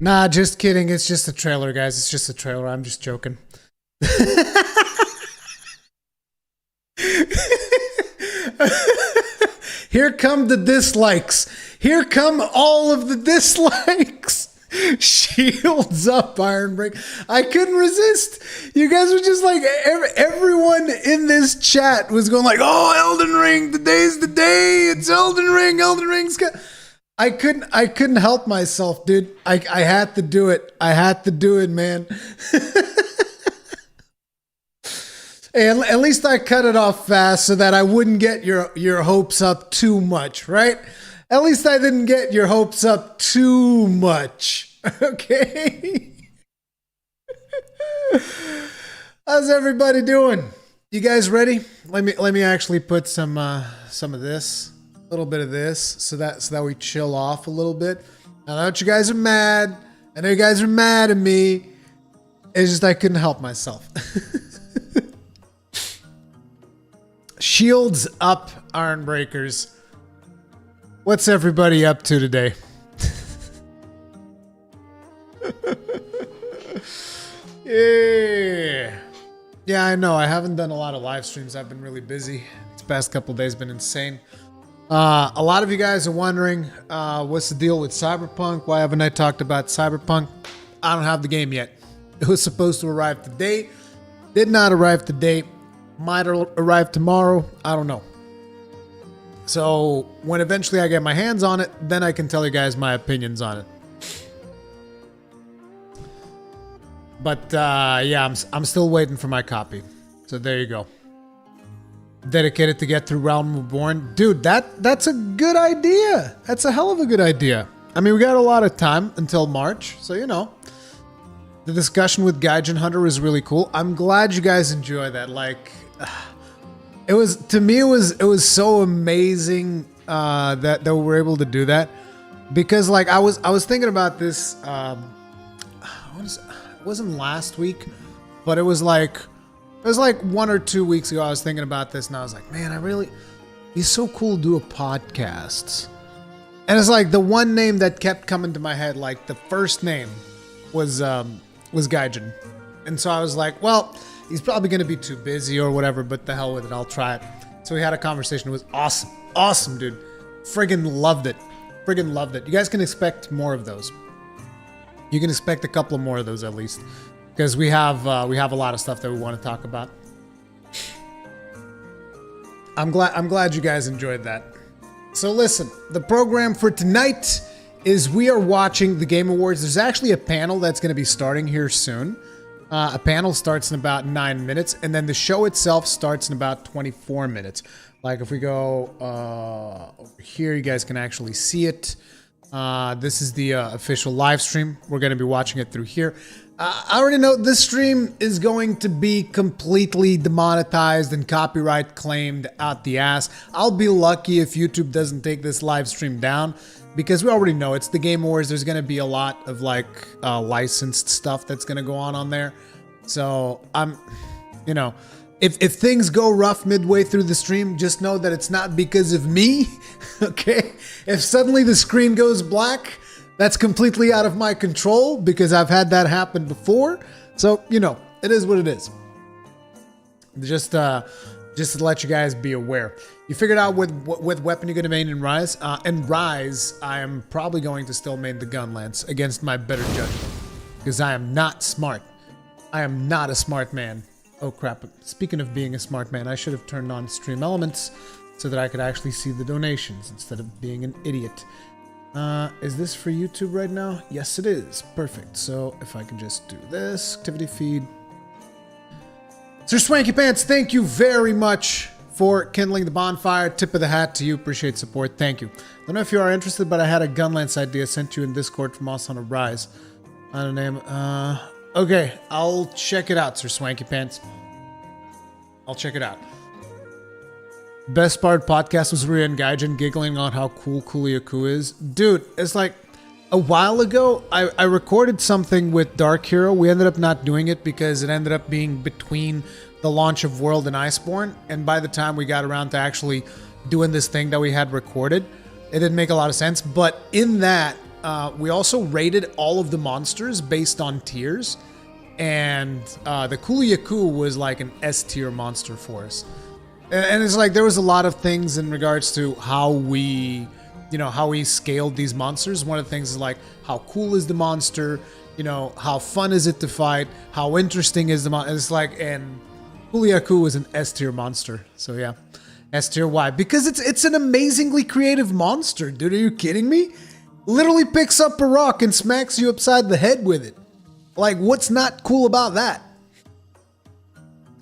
Nah, just kidding. It's just a trailer, guys. It's just a trailer. I'm just joking. Here come the dislikes. Here come all of the dislikes. Shields up, Iron Break. I couldn't resist. You guys were just like, everyone in this chat was going like, oh, Elden Ring, today's the day. It's Elden Ring. Elden Ring's got... I couldn't help myself, dude. I had to do it. I had to do it, man. And at least I cut it off fast so that I wouldn't get your hopes up too much, right? At least I didn't get your hopes up too much. Okay? How's everybody doing? You guys ready? Let me actually put some of this. A little bit of this so that we chill off a little bit. I know you guys are mad. I know you guys are mad at me. It's just I couldn't help myself. Shields up, Iron Breakers. What's everybody up to today? Yeah, I know. I haven't done a lot of live streams. I've been really busy. These past couple days been insane. A lot of you guys are wondering, what's the deal with Cyberpunk? Why haven't I talked about Cyberpunk? I don't have the game yet. It was supposed to arrive today. Did not arrive today. Might arrive tomorrow. I don't know. So when eventually I get my hands on it, then I can tell you guys my opinions on it. But yeah, I'm still waiting for my copy. So there you go. Dedicated to get through Realm Reborn. Dude, that's a good idea. That's a hell of a good idea. I mean, we got a lot of time until March, so you know. The discussion with Gaijin Hunter was really cool. I'm glad you guys enjoy that. Like, it was, to me, it was so amazing that we were able to do that. Because like I was thinking about this it wasn't last week, but it was like 1 or 2 weeks ago. I was thinking about this and I was like, man, it'd be so cool to do a podcast. And it's like the one name that kept coming to my head, like the first name was Gaijin. And so I was like, well, he's probably going to be too busy or whatever, but the hell with it, I'll try it. So we had a conversation. It was awesome. Awesome, dude. Friggin' loved it. Friggin' loved it. You guys can expect more of those. You can expect a couple more of those at least. Because we have a lot of stuff that we want to talk about. I'm glad you guys enjoyed that. So listen, the program for tonight is we are watching the Game Awards. There's actually a panel that's going to be starting here soon. A panel starts in about 9 minutes, and then the show itself starts in about 24 minutes. Like if we go over here, you guys can actually see it. This is the official live stream. We're going to be watching it through here. I already know this stream is going to be completely demonetized and copyright claimed out the ass. I'll be lucky if YouTube doesn't take this live stream down, because we already know it's the Game Awards. There's going to be a lot of like licensed stuff that's going to go on there. So you know, if things go rough midway through the stream, just know that it's not because of me. Okay? If suddenly the screen goes black, that's completely out of my control, because I've had that happen before. So, you know, it is what it is. Just to let you guys be aware. You figured out what weapon you're going to main in Rise. In Rise, I am probably going to still main the gun lance against my better judgment, because I am not smart. I am not a smart man. Oh crap, speaking of being a smart man, I should have turned on stream elements so that I could actually see the donations instead of being an idiot. Is this for YouTube right now? Yes, it is. Perfect. So if I can just do this, activity feed. Sir Swanky Pants, thank you very much for kindling the bonfire. Tip of the hat to you. Appreciate support. Thank you. Don't know if you are interested, but I had a gun lance idea sent to you in Discord from us on a Rise. I don't know. Okay, I'll check it out, Sir Swanky Pants. I'll check it out. Best part podcast was Rhea and Gaijin giggling on how cool Kuliaku is. Dude, it's like a while ago, I recorded something with Dark Hero. We ended up not doing it because it ended up being between the launch of World and Iceborne. And by the time we got around to actually doing this thing that we had recorded, it didn't make a lot of sense. But in that, we also rated all of the monsters based on tiers. And the Kuliaku was like an S tier monster for us. And it's like there was a lot of things in regards to how we, how we scaled these monsters. One of the things is like, how cool is the monster? How fun is it to fight? How interesting is the monster? It's like, and Kuliaku is an S tier monster. So yeah, S tier. Why? Because it's an amazingly creative monster, dude. Are you kidding me? Literally picks up a rock and smacks you upside the head with it. Like, what's not cool about that?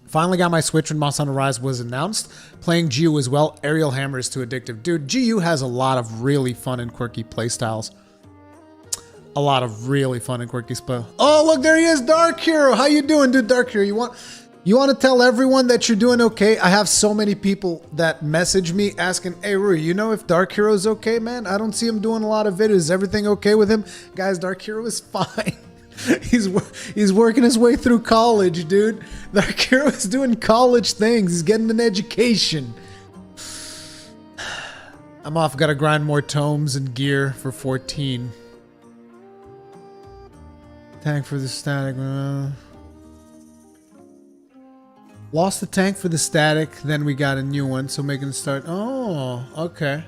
Finally got my Switch when Monster Hunter Rise was announced. Playing GU as well. Aerial Hammer is too addictive. Dude, GU has a lot of really fun and quirky playstyles. A lot of really fun and quirky spell. Oh, look, there he is, Dark Hero. How you doing, dude? Dark Hero, you want to tell everyone that you're doing okay? I have so many people that message me asking, hey, Rui, you know if Dark Hero's okay, man? I don't see him doing a lot of videos. Is everything okay with him? Guys, Dark Hero is fine. He's working his way through college, dude. Dark Hero is doing college things. He's getting an education. I'm off. Gotta grind more tomes and gear for 14. Tank for the static. Lost the tank for the static. Then we got a new one. So making a start. Oh, okay.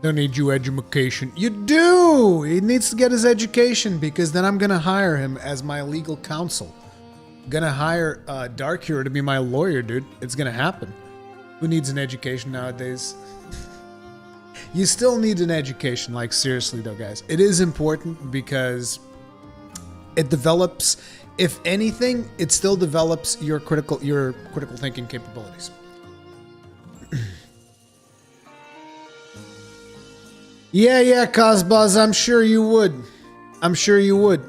Don't need you education. You do! He needs to get his education because then I'm gonna hire him as my legal counsel. I'm gonna hire Dark Hero to be my lawyer, dude. It's gonna happen. Who needs an education nowadays? You still need an education, like seriously though, guys. It is important because it develops, if anything, it still develops your critical thinking capabilities. Yeah, Cosbuzz, I'm sure you would. I'm sure you would.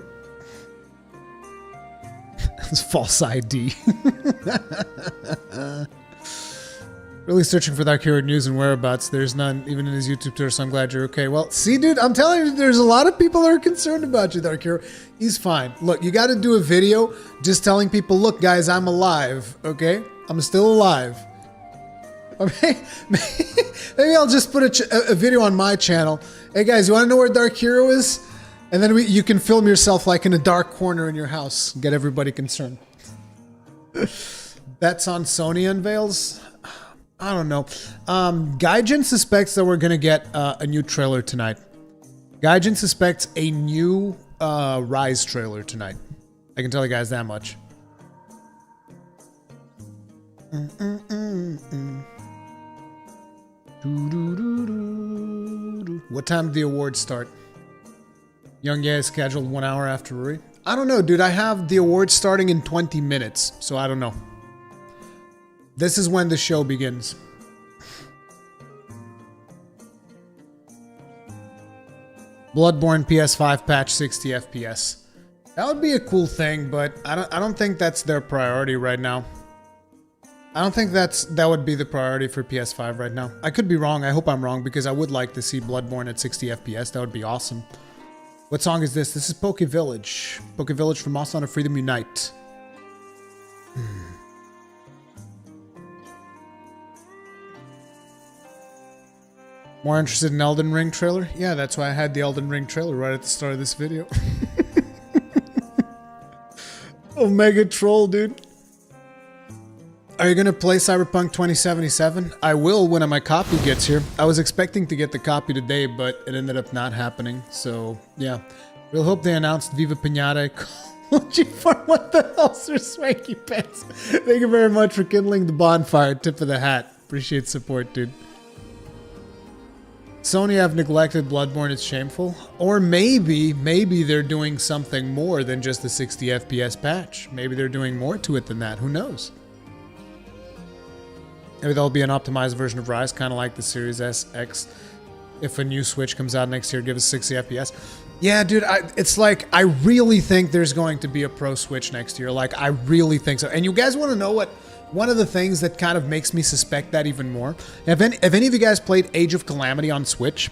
It's false ID. Really searching for Dark Hero news and whereabouts. There's none, even in his YouTube tour, so I'm glad you're okay. Well, see, dude, I'm telling you, there's a lot of people that are concerned about you, Dark Hero. He's fine. Look, you got to do a video just telling people, look, guys, I'm alive, okay? I'm still alive. Okay, maybe I'll just put a video on my channel. Hey guys, you want to know where Dark Hero is? And then you can film yourself like in a dark corner in your house. Get everybody concerned. Bets on Sony unveils? I don't know. Gaijin suspects that we're going to get a new trailer tonight. Gaijin suspects a new Rise trailer tonight. I can tell you guys that much. What time did the awards start? Young Ye is scheduled 1 hour after Ruri. I don't know, dude. I have the awards starting in 20 minutes, so I don't know. This is when the show begins. Bloodborne PS5 patch 60 FPS. That would be a cool thing, but I don't think that's their priority right now. I don't think that would be the priority for PS5 right now. I could be wrong. I hope I'm wrong because I would like to see Bloodborne at 60 FPS. That would be awesome. What song is this? This is Poke Village. Poke Village from Monster Hunter Freedom Unite. More interested in Elden Ring trailer? Yeah, that's why I had the Elden Ring trailer right at the start of this video. Omega troll, dude. Are you going to play Cyberpunk 2077? I will when my copy gets here. I was expecting to get the copy today, but it ended up not happening. So, yeah. We'll hope they announced Viva Pinata. What the hell, Sir Swanky Pants? Thank you very much for kindling the bonfire. Tip of the hat. Appreciate support, dude. Sony have neglected Bloodborne. It's shameful. Or maybe they're doing something more than just the 60 FPS patch. Maybe they're doing more to it than that. Who knows? Maybe there'll be an optimized version of Rise, kind of like the Series S X. If a new Switch comes out next year, give us 60 FPS. Yeah, dude, it's like, I really think there's going to be a Pro Switch next year. Like, I really think so. And you guys want to know what? One of the things that kind of makes me suspect that even more. If any of you guys played Age of Calamity on Switch,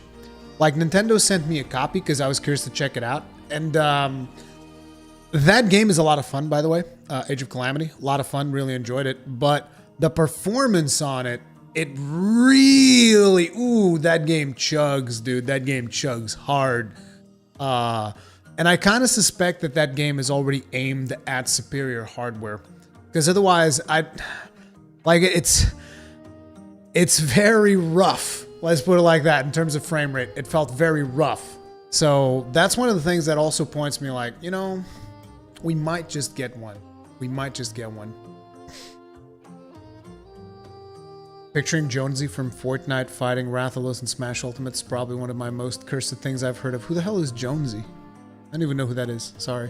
like, Nintendo sent me a copy because I was curious to check it out. And that game is a lot of fun, by the way. Age of Calamity, a lot of fun, really enjoyed it. But the performance on it It really, ooh, that game chugs, dude. That game chugs hard. And I kind of suspect that that game is already aimed at superior hardware. Because otherwise, it's very rough. Let's put it like that in terms of frame rate. It felt very rough. So that's one of the things that also points me like, you know, we might just get one. We might just get one. Picturing Jonesy from Fortnite fighting Rathalos in Smash Ultimate is probably one of my most cursed things I've heard of. Who the hell is Jonesy? I don't even know who that is. Sorry.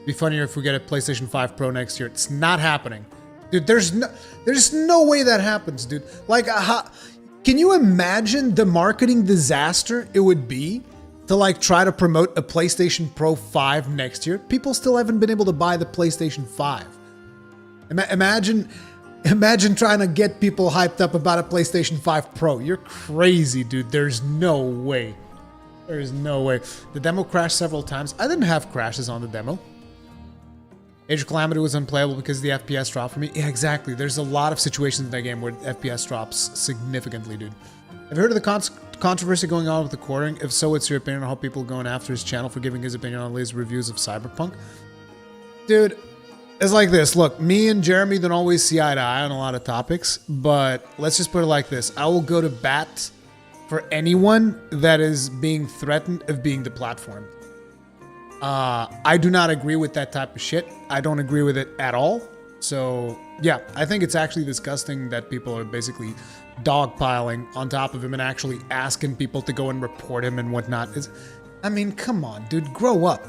Be funnier if we get a PlayStation 5 Pro next year. It's not happening. Dude, there's no way that happens, dude. Like, can you imagine the marketing disaster it would be to like try to promote a PlayStation Pro 5 next year? People still haven't been able to buy the PlayStation 5. Imagine trying to get people hyped up about a PlayStation 5 Pro. You're crazy, dude. There's no way. There's no way. The demo crashed several times. I didn't have crashes on the demo. Age of Calamity was unplayable because the FPS dropped for me. Yeah, exactly. There's a lot of situations in that game where FPS drops significantly, dude. Have you heard of the controversy going on with the quartering? If so, what's your opinion on how people are going after his channel for giving his opinion on Lay's reviews of Cyberpunk? Dude, it's like this. Look, me and Jeremy don't always see eye to eye on a lot of topics, but let's just put it like this. I will go to bat for anyone that is being threatened of being deplatformed. I do not agree with that type of shit. I don't agree with it at all. So, yeah, I think it's actually disgusting that people are basically dogpiling on top of him and actually asking people to go and report him and whatnot. I mean, come on, dude, grow up.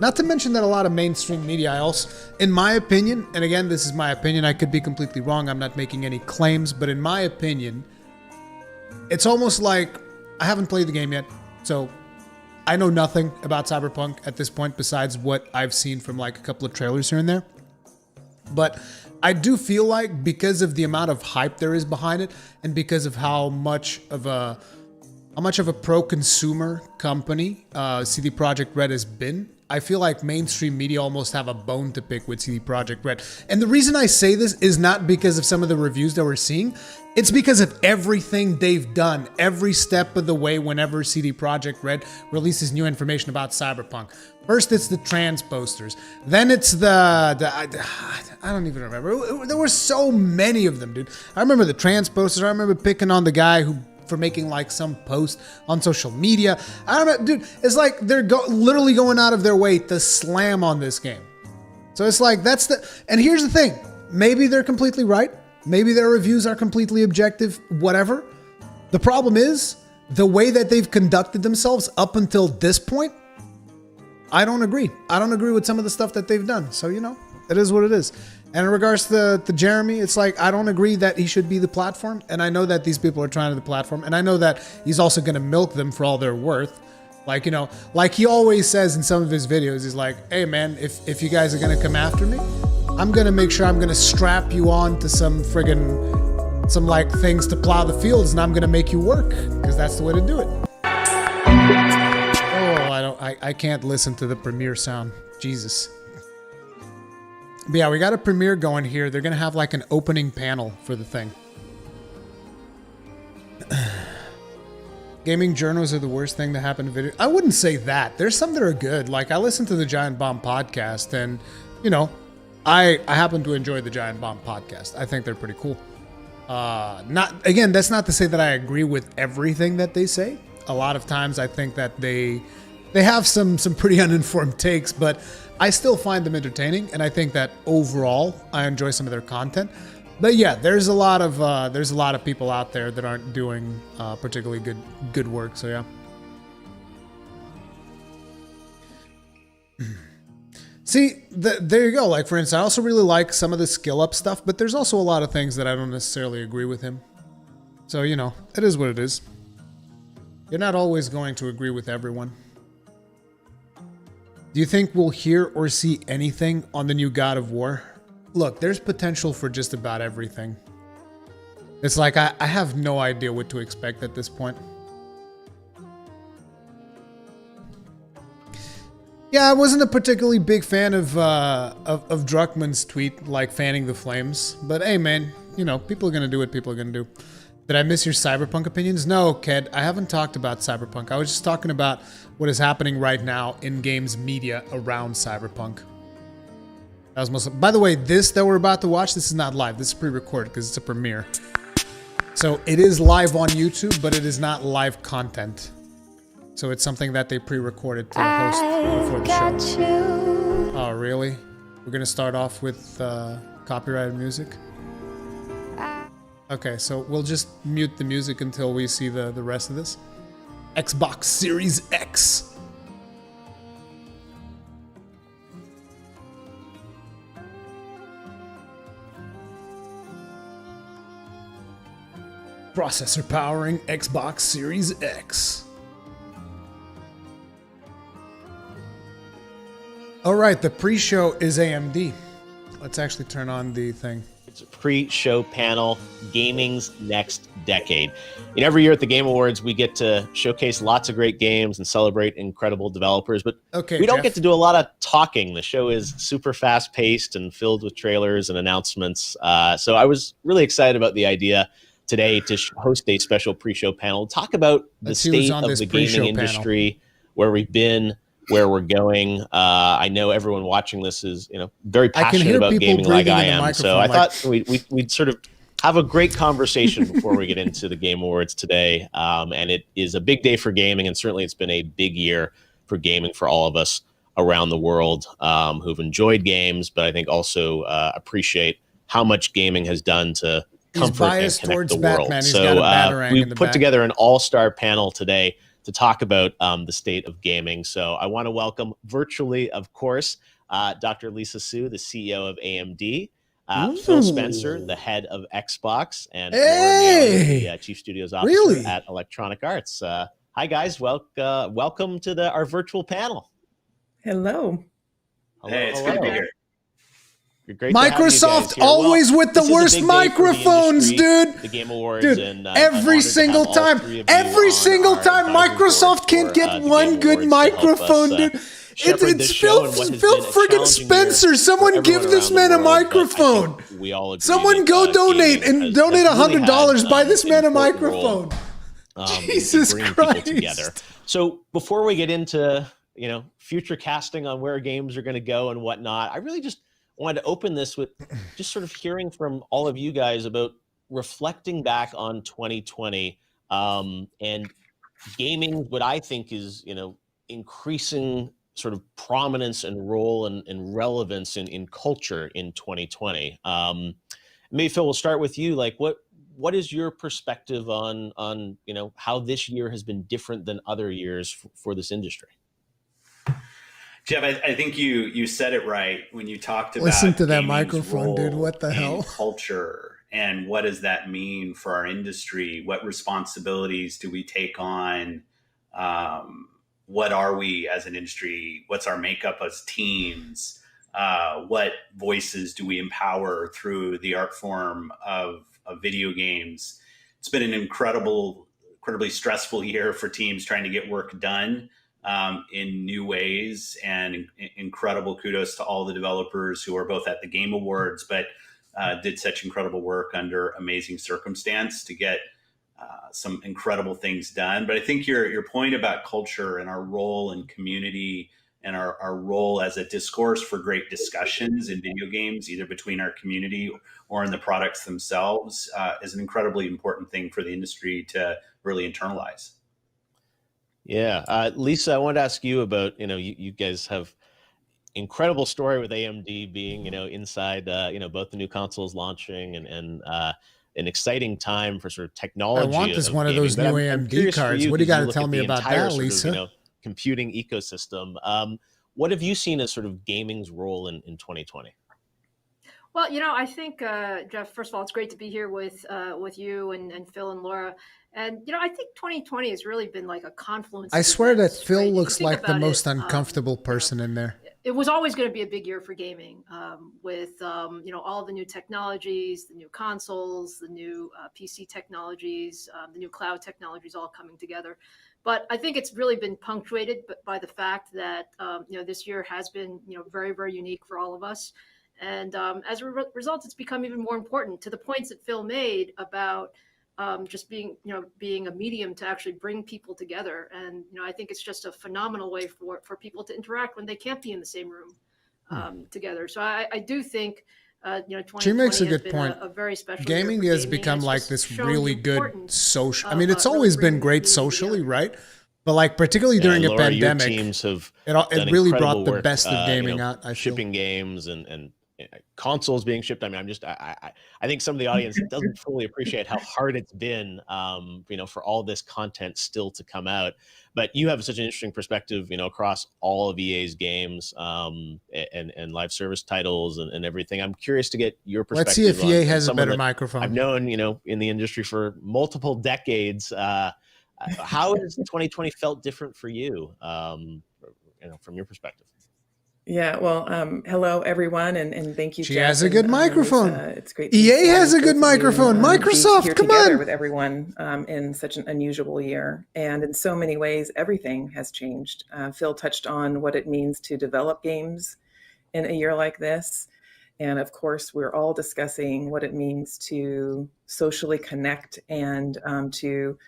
Not to mention that a lot of mainstream media also, in my opinion, and again, this is my opinion, I could be completely wrong, I'm not making any claims, but in my opinion, it's almost like I haven't played the game yet, so I know nothing about Cyberpunk at this point besides what I've seen from like a couple of trailers here and there. But I do feel like because of the amount of hype there is behind it and because of how much of a pro-consumer company CD Projekt Red has been, I feel like mainstream media almost have a bone to pick with CD Projekt Red. And the reason I say this is not because of some of the reviews that we're seeing. It's because of everything they've done, every step of the way whenever CD Projekt Red releases new information about Cyberpunk. First, it's the trans posters. Then it's I don't even remember. There were so many of them, dude. I remember the trans posters. I remember picking on the guy for making like some post on social media. I don't know, dude. It's like they're literally going out of their way to slam on this game. So it's like and here's the thing. Maybe they're completely right. Maybe their reviews are completely objective, whatever. The problem is the way that they've conducted themselves up until this point. I don't agree. I don't agree with some of the stuff that they've done. So, you know, it is what it is. And in regards to Jeremy, it's like, I don't agree that he should be the platform. And I know that these people are trying to the platform. And I know that he's also going to milk them for all they're worth. Like, you know, like he always says in some of his videos, he's like, hey, man, if you guys are going to come after me, I'm going to make sure I'm going to strap you on to some like things to plow the fields. And I'm going to make you work because that's the way to do it. Oh, I can't listen to the premiere sound. Jesus. But yeah, we got a premiere going here. They're going to have like an opening panel for the thing. Gaming journals are the worst thing to happen to video. I wouldn't say that. There's some that are good. Like I listen to the Giant Bomb podcast and, you know, I happen to enjoy the Giant Bomb podcast. I think they're pretty cool. Again, that's not to say that I agree with everything that they say. A lot of times I think that they have some pretty uninformed takes, but I still find them entertaining, and I think that overall I enjoy some of their content. But yeah, there's a lot of people out there that aren't doing particularly good work. So yeah. See, there you go. Like for instance, I also really like some of the skill up stuff, but there's also a lot of things that I don't necessarily agree with him. So you know, it is what it is. You're not always going to agree with everyone. Do you think we'll hear or see anything on the new God of War? Look, there's potential for just about everything. It's like I have no idea what to expect at this point. Yeah, I wasn't a particularly big fan of Druckmann's tweet, like fanning the flames. But hey, man, people are going to do what people are going to do. Did I miss your Cyberpunk opinions? No, Ked, I haven't talked about Cyberpunk. I was just talking about what is happening right now in games media around Cyberpunk. That was most. By the way, this that we're about to watch, this is not live. This is pre-recorded because it's a premiere. So it is live on YouTube, but it is not live content. So it's something that they pre-recorded to host before the show. Oh, really? We're gonna start off with copyrighted music. Okay, so we'll just mute the music until we see the rest of this. Xbox Series X. Processor powering Xbox Series X. All right, the pre-show is AMD. Let's actually turn on the thing. It's a pre-show panel, gaming's next decade. Every year at the Game Awards, we get to showcase lots of great games and celebrate incredible developers, but we don't get to do a lot of talking. The show is super fast-paced and filled with trailers and announcements. So I was really excited about the idea today to host a special pre-show panel, talk about the state of the gaming industry, where we've been, where we're going. I know everyone watching this is, very passionate about gaming like I am. So I thought we'd sort of have a great conversation before we get into the Game Awards today. And it is a big day for gaming, and certainly it's been a big year for gaming for all of us around the world who've enjoyed games, but I think also appreciate how much gaming has done to comfort and connect the world. So we put together an all-star panel today to talk about the state of gaming. So I want to welcome virtually, of course, Dr. Lisa Su, the CEO of AMD, Phil Spencer, the head of Xbox, and the Chief Studios Officer at Electronic Arts. Hi, guys. Welcome to our virtual panel. Hello. Hey, it's good to be here. Microsoft always with the worst microphones, dude. The Game Awards, dude. And every single time, Microsoft can't get one good microphone, dude. It's Phil friggin' Spencer. Someone give this man a microphone. Someone go donate and donate $100. Buy this man a microphone. Jesus Christ. So before we get into future casting on where games are going to go and whatnot, I really just wanted to open this with just sort of hearing from all of you guys about reflecting back on 2020 and gaming, what I think is, increasing sort of prominence and role and relevance in culture in 2020. Maybe Phil, we'll start with you. Like, what is your perspective on how this year has been different than other years for this industry? Jeff, I think you said it right when you talked about listen to that microphone, dude. What the hell? Culture, and what does that mean for our industry? What responsibilities do we take on? What are we as an industry? What's our makeup as teams? What voices do we empower through the art form of video games? It's been an incredibly stressful year for teams trying to get work done in new ways, and incredible kudos to all the developers who are both at the Game Awards, but did such incredible work under amazing circumstance to get some incredible things done. But I think your point about culture and our role in community and our role as a discourse for great discussions in video games, either between our community or in the products themselves, is an incredibly important thing for the industry to really internalize. Yeah. Lisa, I wanted to ask you about, you guys have incredible story with AMD being, inside, both the new consoles launching and an exciting time for sort of technology. I want this one of those new AMD cards. What do you got to tell me about that, Lisa? Computing ecosystem. What have you seen as sort of gaming's role in 2020? Well, I think, Jeff, first of all, it's great to be here with you and Phil and Laura. And, I think 2020 has really been like a confluence. I swear that Phil looks like the most uncomfortable person in there. It was always going to be a big year for gaming with, all the new technologies, the new consoles, the new PC technologies, the new cloud technologies all coming together. But I think it's really been punctuated by the fact that, this year has been, very, very unique for all of us. And as a result, it's become even more important, to the points that Phil made about just being a medium to actually bring people together. And I think it's just a phenomenal way for people to interact when they can't be in the same room together. So I do think 2020 she makes a has good been point. a very special Gaming year for has gaming, become and like it's this just shown really the good importance social. I of, mean, it's really always bringing been the great community socially, together. right? But like particularly during and a Laura, pandemic, your teams have it really brought the best of gaming out. I shipping games and consoles being shipped. I mean, I think some of the audience doesn't fully appreciate how hard it's been, for all this content still to come out. But you have such an interesting perspective, across all of EA's games and live service titles and everything. I'm curious to get your perspective. Let's see if EA has a better microphone. I've known, in the industry for multiple decades. How has 2020 felt different for you, from your perspective? Yeah, well, hello everyone, and thank you. She Jeff has a good microphone. It's great. EA has a good microphone. Microsoft, here come together on. With everyone in such an unusual year, and in so many ways, everything has changed. Phil touched on what it means to develop games in a year like this, and of course, we're all discussing what it means to socially connect and to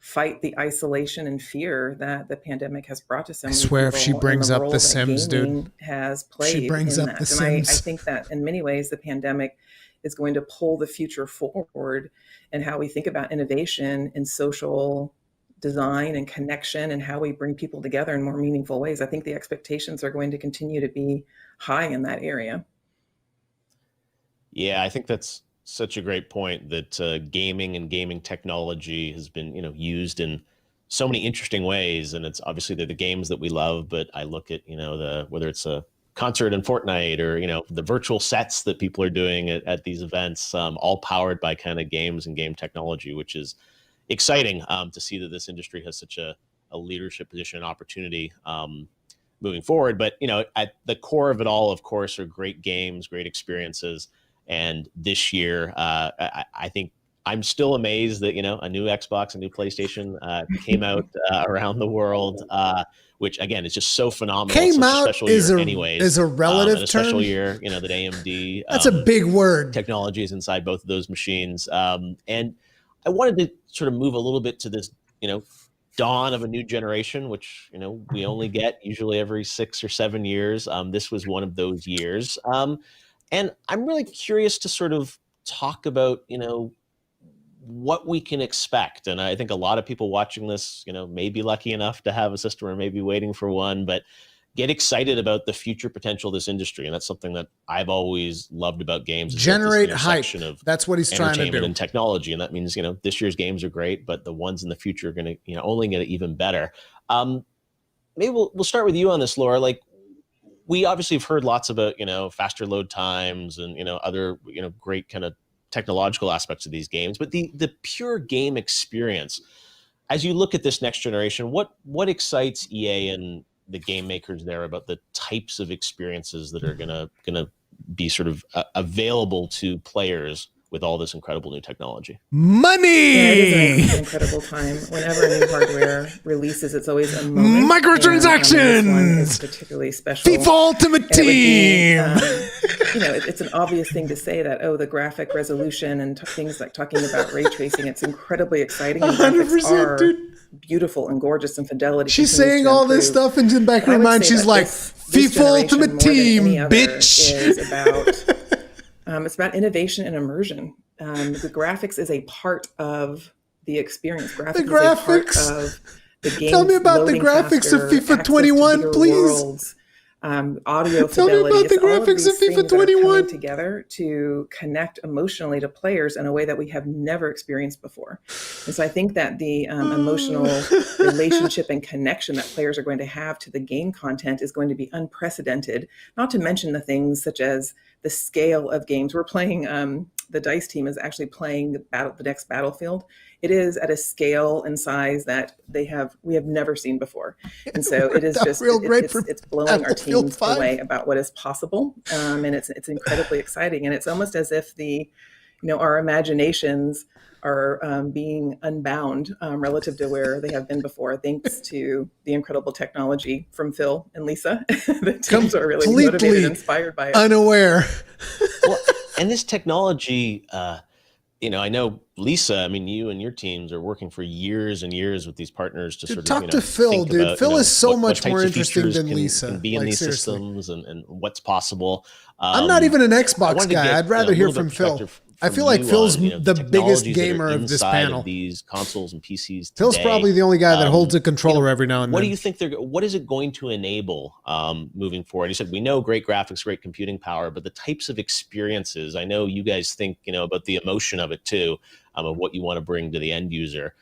fight the isolation and fear that the pandemic has brought to so many people. I swear if she brings up The Sims, dude. Has played she brings in up that. The Sims. I think that in many ways, the pandemic is going to pull the future forward and how we think about innovation in social design and connection and how we bring people together in more meaningful ways. I think the expectations are going to continue to be high in that area. Yeah, I think that's such a great point, that gaming and gaming technology has been, used in so many interesting ways. And it's obviously they're the games that we love, but I look at, whether it's a concert in Fortnite or, the virtual sets that people are doing at these events, all powered by kind of games and game technology, which is exciting to see that this industry has such a leadership position and opportunity moving forward. But, at the core of it all, of course, are great games, great experiences. And this year, I think I'm still amazed that, a new Xbox, a new PlayStation came out around the world, which, again, is just so phenomenal. Came out special is a relative and a term. Special year, that AMD. That's a big word. Technology is inside both of those machines. And I wanted to sort of move a little bit to this, dawn of a new generation, which, we only get usually every 6 or 7 years. This was one of those years. And I'm really curious to sort of talk about, what we can expect. And I think a lot of people watching this, may be lucky enough to have a system or maybe waiting for one, but get excited about the future potential of this industry. And that's something that I've always loved about games. Generate hype. That's what he's trying to do. And technology. And that means, this year's games are great, but the ones in the future are going to, only get even better. Maybe we'll start with you on this, Laura. Like, we obviously have heard lots about, faster load times and, other, great kind of technological aspects of these games, but the pure game experience, as you look at this next generation, what excites EA and the game makers there about the types of experiences that are gonna be sort of available to players with all this incredible new technology? Money! Yeah, it is an incredible time. Whenever new hardware releases, it's always a moment. Microtransactions! It's particularly special. FIFA Ultimate Team! It's an obvious thing to say that, the graphic resolution and things like talking about ray tracing, it's incredibly exciting. And 100%, are dude. Beautiful and gorgeous, and fidelity. She's saying all this stuff, and in the back of her mind, she's like, FIFA Ultimate Team, bitch! Is about... it's about innovation and immersion. The graphics is a part of the experience. Graphics is a part of the game. Tell me about the graphics of FIFA 21, please. Worlds, audio Tell fidelity. Me about the graphics of FIFA 21. Together to connect emotionally to players in a way that we have never experienced before. And so I think that the emotional relationship and connection that players are going to have to the game content is going to be unprecedented. Not to mention the things such as the scale of games. We're playing, the DICE team is actually playing the next Battlefield. It is at a scale and size that we have never seen before. And so it is just, it's blowing our teams away about what is possible. And it's incredibly exciting. And it's almost as if the our imaginations are being unbound relative to where they have been before, thanks to the incredible technology from Phil and Lisa. The teams are really motivated and inspired by it. Unaware. Well, and this technology, I know, Lisa, I mean, you and your teams are working for years and years with these partners to talk to Phil, dude. About, Phil is so much more interesting than can, Lisa. Can be in these systems and what's possible. I'm not even an Xbox guy. I'd rather hear from Phil. I feel like Phil's the biggest gamer of this panel. Of these consoles and PCs today. Phil's probably the only guy that holds a controller every now and then. What do you think what is it going to enable moving forward? You said we know great graphics, great computing power, but the types of experiences, I know you guys think, about the emotion of it too, of what you want to bring to the end user.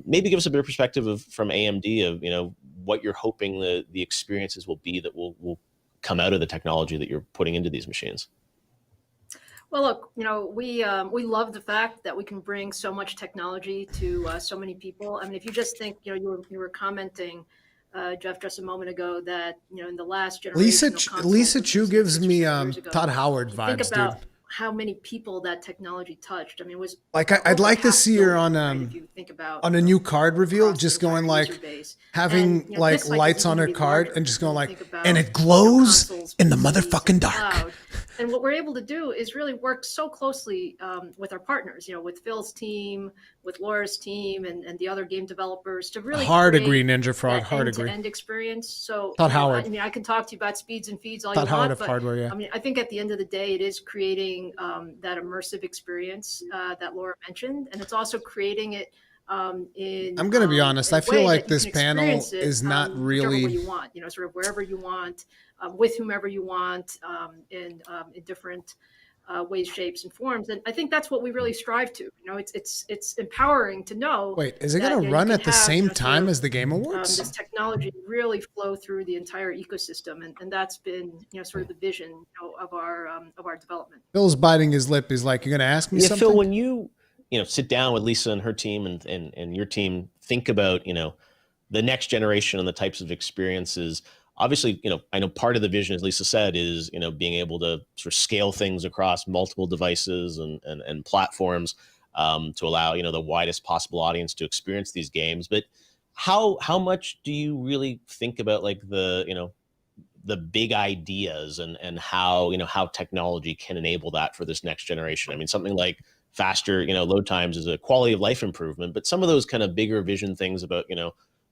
Maybe give us a bit of perspective from AMD of, what you're hoping the experiences will be that will come out of the technology that you're putting into these machines. Well, look, we love the fact that we can bring so much technology to so many people. I mean, if you just think, you were commenting, Jeff, just a moment ago that, in the last generation, Lisa Chu gives me Todd Howard vibes, dude. How many people that technology touched. I mean, it was like I'd like to see her on if you think about, on a new card reveal, just going like having and, like lights on her card and just going like, and it glows in the motherfucking dark. And what we're able to do is really work so closely with our partners, with Phil's team, with Laura's team, and the other game developers to really hard agree, Ninja Frog, hard agree. End experience. So Todd Howard. I mean, I can talk to you about speeds and feeds all Todd you Howard want, of but hardware, yeah. I mean, I think at the end of the day, it is creating that immersive experience that Laura mentioned, and it's also creating it in. I'm going to be honest. I feel like this panel is not really. Way you want, sort of wherever you want, with whomever you want, in different ways, shapes, and forms. And I think that's what we really strive to. It's empowering to know. Wait, is it going to run at the same time as the Game Awards? This technology really flow through the entire ecosystem, and that's been sort of the vision of our development. Phil's biting his lip. He's like, "You're going to ask me something?" Phil, when you sit down with Lisa and her team and your team, think about the next generation and the types of experiences. Obviously, I know part of the vision, as Lisa said, is, being able to sort of scale things across multiple devices and platforms to allow, the widest possible audience to experience these games. But how much do you really think about like the big ideas and how technology can enable that for this next generation? I mean, something like faster, load times is a quality of life improvement, but some of those kind of bigger vision things about,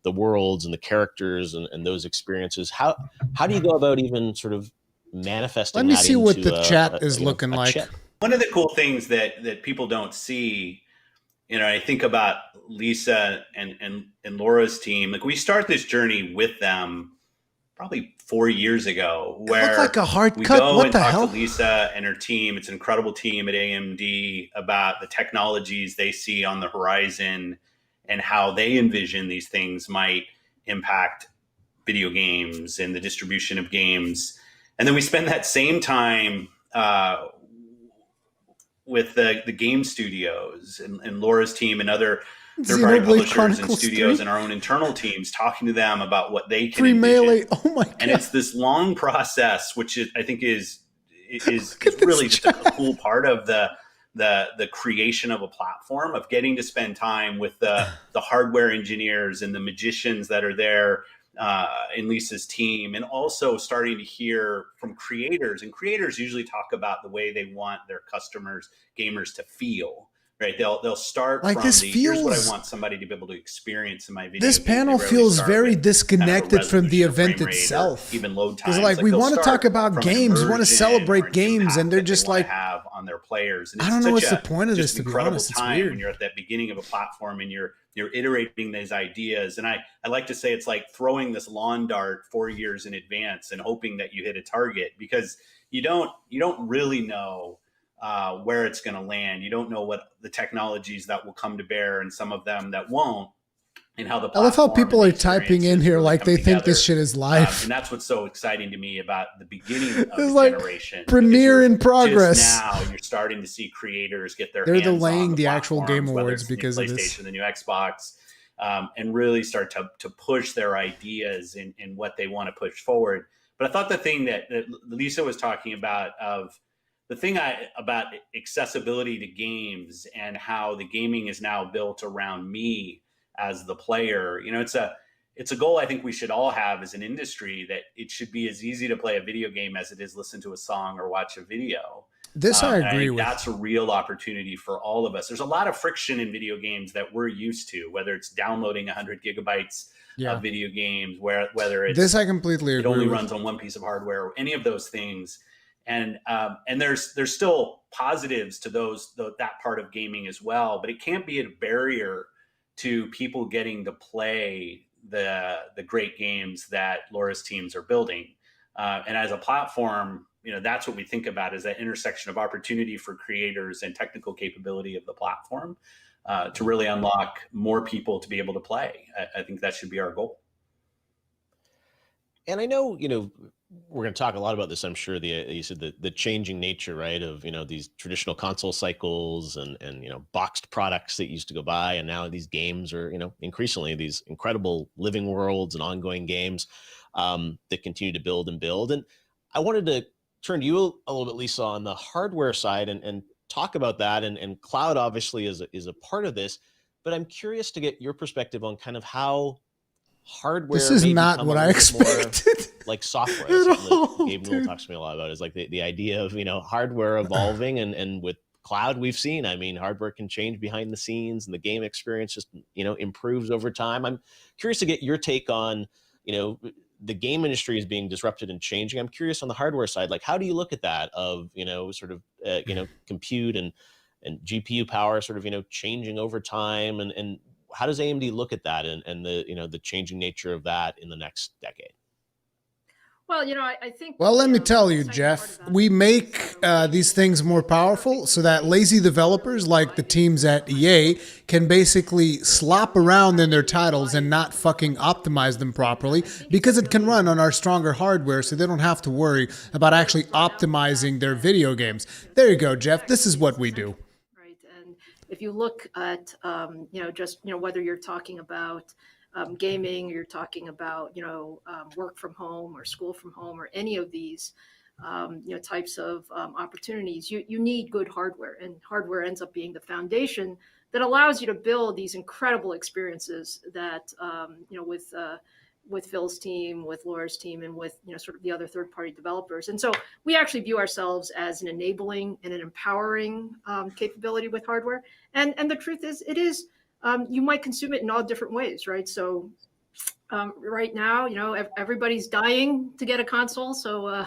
the worlds and the characters and those experiences. How do you go about even sort of manifesting? Let me see what the chat is looking like. Chip? One of the cool things that people don't see, I think about Lisa and Laura's team. Like we start this journey with them probably 4 years ago, where like a hard we cut. go What and the talk hell? to Lisa and her team. It's an incredible team at AMD about the technologies they see on the horizon and how they envision these things might impact video games and the distribution of games. And then we spend that same time with the game studios and Laura's team and other third-party publishers and studios and our own internal teams, talking to them about what they can envision. Oh my God. And it's this long process, which I think is really just a cool part of the creation of a platform, of getting to spend time with the hardware engineers and the magicians that are there in Lisa's team, and also starting to hear from creators. And creators usually talk about the way they want their customers, gamers, to feel. Right? They'll start like from this here's what I want somebody to be able to experience in my video. This panel feels very disconnected from the event itself. Even load times. Because like we want to talk about games, we want to celebrate games, and they're just like have on their players. And I don't know what's the point of this, to be honest. It's weird when you're at that beginning of a platform and you're iterating these ideas. And I like to say it's like throwing this lawn dart 4 years in advance and hoping that you hit a target, because you don't really know where it's going to land. You don't know what the technologies that will come to bear and some of them that won't, and how the I love how people are typing in here like they think this shit is live. And that's what's so exciting to me about the beginning of the like generation. Premiere in progress. Just now you're starting to see creators get their They're hands delaying on the actual Game Awards because of PlayStation, this. the new Xbox, and really start to push their ideas in what they want to push forward. But I thought the thing that Lisa was talking about of the thing about accessibility to games and how the gaming is now built around me as the player, it's a goal I think we should all have as an industry, that it should be as easy to play a video game as it is listen to a song or watch a video. This I agree with. That's a real opportunity for all of us. There's a lot of friction in video games that we're used to, whether it's downloading 100 gigabytes of video games, whether it's this I completely agree. It only runs on one piece of hardware, or any of those things. And there's still positives to that part of gaming as well, but it can't be a barrier to people getting to play the great games that Laura's teams are building. And as a platform, that's what we think about, is that intersection of opportunity for creators and technical capability of the platform to really unlock more people to be able to play. I think that should be our goal. And I know, we're going to talk a lot about this, I'm sure. You said the changing nature, right, of, these traditional console cycles and boxed products that used to go by. And now these games are, increasingly these incredible living worlds and ongoing games that continue to build and build. And I wanted to turn to you a little bit, Lisa, on the hardware side and talk about that. And cloud obviously is a part of this, but I'm curious to get your perspective on kind of how hardware. This is not what I expected. Like software. Gabe Newell talks to me a lot about is like the idea of, hardware evolving and with cloud we've seen, hardware can change behind the scenes and the game experience just, improves over time. I'm curious to get your take on, the game industry is being disrupted and changing. I'm curious on the hardware side, like how do you look at that of, compute and GPU power sort of, changing over time, and how does AMD look at that and the changing nature of that in the next decade? Well, I think. Well, let me tell you, Jeff, we make these things more powerful so that lazy developers like the teams at EA can basically slop around in their titles and not fucking optimize them properly, because it can run on our stronger hardware, so they don't have to worry about actually optimizing their video games. There you go, Jeff. This is what we do. Right. And if you look at, whether you're talking about gaming, you're talking about, work from home or school from home or any of these, types of opportunities, you need good hardware, and hardware ends up being the foundation that allows you to build these incredible experiences that, with Phil's team, with Laura's team, and with, sort of the other third-party developers. And so we actually view ourselves as an enabling and an empowering capability with hardware. And the truth is, it is, you might consume it in all different ways, right? So right now, everybody's dying to get a console. So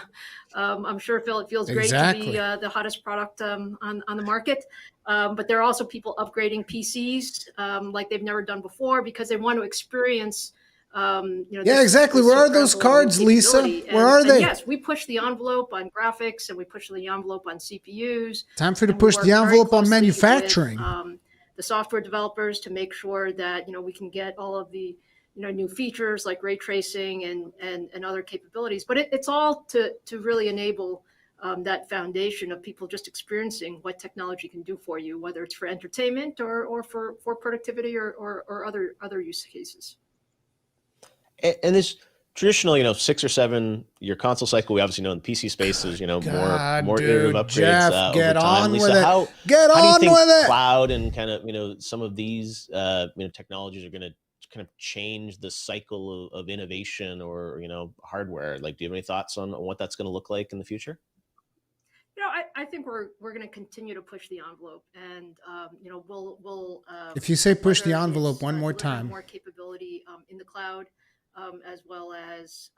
I'm sure, Phil, it feels great to be the hottest product on the market. But there are also people upgrading PCs like they've never done before, because they want to experience, exactly. Where are those cards, Lisa? Where are they? Yes, we push the envelope on graphics, and we push the envelope on CPUs. Time for you to push the envelope on manufacturing. With, the software developers to make sure that, we can get all of the, new features like ray tracing and other capabilities. But it's all to really enable that foundation of people just experiencing what technology can do for you, whether it's for entertainment or for productivity or other use cases. And this traditional, 6 or 7 year console cycle, we obviously know in the PC space is, more iterative upgrades Jeff, over time. Lisa, with it. how do you think cloud and kind of, some of these, technologies are going to kind of change the cycle of innovation or, hardware? Like, do you have any thoughts on what that's going to look like in the future? I think we're going to continue to push the envelope, and we'll. If you say push the envelope one more time, more capability in the cloud. As well as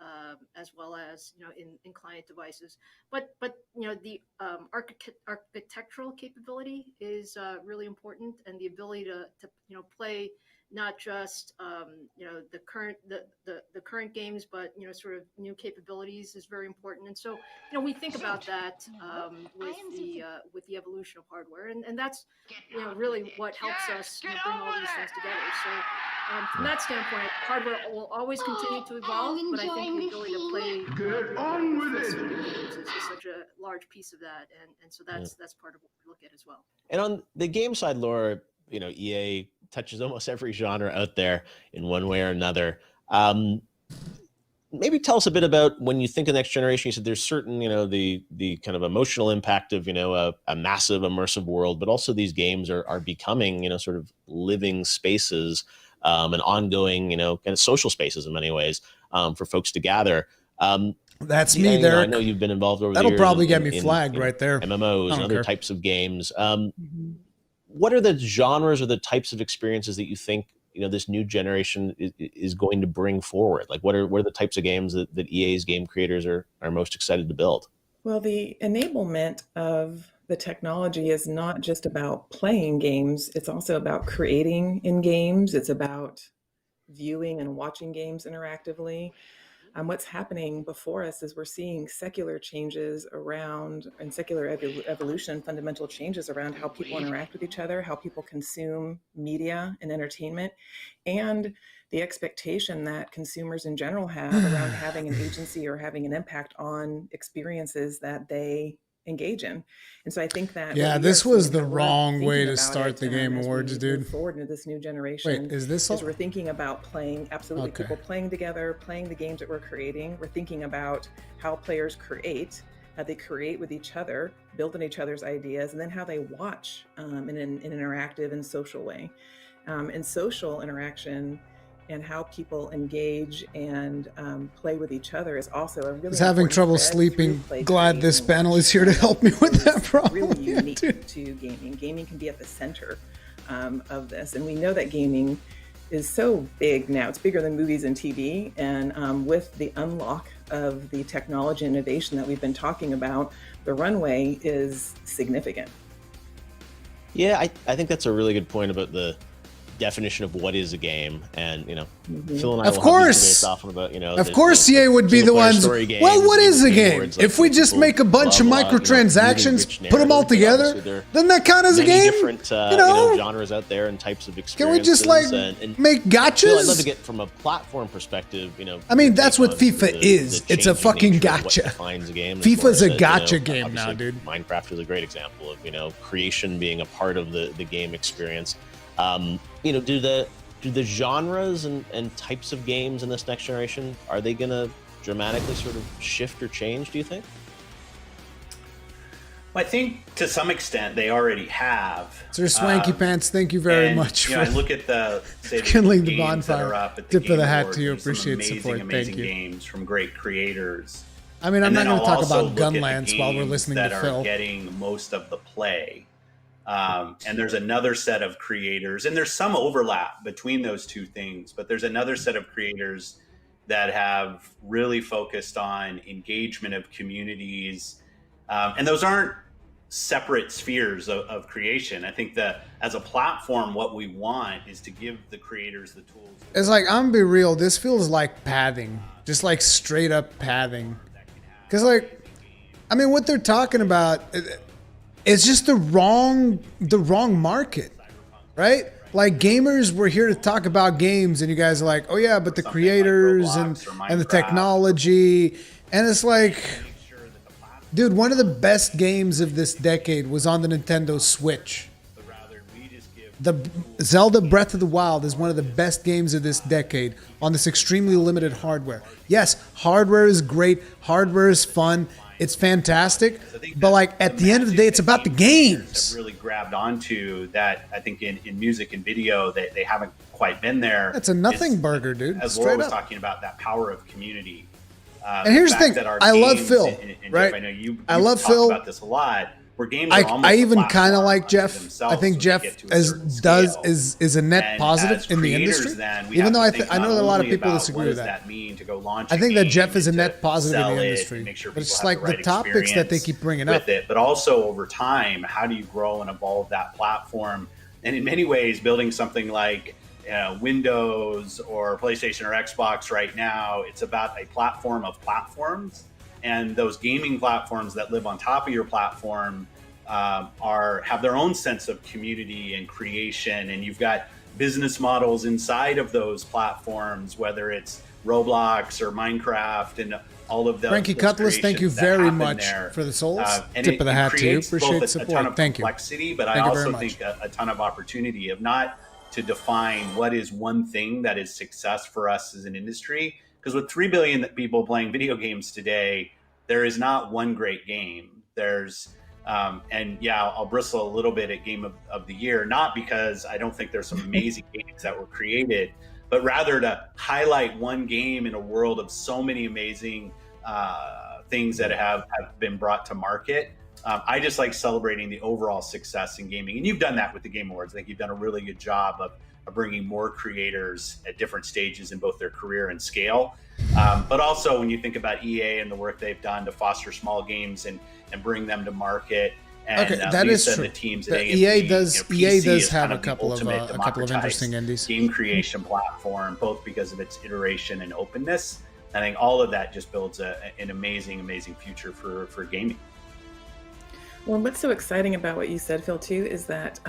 in client devices, but the architectural capability is really important, and the ability to play not just the current games, but sort of new capabilities is very important. And so we think about that with the evolution of hardware, and that's really what helps us bring all these things together. So from that standpoint, hardware will always continue to evolve, but I think the ability to play games is such a large piece of that, and so that's part of what we look at as well. And on the game side, Laura, EA touches almost every genre out there in one way or another. maybe tell us a bit about when you think of next generation. You said there's certain, the kind of emotional impact of, a massive immersive world, but also these games are becoming, sort of living spaces, and ongoing, kind of social spaces in many ways, for folks to gather. That's me, there. I know you've been involved over That'll the years. That'll probably get me flagged right there. MMOs and other types of games. What are the genres or the types of experiences that you think this new generation is going to bring forward? Like, what are the types of games that EA's game creators are most excited to build? Well, the enablement of the technology is not just about playing games. It's also about creating in games. It's about viewing and watching games interactively. What's happening before us is we're seeing secular changes around, and secular evolution, fundamental changes around how people interact with each other, how people consume media and entertainment, and the expectation that consumers in general have around having an agency or having an impact on experiences that they engage in. And so I think that this was the wrong way to start the Game Awards, dude. Forward into this new generation. Wait, is this all? We're thinking about playing, absolutely, people playing together, playing the games that we're creating. We're thinking about how players create, how they create with each other, build on each other's ideas, and then how they watch in an interactive and social way. And social interaction and how people engage and play with each other is also a really. I was having trouble sleeping. Glad this panel is here to help me with that problem. Really unique to gaming. Gaming can be at the center of this, and we know that gaming is so big now. It's bigger than movies and TV, and with the unlock of the technology innovation that we've been talking about, the runway is significant. Yeah, I think that's a really good point about the definition of what is a game, and Phil and I of course about of course EA would be the ones. Well, what is a game? If we just make a bunch of microtransactions, put them all together, doesn't that count as a game? Different genres out there and types of experiences. Can we just and make gotchas? Phil, I'd love to get from a platform perspective. I mean, that's what FIFA is. It's a fucking gotcha. FIFA's a gotcha game now, dude. Minecraft is a great example of creation being a part of the game experience. Do the genres and types of games in this next generation, are they going to dramatically sort of shift or change, do you think? Well, I think to some extent they already have. Sir Swanky Pants, thank you very much for I look at kindling the bonfire. Up at Tip of the hat Awards. to you. Appreciate support. Amazing Thank you. Games from great creators. I mean, I'm not going to talk about Gunlands while we're listening to Phil. That are getting most of the play. And there's another set of creators, and there's some overlap between those two things, but there's another set of creators that have really focused on engagement of communities. And those aren't separate spheres of creation. I think that as a platform, what we want is to give the creators the tools. It's like, I'm gonna be real, this feels like pathing, just like straight up pathing. Because what they're talking about, it's just the wrong market, right? Like, gamers, we're here to talk about games, and you guys are like, oh yeah, but the creators and the technology, and it's like, dude, one of the best games of this decade was on the Nintendo Switch. The Zelda Breath of the Wild is one of the best games of this decade on this extremely limited hardware. Yes, hardware is great, hardware is fun, it's fantastic, but at the end of the day, it's about the games. Really grabbed onto that. I think in music and video, they haven't quite been there. That's a nothing burger, dude. As Laura was talking about, that power of community. And here's the thing: I love Phil, right? Jeff, I know you love Phil. About this a lot. Where games I even kind of like Jeff. I think Jeff is a net positive in the industry. Even though I know that a lot of people disagree with that. I think that Jeff is a net positive in the industry. But it's just like the topics that they keep bringing up. But also over time, how do you grow and evolve that platform? And in many ways, building something like Windows or PlayStation or Xbox right now, it's about a platform of platforms. And those gaming platforms that live on top of your platform have their own sense of community and creation. And you've got business models inside of those platforms, whether it's Roblox or Minecraft and all of those. Frankie Cutlass, thank you very much for the souls. Tip of the hat to you. Appreciate support. A ton of thank you. Complexity, but I also think a ton of opportunity of not to define what is one thing that is success for us as an industry, Because with 3 billion people playing video games today, there is not one great game. There's and yeah, I'll bristle a little bit at Game of the Year, not because I don't think there's some amazing games that were created, but rather to highlight one game in a world of so many amazing things that have been brought to market. I just like celebrating the overall success in gaming. And you've done that with the Game Awards. I think you've done a really good job of bringing more creators at different stages in both their career and scale. But also when you think about EA and the work they've done to foster small games and bring them to market. And that Lisa is true. and the teams at AMD, EA does have kind a couple of interesting indies. Game creation platform, both because of its iteration and openness. I think all of that just builds an amazing future for gaming. Well, what's so exciting about what you said, Phil, too, is that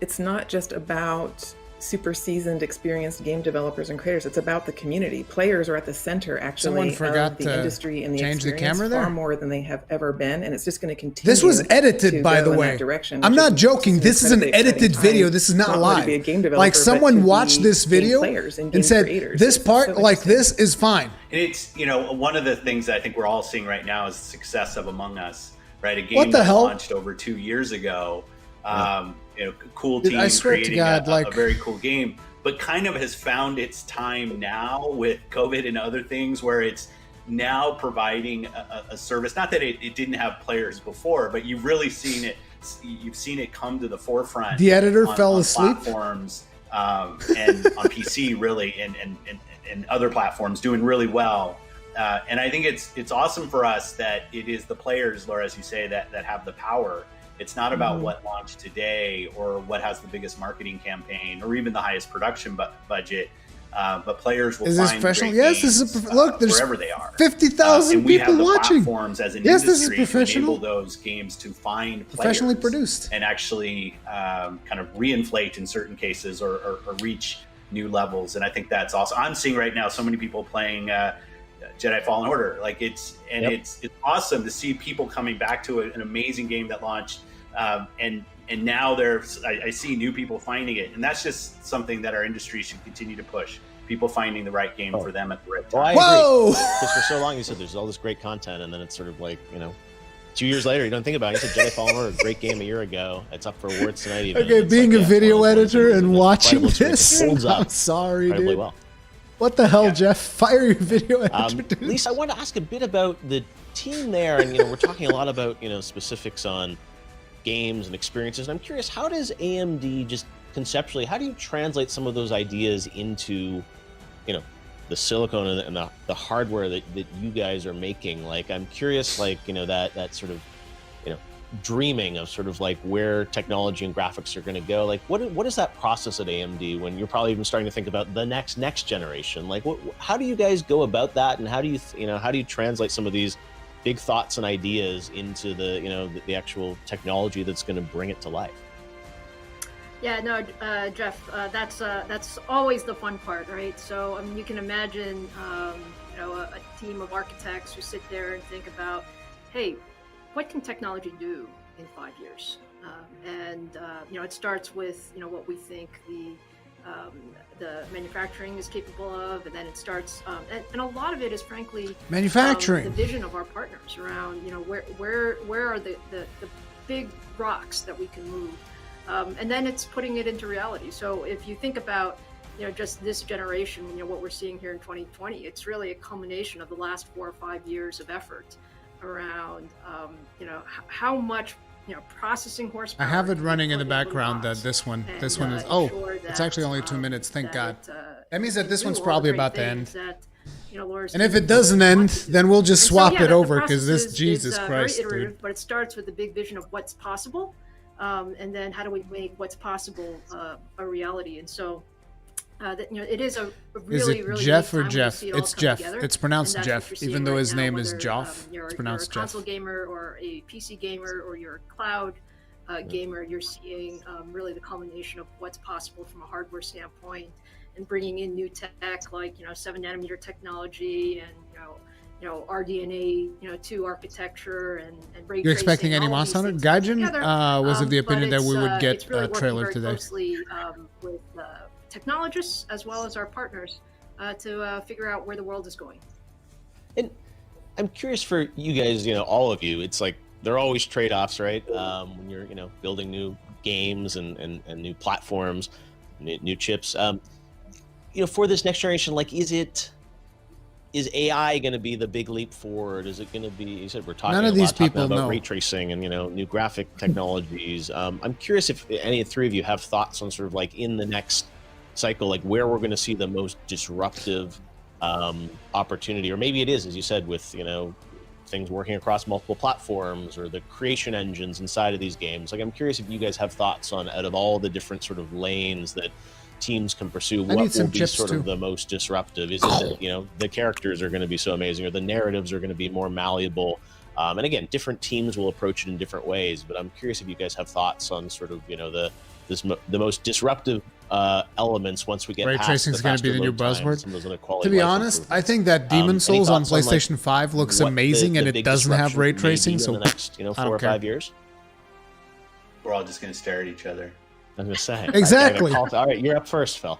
it's not just about super seasoned, experienced game developers and creators. It's about the community. Players are at the center, actually, of the industry and the change experience the camera there? far more than they have ever been, and it's just going to continue. This was edited, by the way. I'm not joking. This is an edited video. This is not live. Like someone watched this video and said, "This part, like this, is fine." And it's one of the things that I think we're all seeing right now is the success of Among Us. Right, a game that launched over 2 years ago. Cool team creating a very cool game, but kind of has found its time now with COVID and other things, where it's now providing a service. Not that it didn't have players before, but you've really seen it. You've seen it come to the forefront. The editor fell asleep. Platforms and on PC, really, and other platforms doing really well. And I think it's awesome for us that it is the players, Laura, as you say, that have the power. It's not about what launched today or what has the biggest marketing campaign or even the highest production budget, but players will find professional? Great Yes, games, this is look. There's wherever they are. 50,000 people watching. Platforms as an yes, this industry is professional. to enable those games to find professionally players produced and actually kind of reinflate in certain cases or reach new levels. And I think that's awesome. I'm seeing right now so many people playing Jedi Fallen Order. Like it's awesome to see people coming back to an amazing game that launched, and now I see new people finding it, and that's just something that our industry should continue to push. People finding the right game for them at the right time. Whoa! Because for so long you said there's all this great content, and then it's sort of like 2 years later, you don't think about it. You said Jedi Fallen Order, a great game a year ago. It's up for awards tonight. Even. Okay, being a video editor and watching this, I'm sorry, dude. Well. What the hell, Jeff? Fire your video editor, dude. Lisa, I wanted to ask a bit about the team there, and we're talking a lot about specifics on games and experiences. And I'm curious, how does AMD just conceptually, how do you translate some of those ideas into, the silicon and the hardware that you guys are making? Like, I'm curious, that sort of, dreaming of sort of like where technology and graphics are going to go. Like, what is that process at AMD when you're probably even starting to think about the next generation? Like, how do you guys go about that, and how do you translate some of these big thoughts and ideas into the actual technology that's going to bring it to life? Yeah, no, Jeff, that's always the fun part, right? So, I mean, you can imagine, a team of architects who sit there and think about, hey, what can technology do in 5 years? It starts with what we think the manufacturing is capable of, and then it starts, and a lot of it is frankly manufacturing. The vision of our partners around where are the big rocks that we can move, and then it's putting it into reality. So if you think about just this generation, what we're seeing here in 2020, it's really a culmination of the last 4 or 5 years of effort around how much processing horsepower. I have it running in the background that this one is it's actually only 2 minutes, thank God. That means that this one's probably about to end. And if it doesn't end, then we'll just swap it over, because this Jesus Christ, very iterative, dude. But it starts with the big vision of what's possible, and then how do we make what's possible a reality. And so it is a really, is it really Jeff neat or time Jeff? when we see it all It's come Jeff. together. It's pronounced Jeff, even though his name is whether, Joff. You're it's pronounced a Jeff. console gamer or a PC gamer or you're a cloud gamer. You're seeing really the culmination of what's possible from a hardware standpoint, and bringing in new tech like 7-nanometer technology and RDNA 2 architecture and ray tracing. You're expecting any Monster Hunter? Gaijin was of the opinion that we would get really a trailer today. Closely with technologists as well as our partners to figure out where the world is going. And I'm curious for you guys, all of you, it's like there are always trade-offs, right? When you're, building new games and new platforms, new chips. For this next generation, like, is AI going to be the big leap forward? Is it going to be, you said we're talking, None of these people about know. ray tracing and, new graphic technologies. I'm curious if any of the three of you have thoughts on sort of like in the next cycle, like where we're going to see the most disruptive opportunity, or maybe it is, as you said, with, things working across multiple platforms or the creation engines inside of these games. Like, I'm curious if you guys have thoughts on, out of all the different sort of lanes that teams can pursue, what will be sort of the most disruptive? Is it that, the characters are going to be so amazing, or the narratives are going to be more malleable? And again, different teams will approach it in different ways, but I'm curious if you guys have thoughts on sort of, the most disruptive elements once we get ray tracing is going to be the new buzzword. To be honest, I think that Demon Demon Souls on PlayStation 5 looks amazing, and it doesn't have ray tracing. So in the next 4 or 5 years, we're all just going to stare at each other. I was going to say exactly. All right, you're up first, Phil.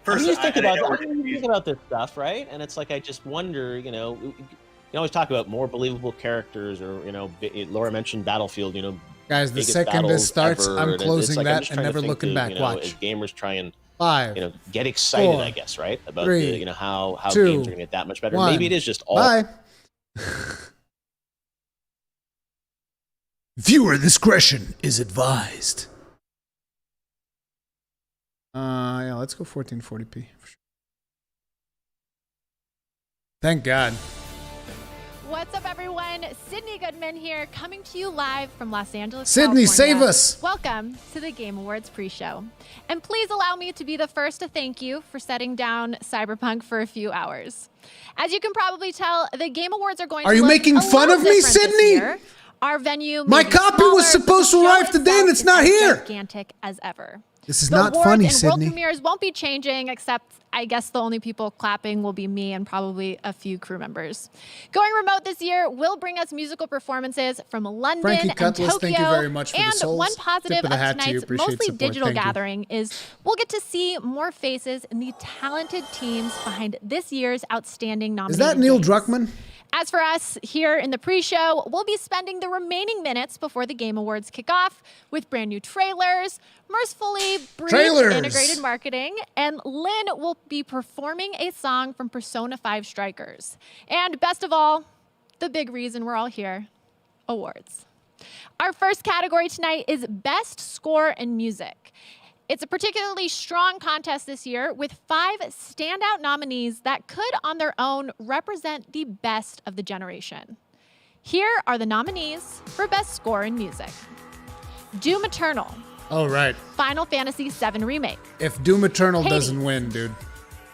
First, you think about this stuff, right? And it's like, I just wonder, you always talk about more believable characters, or Laura mentioned Battlefield. Guys, the second this starts, I'm closing that and never looking back. Watch. As gamers try and 5, get excited, 4, I guess, right? About 3, how 2, games are going to get that much better. 1. Maybe it is just all. Bye. Viewer discretion is advised. Yeah, let's go 1440p. Thank God. What's up, everyone? Sydney Goodman here, coming to you live from Los Angeles, Sydney, California. save us! Welcome to the Game Awards pre-show. And please allow me to be the first to thank you for setting down Cyberpunk for a few hours. As you can probably tell, the Game Awards are going to Are you making fun of me, Sydney? Our venue, my copy was supposed to arrive today and it's not here. Gigantic as ever. This is not funny, Sydney. World premieres won't be changing, except I guess the only people clapping will be me and probably a few crew members. Going remote this year will bring us musical performances from London Frankie and Cutlass, Tokyo. thank you very much for and the souls. one positive of tonight's mostly support. digital gathering is we'll get to see more faces in the talented teams behind this year's outstanding nominated Is that Neil games. Druckmann? As for us here in the pre-show, we'll be spending the remaining minutes before the Game Awards kick off with brand new trailers, mercifully brief integrated marketing, and Lynn will be performing a song from Persona 5 Strikers. And best of all, the big reason we're all here, awards. Our first category tonight is Best Score in Music. It's a particularly strong contest this year with 5 standout nominees that could on their own represent the best of the generation. Here are the nominees for Best Score in Music. Doom Eternal. Oh, right. Final Fantasy VII Remake. If Doom Eternal Hades. doesn't win, dude.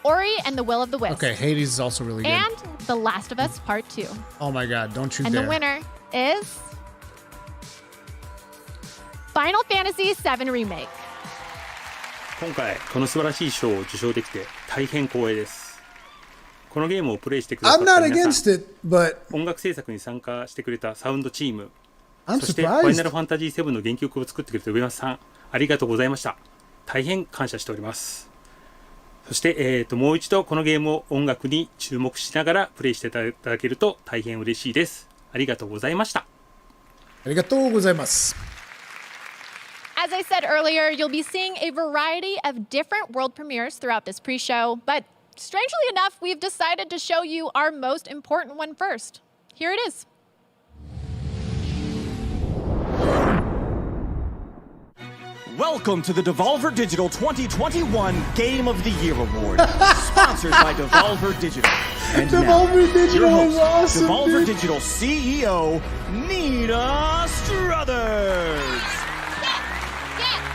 Ori and the Will of the Wisp. Okay, Hades is also really good. And The Last of Us Part 2. Oh my God, don't you and dare. And the winner is Final Fantasy VII Remake. 今回この素晴らしい賞を受賞できて大変光栄です。このゲームをプレイしてくださった皆さん、音楽制作に参加してくれたサウンドチーム、そしてファイナルファンタジー7の原曲を作ってくれた上松さん、ありがとうございました。大変感謝しております。そして、もう一度このゲームを音楽に注目しながらプレイしていただけると大変嬉しいです。ありがとうございました。ありがとうございます。As I said earlier, you'll be seeing a variety of different world premieres throughout this pre-show, but strangely enough, we've decided to show you our most important one first. Here it is. Welcome to the Devolver Digital 2021 Game of the Year Award, sponsored by Devolver Digital. And Devolver Digital is awesome, Devolver Digital CEO, Nina Struthers.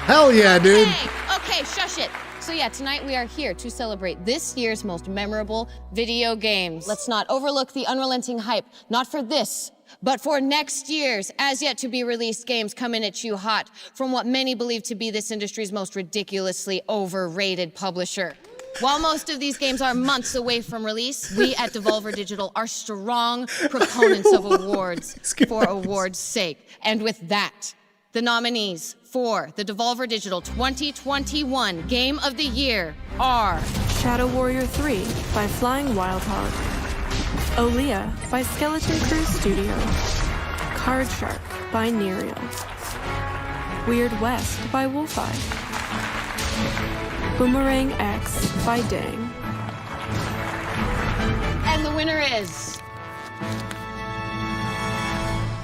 Hell yeah, dude. Okay, shush it. So yeah, tonight we are here to celebrate this year's most memorable video games. Let's not overlook the unrelenting hype, not for this, but for next year's as yet to be released games coming at you hot from what many believe to be this industry's most ridiculously overrated publisher. While most of these games are months away from release, we at Devolver Digital are strong proponents of awards for awards' sake. And with that, the nominees for the Devolver Digital 2021 Game of the Year are Shadow Warrior 3 by Flying Wildhog, Olea by Skeleton Crew Studio, Card Shark by Nereal, Weird West by Wolfeye, Boomerang X by Dang. And the winner is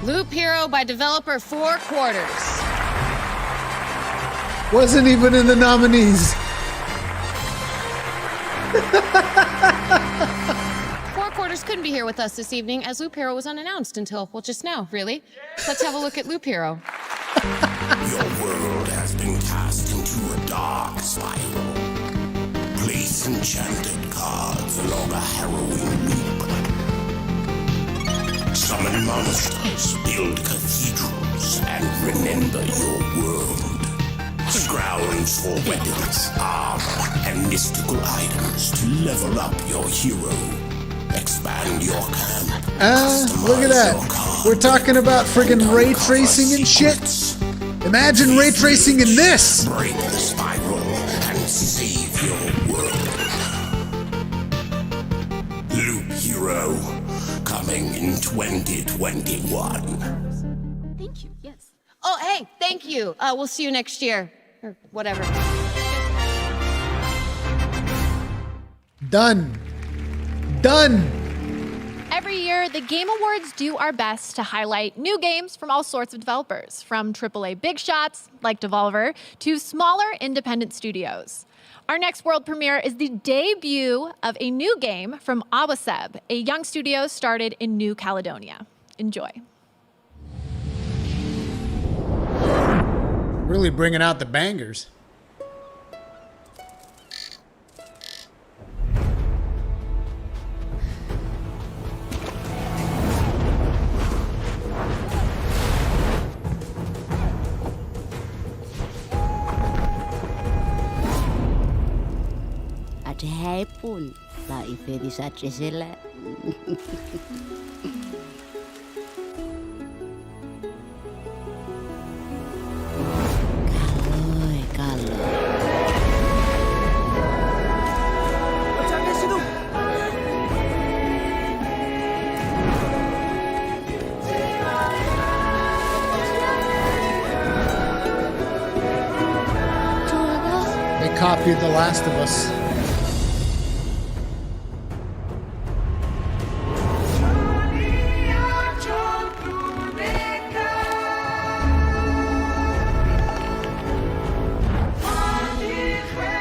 Loop Hero by developer Four Quarters. Wasn't even in the nominees. Four Quarters couldn't be here with us this evening as Loop Hero was unannounced until, well, just now, really. Let's have a look at Loop Hero. Your world has been cast into a dark spiral. Place enchanted cards along a harrowing loop. Summon monsters, build cathedrals, and remember your world. Scrounge for weapons, armor, and mystical items to level up your hero. Expand your camp. Look at that. We're talking about friggin' ray tracing and shit. Imagine ray tracing in this. Break the spiral and save your world. Loop Hero, coming in 2021. Thank you, yes. Oh, hey, thank you. We'll see you next year. Or whatever. Done. Done. Every year, the Game Awards do our best to highlight new games from all sorts of developers, from AAA big shots like Devolver to smaller independent studios. Our next world premiere is the debut of a new game from Awaseb, a young studio started in New Caledonia. Enjoy. Really bringing out the bangers. At hapon la ipedi sa cesela. They copied The Last of Us.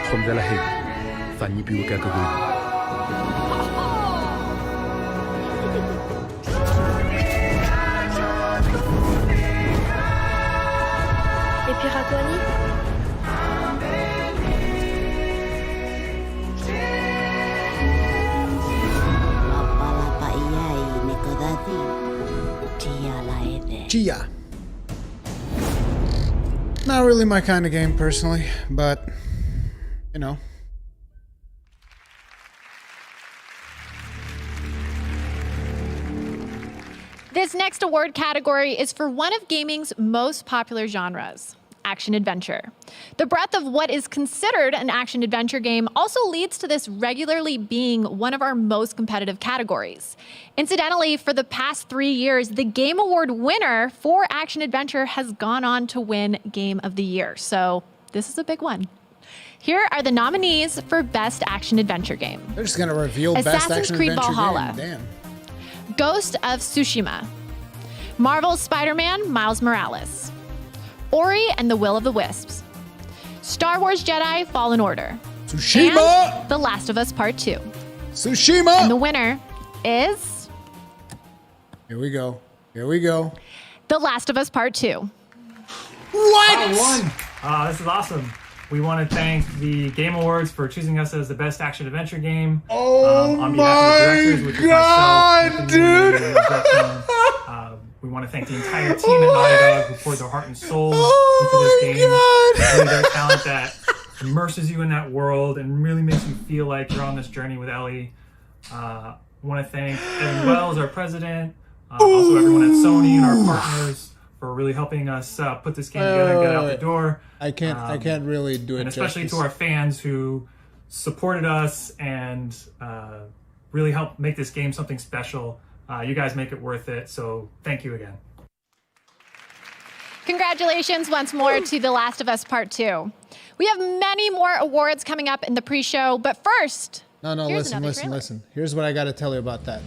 Không ra là hình, và nhịp biểu ca cầu Et Piraguani? Lapa iyai nikodati. Tia laede. Gia. Not really my kind of game personally, but you know. This next award category is for one of gaming's most popular genres, action-adventure. The breadth of what is considered an action-adventure game also leads to this regularly being one of our most competitive categories. Incidentally, for the past 3 years, the Game Award winner for action-adventure has gone on to win Game of the Year, so this is a big one. Here are the nominees for Best Action-Adventure Game. They're just going to reveal Best Assassin's Creed Action-Adventure Valhalla. game. Damn. Ghost of Tsushima, Marvel's Spider-Man Miles Morales, Ori and the Will of the Wisps, Star Wars Jedi Fallen Order, Tsushima, and The Last of Us Part 2. Tsushima! And the winner is... Here we go. Here we go. The Last of Us Part 2. What? I won! This is awesome. We want to thank the Game Awards for choosing us as the best action-adventure game. Oh on behalf of the directors, which is myself, God, dude! We want to thank the entire team at Naughty Dog who poured their heart and soul into this game. Really their talent that immerses you in that world and really makes you feel like you're on this journey with Ellie. I want to thank Evan Wells, our president, also everyone at Sony and our partners for really helping us put this game together and get it out the door. I can't really do it. And especially justice. to our fans who supported us and really helped make this game something special. You guys make it worth it. So thank you again. Congratulations once more to The Last of Us Part 2. We have many more awards coming up in the pre-show, but first, listen. Here's what I got to tell you about that.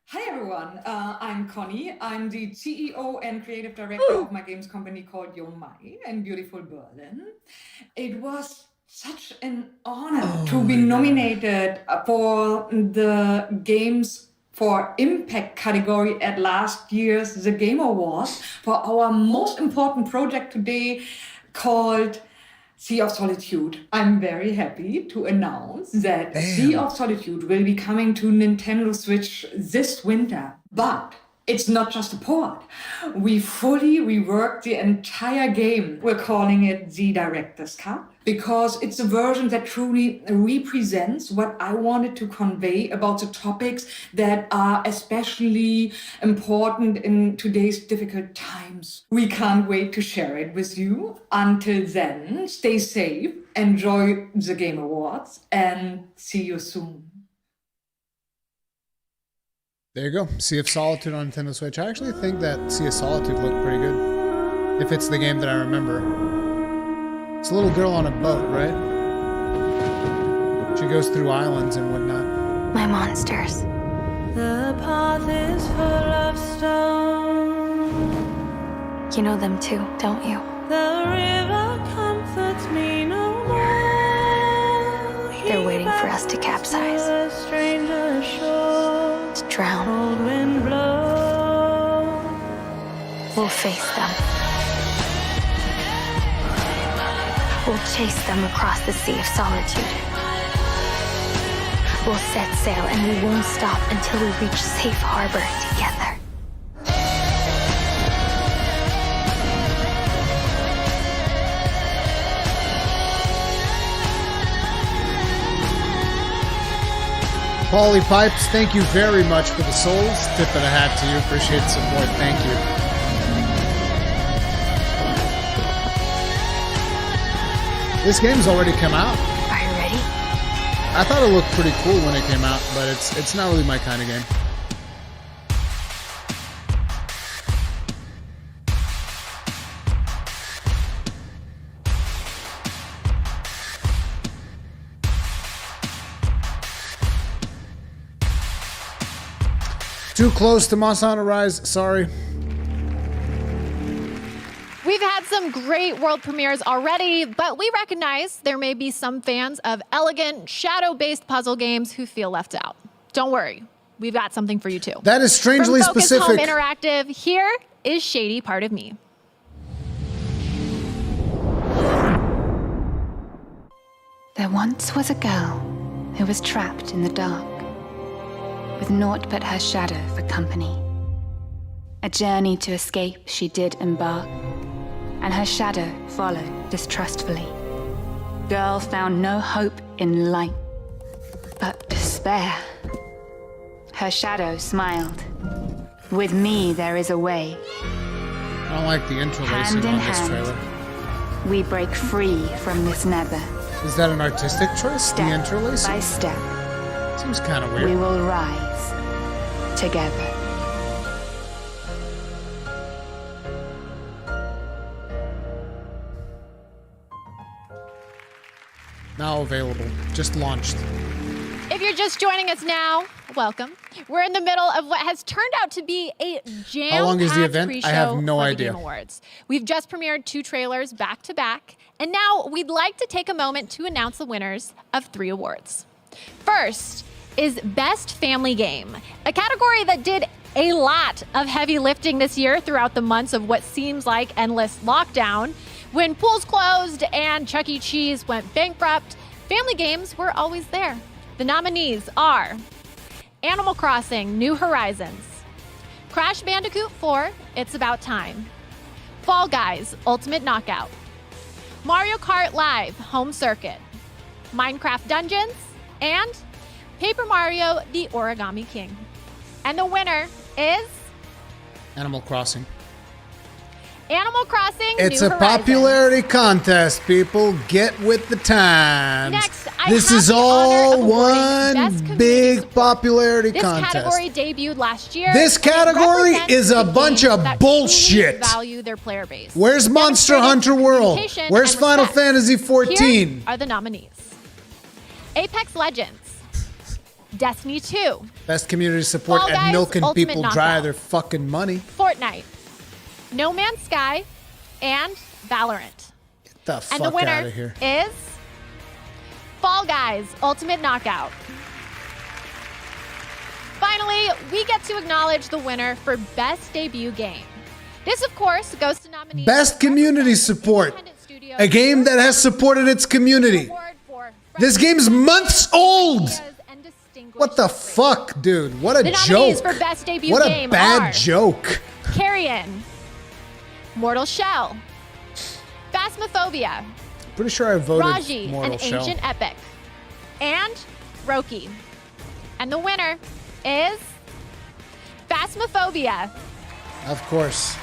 Hi everyone, I'm Connie. I'm the CEO and creative director of my games company called Yomai in beautiful Berlin. It was such an honor to be nominated for the Games for Impact category at last year's The Game Awards for our most important project today called Sea of Solitude. I'm very happy to announce that Sea of Solitude will be coming to Nintendo Switch this winter. But it's not just a port. We fully reworked the entire game. We're calling it the Director's Cut because it's a version that truly represents what I wanted to convey about the topics that are especially important in today's difficult times. We can't wait to share it with you. Until then, stay safe, enjoy the Game Awards, and see you soon. There you go. Sea of Solitude on Nintendo Switch. I actually think that Sea of Solitude looked pretty good. If it's the game that I remember. It's a little girl on a boat, right? She goes through islands and whatnot. My monsters. The path is full of stone. You know them too, don't you? The river comforts me no more. They're waiting for us to capsize. To drown. We'll face them. We'll chase them across the Sea of Solitude. We'll set sail and we won't stop until we reach safe harbor together. Paulie Pipes, thank you very much for the souls. Tip of the hat to you. Appreciate the support. Thank you. This game's already come out. Are you ready? I thought it looked pretty cool when it came out, but it's not really my kind of game. Too close to Monsanto Rise, sorry. We've had some great world premieres already, but we recognize there may be some fans of elegant, shadow-based puzzle games who feel left out. Don't worry, we've got something for you too. That is strangely From Focus specific. Home Interactive, here is Shady Part of Me. There once was a girl who was trapped in the dark, with naught but her shadow for company. A journey to escape she did embark, and her shadow followed distrustfully. Girl found no hope in light, but despair. Her shadow smiled. With me there is a way. I don't like the interlacing on this trailer. We break free from this nether. Is that an artistic choice? Step the interlacing? by step. Seems kind of weird. We will rise together. Now available. Just launched. If you're just joining us now, welcome. We're in the middle of what has turned out to be a jam-packed How long is the event? pre-show I have no for the idea. Game Awards. We've just premiered 2 trailers back to back, and now we'd like to take a moment to announce the winners of 3 awards. First is Best Family Game, a category that did a lot of heavy lifting this year throughout the months of what seems like endless lockdown. When pools closed and Chuck E. Cheese went bankrupt, family games were always there. The nominees are Animal Crossing: New Horizons, Crash Bandicoot 4: It's About Time, Fall Guys: Ultimate Knockout, Mario Kart Live: Home Circuit, Minecraft Dungeons, and Paper Mario: The Origami King. And the winner is Animal Crossing. Animal Crossing It's New a Horizons. popularity contest, people. Get with the times. Next, I this have is the honor all of awarding Best one Community big Support. popularity This contest. category debuted last year. This and it category represents is a the bunch games of that bullshit. truly value their player base. Where's Monster Demonstrating Hunter World? communication Where's and Final respect. Fantasy 14? Here are the nominees. Apex Legends, Destiny 2, Best community support Fall at Guys milking Ultimate people dry Knockout. their fucking money. Fortnite, No Man's Sky, and Valorant. Get the And fuck the out winner of here. is Fall Guys Ultimate Knockout. Finally, we get to acknowledge the winner for Best Debut Game. This, of course, goes to nominees. Best community support. A game that has supported its community. This game's months old. What the fuck, dude? What a The joke. nominees for Best Debut What a Game bad are joke. Carrion, Mortal Shell, Phasmophobia, Pretty sure I voted Raji, Mortal an Shell. Ancient Epic, and Roki. And the winner is Phasmophobia. Of course.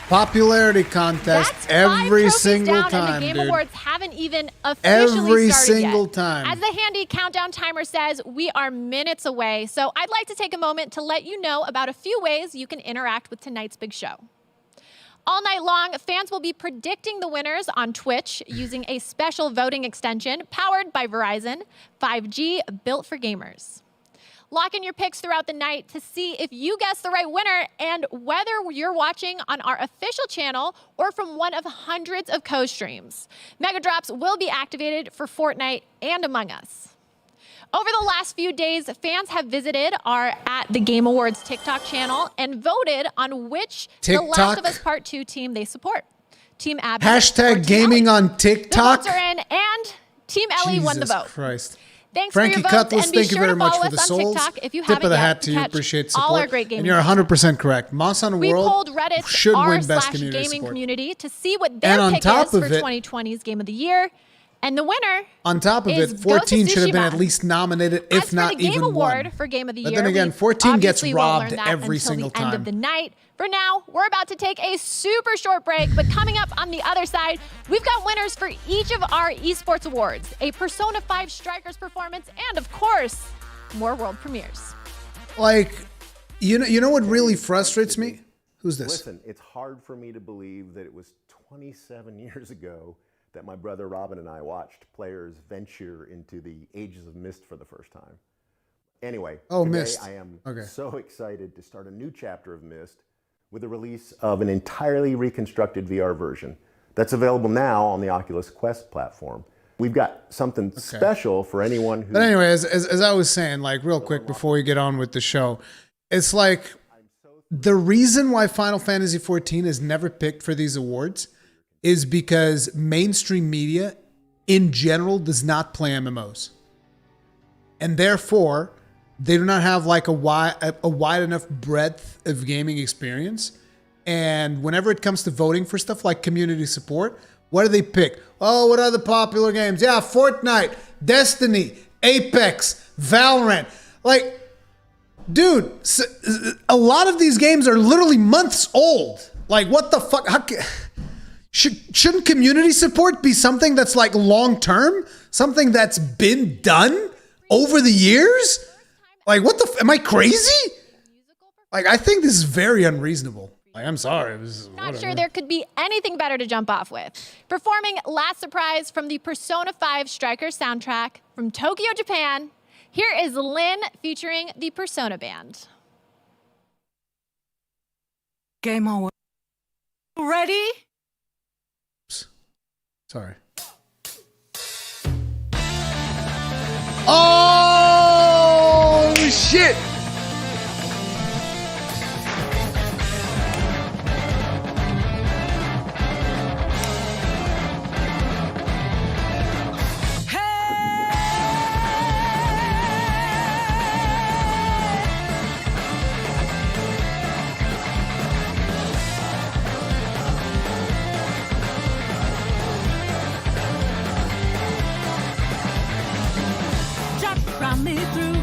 Popularity contest That's every 5 trophies single down, time, and the Game dude. Awards haven't even officially Every started single yet. time. As the handy countdown timer says, we are minutes away. So I'd like to take a moment to let you know about a few ways you can interact with tonight's big show. All night long, fans will be predicting the winners on Twitch using a special voting extension powered by Verizon, 5G built for gamers. Lock in your picks throughout the night to see if you guess the right winner and whether you're watching on our official channel or from one of hundreds of co-streams. Mega Drops will be activated for Fortnite and Among Us. Over the last few days, fans have visited our At the Game Awards TikTok channel and voted on which The Last TikTok? of Us Part 2 team they support. Team Abby. Hashtag gaming on TikTok. The votes are in, and Team Ellie won the vote. Christ. Thanks Frankie for your votes, Cutlass, and be thank you sure very to much follow for the us on souls. TikTok if you Tip haven't of the yet hat to to you. catch Appreciate all support. our great gaming And you're 100% correct. Moss on We World polled Reddit's should win best r/gaming community support. community to see what their And on pick top is for of it- 2020's Game of the Year. And the winner On top of is it, 14 Ghost of should have been Tsushima. at least nominated, As if for not the Game even Award won. for Game of the But Year, then again, we 14 gets obviously won't robbed learn that every until single the end time. of the night. For now, we're about to take a super short break, but coming up on the other side, we've got winners for each of our esports awards, a Persona 5 Strikers performance, and of course, more world premieres. Like, you know what really frustrates me? Who's this? Listen, it's hard for me to believe that it was 27 years ago that my brother Robin and I watched players venture into the Ages of Mist for the first time. Anyway, Oh, today Mist. I am Okay. so excited to start a new chapter of Mist with the release of an entirely reconstructed VR version that's available now on the Oculus Quest platform. We've got something special for anyone who... But anyway, as I was saying, like real quick before we get on with the show, it's like the reason why Final Fantasy XIV is never picked for these awards is because mainstream media in general does not play MMOs. And therefore, they do not have like a wide enough breadth of gaming experience. And whenever it comes to voting for stuff like community support, what do they pick? Oh, what are the popular games? Yeah, Fortnite, Destiny, Apex, Valorant. Like, dude, a lot of these games are literally months old. Like, what the fuck? Shouldn't community support be something that's like long term? Something that's been done over the years? Like, what the am I crazy? Like, I think this is very unreasonable. Like, I'm sorry. Not sure there could be anything better to jump off with. Performing Last Surprise from the Persona 5 Strikers soundtrack from Tokyo, Japan, here is Lynn featuring the Persona Band. Game over. Ready? Sorry. Oh, shit!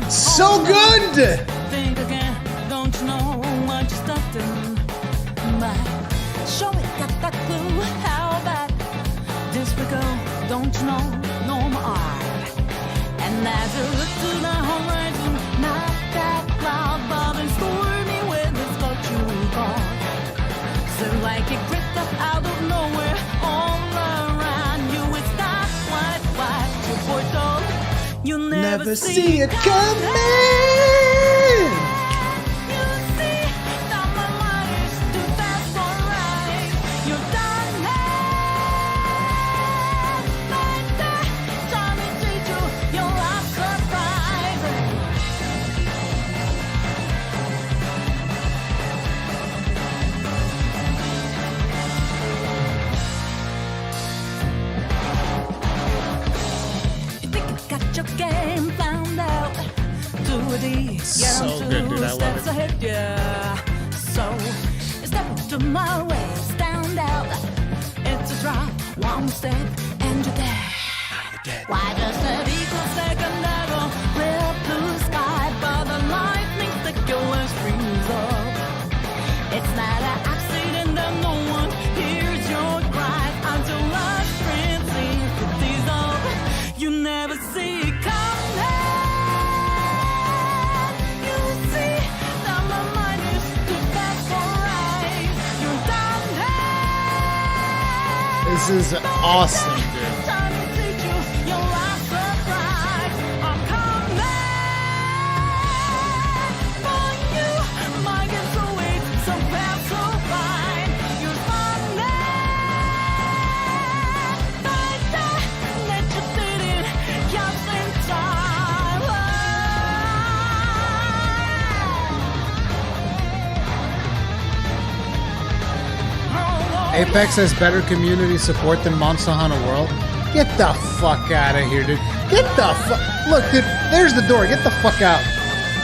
So good! Think again, don't you know what no more. And as you look to the horizon, not that cloud, but it's stormy when it's got you gone. So like it crept up out of nowhere, all around you, it's not quite your portal. You never see it coming. Game found out. So good, dude. I love it. Ahead, yeah. So step to my way, stand out. It's a drop, one step, and you're there. Why does that equal second arrow clear blue sky, but the lightning stick always freeze up? It's not an accident that no one hears your cries until last friend sees the dissolve. You never see it coming. You see that my mind is too fast for right. You're down there. This is awesome, dude. Time to teach you your last surprise. I'm coming for you. My game's so weak, so fast, so fine. You're running like that. Let you fit in, just in time. Apex has better community support than Monster Hunter World. Get the fuck out of here, dude. Get the fuck. Look, dude, there's the door. Get the fuck out.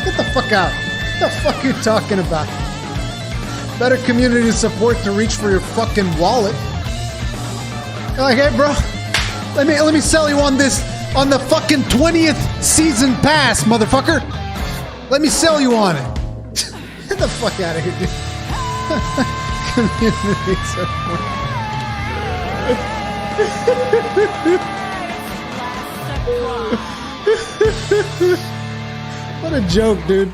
Get the fuck out. What the fuck are you talking about? Better community support to reach for your fucking wallet. You're like, hey, bro, let me sell you on this, on the fucking 20th season pass, motherfucker. Let me sell you on it. Get the fuck out of here, dude. Community support. What a joke, dude.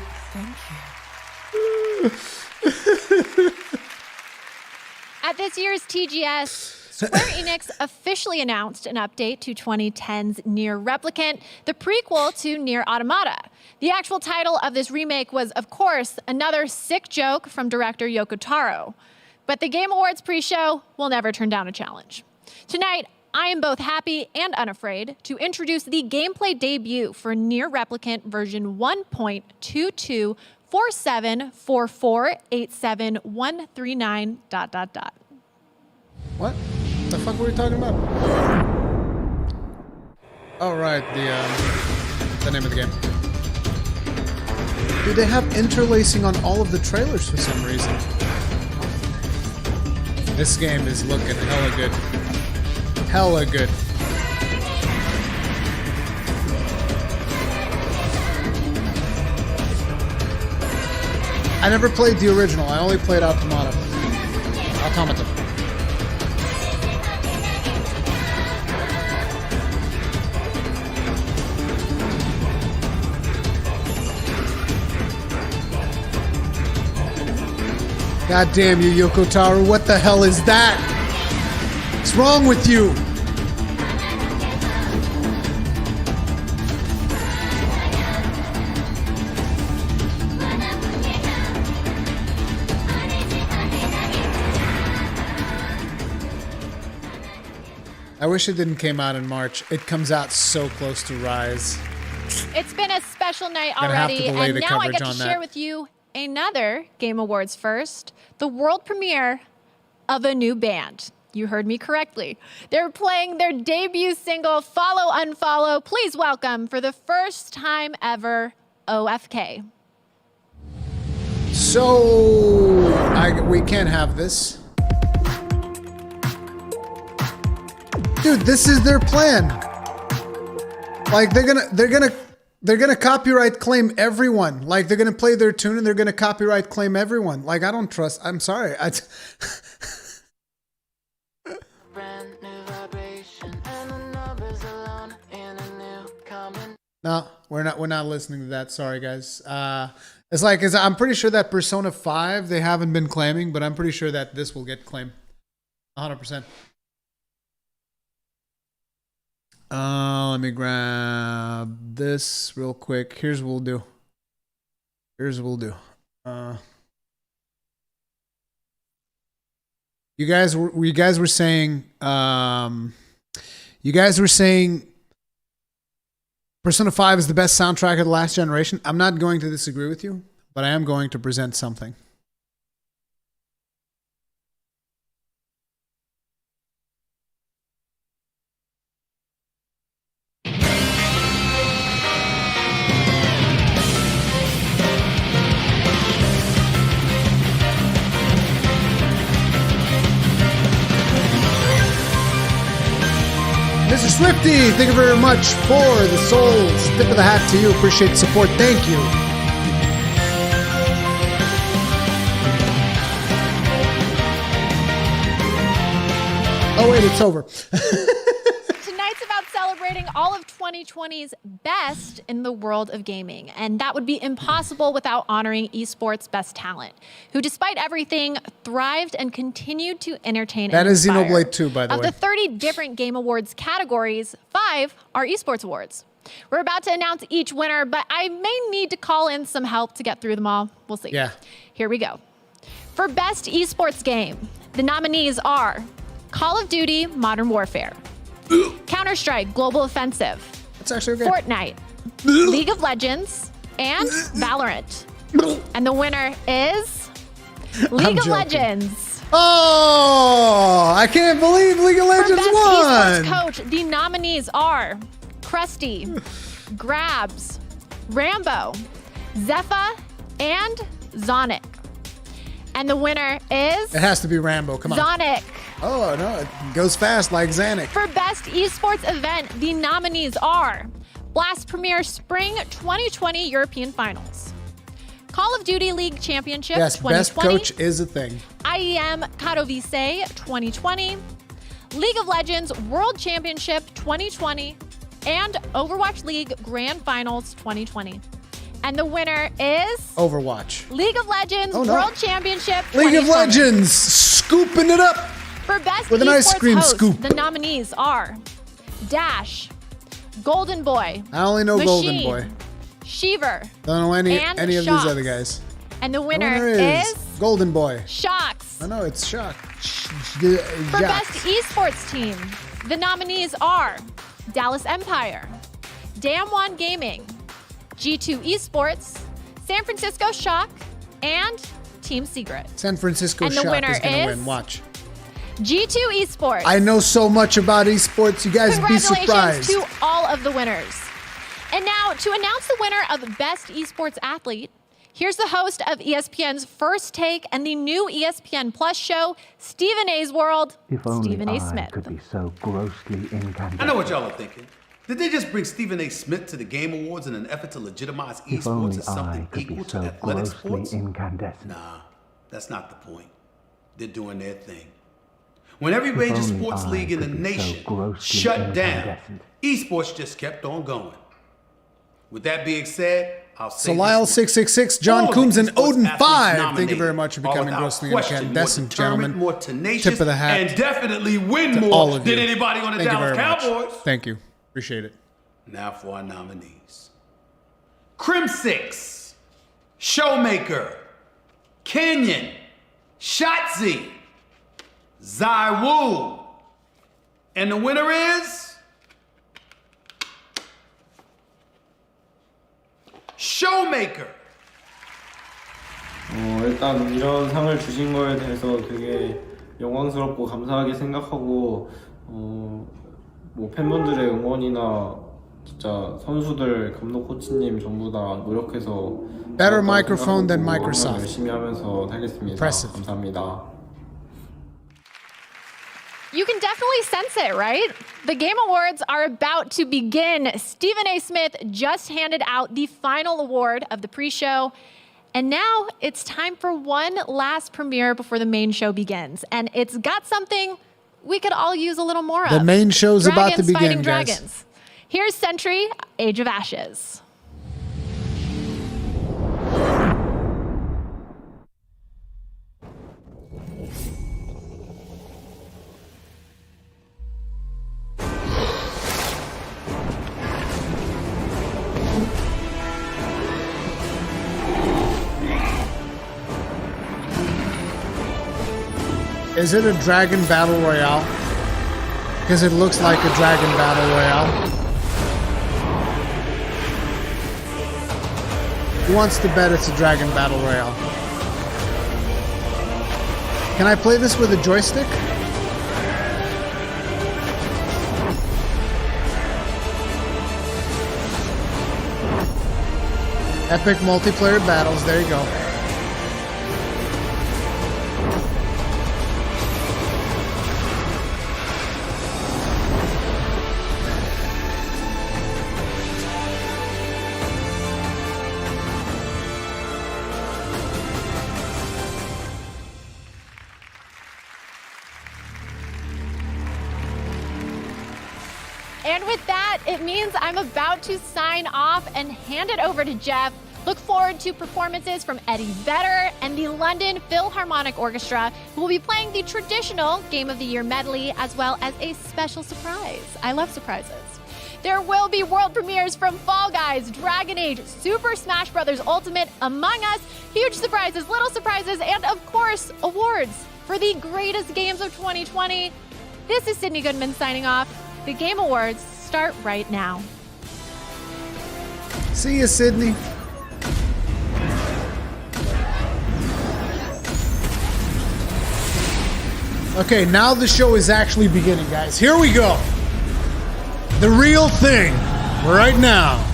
At this year's TGS, Square Enix officially announced an update to 2010's Nier Replicant, the prequel to Nier Automata. The actual title of this remake was, of course, another sick joke from director Yoko Taro. But the Game Awards pre-show will never turn down a challenge. Tonight, I am both happy and unafraid to introduce the gameplay debut for Nier Replicant version 1.2224487139 ... What the fuck were we talking about? Oh, right, the name of the game. Dude, they have interlacing on all of the trailers for some reason. This game is looking hella good. Hella good. I never played the original. I only played Automata. God damn you, Yoko Taro. What the hell is that? What's wrong with you? I wish it didn't come out in March. It comes out so close to Rise. It's been a special night already, and now I get to share with you another Game Awards first, the world premiere of a new band. You heard me correctly. They're playing their debut single, Follow Unfollow. Please welcome, for the first time ever, OFK. So, we can't have this. Dude, this is their plan. Like, they're gonna copyright claim everyone. Like, they're gonna play their tune and they're gonna copyright claim everyone. Like, I don't trust. I'm sorry. No, we're not listening to that. Sorry, guys. I'm pretty sure that Persona 5 they haven't been claiming, but I'm pretty sure that this will get claimed. 100%. Let me grab this real quick. Here's what we'll do. You guys were saying Persona 5 is the best soundtrack of the last generation. I'm not going to disagree with you, but I am going to present something. Mr. Swifty, thank you very much for the souls. Tip of the hat to you. Appreciate the support. Thank you. Oh, wait, it's over. Tonight's about celebrating all of 2020's best in the world of gaming. And that would be impossible without honoring esports' best talent, who despite everything thrived and continued to entertain that and inspire. That is Xenoblade 2, by the way. Of the 30 different Game Awards categories, 5 are esports awards. We're about to announce each winner, but I may need to call in some help to get through them all. We'll see. Yeah. Here we go. For Best Esports Game, the nominees are Call of Duty Modern Warfare, Counter-Strike Global Offensive, that's actually okay. Fortnite, League of Legends, and Valorant. And the winner is League of Legends. Oh, I can't believe League of Legends For Best won. Esports Coach, the nominees are Krusty, Grabs, Rambo, Zephyr, and Zonic. And the winner is... It has to be Rambo, come on. Zonic. Oh, no, it goes fast like Xanic. For Best Esports Event, the nominees are Blast Premier Spring 2020 European Finals, Call of Duty League Championship 2020. Best coach is a thing. IEM Katowice 2020, League of Legends World Championship 2020, and Overwatch League Grand Finals 2020. And the winner is... Overwatch. League of Legends World Championship 2020. League of Legends, scooping it up. For Best with an Esports ice cream host, scoop. The nominees are Dash, Golden Boy, I only know Machine, Golden Boy. Sheever, Don't know any and of these Shox. other guys. And the winner is Golden Boy. Shox. I know, it's Shock. For Best Esports Team, the nominees are Dallas Empire, Damwon Gaming, G2 Esports, San Francisco Shock, and Team Secret. San Francisco and the Shock winner is going to win. Watch. G2 Esports. I know so much about esports. You guys be surprised. Congratulations to all of the winners. And now, to announce the winner of Best Esports Athlete, here's the host of ESPN's First Take and the new ESPN Plus show, Stephen A's World, Stephen A. Smith. Could be so grossly incandescent. I know what y'all are thinking. Did they just bring Stephen A. Smith to the Game Awards in an effort to legitimize esports as something equal to athletic sports? Incandescent. Nah, that's not the point. They're doing their thing. When every major sports league in the nation shut down, esports just kept on going. With that being said, I'll say Salile666, John Coombs, and Odin5. Thank you very much for becoming without grossly question incandescent, more determined, gentlemen. more tenacious, Tip of the hat. and definitely win to more all of than you. anybody on the Thank you Dallas very much. Cowboys. Thank you. Appreciate it. Now for our nominees. Crim6, Showmaker, Kenyon, Shotzi, Zaiwu. And the winner is Showmaker. 일단 이런 상을 주신 거에 대해서 되게 영광스럽고 감사하게 생각하고 뭐 팬분들의 응원이나 진짜 선수들, 감독 코치님 전부 다 노력해서 Better microphone than Microsoft. 열심히 하면서 살겠습니다. Impressive. 감사합니다. You can definitely sense it, right? The Game Awards are about to begin. Stephen A. Smith just handed out the final award of the pre-show. And now it's time for one last premiere before the main show begins. And it's got something we could all use a little more of. The main show's about to begin, Fighting guys. Dragons. Here's Sentry, Age of Ashes. Is it a Dragon Battle Royale? Because it looks like a Dragon Battle Royale. Who wants to bet it's a Dragon Battle Royale? Can I play this with a joystick? Epic multiplayer battles, there you go. And with that, it means I'm about to sign off and hand it over to Jeff. Look forward to performances from Eddie Vedder and the London Philharmonic Orchestra, who will be playing the traditional Game of the Year medley, as well as a special surprise. I love surprises. There will be world premieres from Fall Guys, Dragon Age, Super Smash Bros. Ultimate, Among Us, huge surprises, little surprises, and of course, awards for the greatest games of 2020. This is Sydney Goodman signing off. The Game Awards start right now. See you, Sydney. Okay, now the show is actually beginning, guys. Here we go. The real thing right now.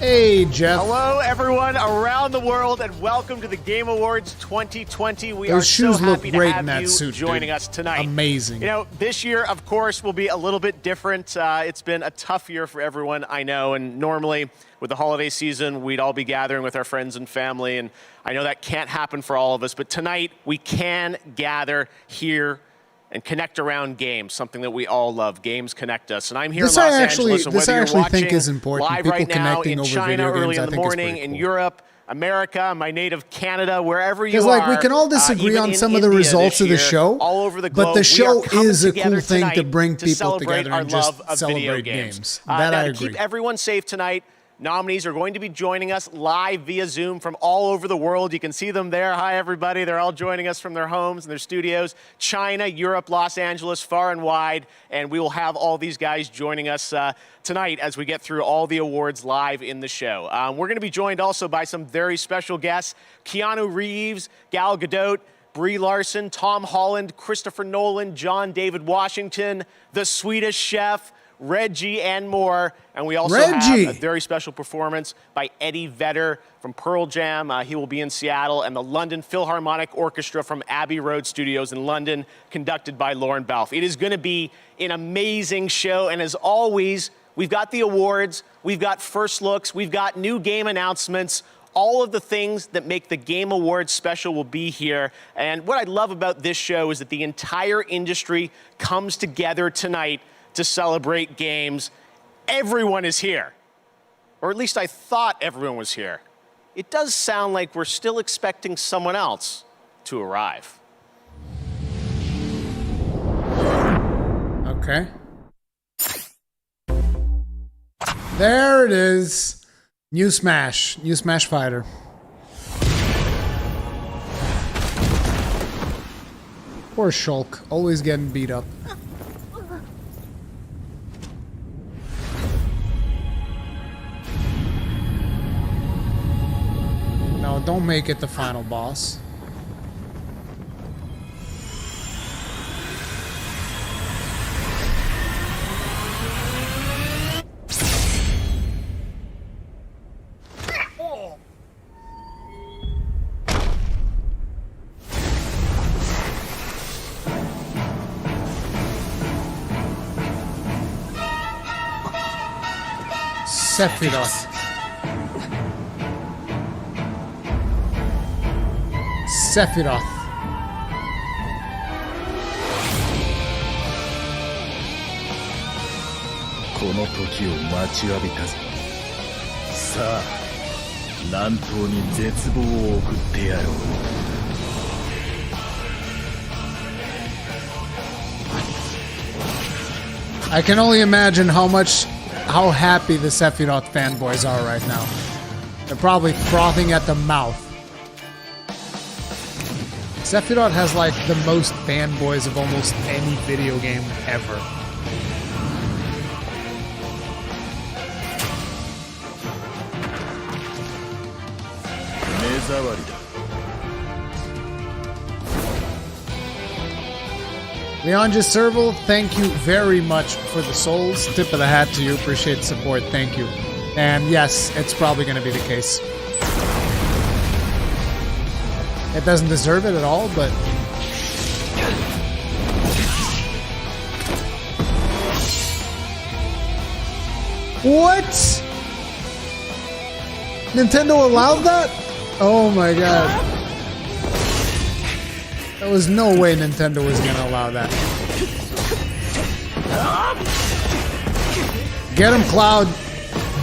Hey, Jeff. Hello, everyone around the world, and welcome to the Game Awards 2020. We Those are shoes so look happy great to have in that you suit, joining dude. us tonight. Amazing. You know, this year, of course, will be a little bit different. It's been a tough year for everyone, I know, and normally with the holiday season, we'd all be gathering with our friends and family, and I know that can't happen for all of us, but tonight we can gather here and connect around games, something that we all love. Games connect us. And I'm here in Los Angeles, and whether you're watching is important. live People right now in over China video early games, in the morning, in Europe, America, my native Canada, wherever you are. Because like we can all disagree on some of the results of the show, all over the globe, but the show is a cool thing tonight to bring people celebrate together our and just love of celebrate video games. That now, I to agree. keep everyone safe tonight, nominees are going to be joining us live via Zoom from all over the world. You can see them there. Hi, everybody. They're all joining us from their homes and their studios. China, Europe, Los Angeles, far and wide. And we will have all these guys joining us tonight as we get through all the awards live in the show. We're going to be joined also by some very special guests. Keanu Reeves, Gal Gadot, Brie Larson, Tom Holland, Christopher Nolan, John David Washington, the Swedish Chef, Reggie, and more. And we also have a very special performance by Eddie Vedder from Pearl Jam. He will be in Seattle, and the London Philharmonic Orchestra from Abbey Road Studios in London, conducted by Lauren Balfe. It is going to be an amazing show, and as always, we've got the awards, we've got first looks, we've got new game announcements. All of the things that make the Game Awards special will be here. And what I love about this show is that the entire industry comes together tonight to celebrate games. Everyone is here. Or at least I thought everyone was here. It does sound like we're still expecting someone else to arrive. Okay. There it is. New Smash Fighter. Poor Shulk, always getting beat up. No, don't make it the final boss. Sephiroth. この時を待ちわびたぞ。さあ、南東に絶望を送ってやろう。I can only imagine how happy the Sephiroth fanboys are right now. They're probably frothing at the mouth. Sephiroth has like the most fanboys of almost any video game ever. Leonja Serval, thank you very much for the souls. Tip of the hat to you. Appreciate the support. Thank you. And yes, it's probably going to be the case. It doesn't deserve it at all, but... What? Nintendo allowed that? Oh my god. There was no way Nintendo was going to allow that. Get him, Cloud.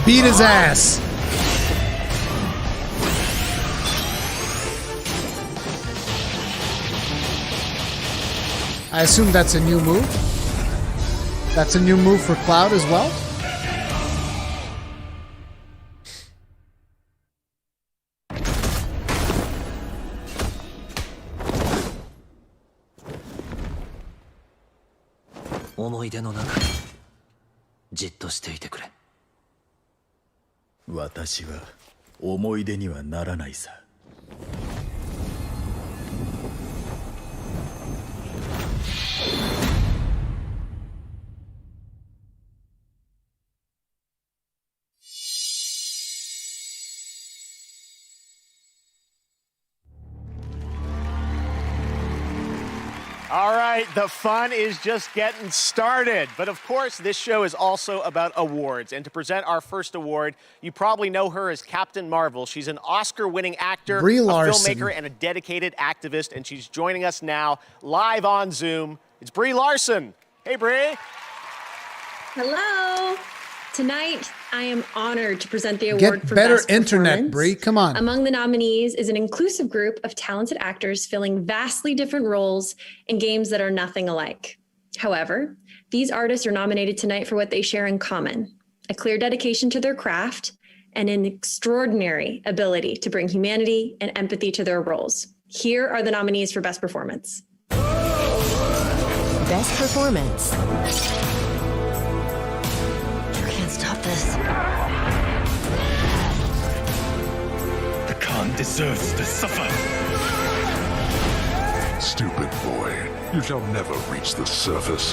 Beat his ass. I assume that's a new move. That's a new move for Cloud as well. All right, the fun is just getting started. But of course, this show is also about awards. And to present our first award, you probably know her as Captain Marvel. She's an Oscar-winning actor, a filmmaker, and a dedicated activist. And she's joining us now live on Zoom. It's Brie Larson. Hey, Brie. Hello. Tonight, I am honored to present the award for better Best internet, Brie. Come on. Among the nominees is an inclusive group of talented actors filling vastly different roles in games that are nothing alike. However, these artists are nominated tonight for what they share in common: a clear dedication to their craft and an extraordinary ability to bring humanity and empathy to their roles. Here are the nominees for Best Performance. Best Performance. Stop this. The Khan deserves to suffer. Stupid boy. You shall never reach the surface.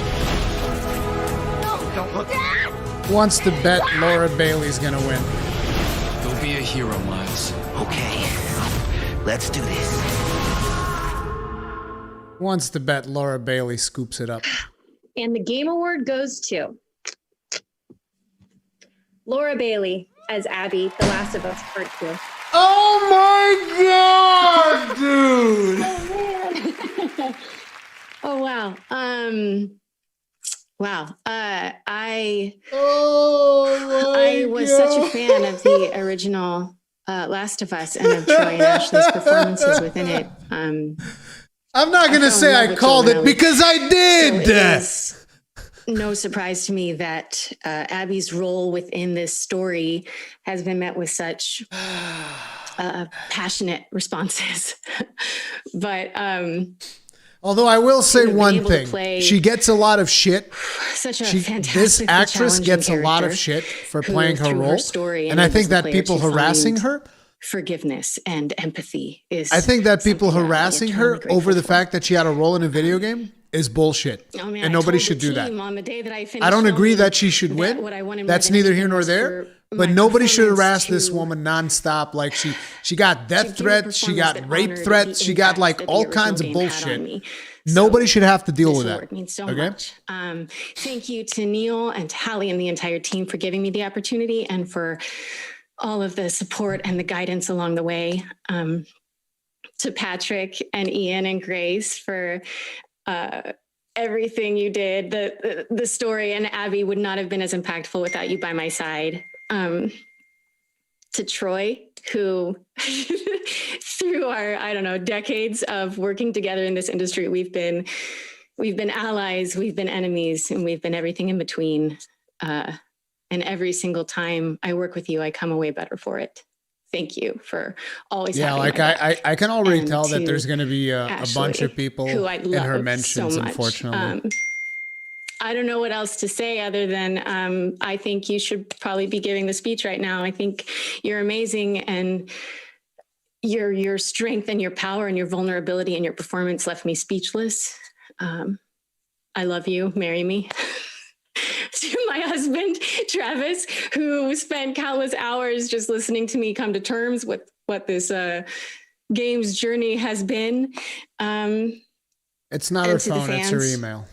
No, don't look. Wants to bet Laura Bailey's gonna win. Go be a hero, Miles. Okay. Let's do this. Wants to bet Laura Bailey scoops it up. And the Game Award goes to Laura Bailey as Abby, The Last of Us Part 2. Oh my god, dude! Oh wow. Wow. I was such a fan of the original Last of Us and of Troy and Ashley's performances within it. I'm not gonna say I called it because I did. So no surprise to me that Abby's role within this story has been met with such passionate responses. But although I will say one thing, she gets a lot of shit. Such a fantastic, this actress gets a lot of shit for playing her role, and I think that people harassing her. Forgiveness and empathy is. I think that people harassing her over the fact that she had a role in a video game is bullshit, and nobody should do that. I don't agree that she should win. That's neither here nor there. But nobody should harass this woman nonstop. Like she got death threats, she got rape threats, she got like all kinds of bullshit. Nobody should have to deal with that. Means so much. Thank you to Neil and to Hallie and the entire team for giving me the opportunity and for all of the support and the guidance along the way. To Patrick and Ian and Grace for everything you did. The story and Abby would not have been as impactful without you by my side. To Troy, who through our, I don't know, decades of working together in this industry, we've been allies, we've been enemies, and we've been everything in between. And every single time I work with you, I come away better for it. Thank you for always having my back. I can already And tell that to there's going to be a bunch of people who I in her love mentions, so much. unfortunately. I don't know what else to say other than I think you should probably be giving the speech right now. I think you're amazing, and your strength and your power and your vulnerability and your performance left me speechless. I love you. Marry me. To my husband, Travis, who spent countless hours just listening to me come to terms with what this game's journey has been. It's not her phone, it's her email.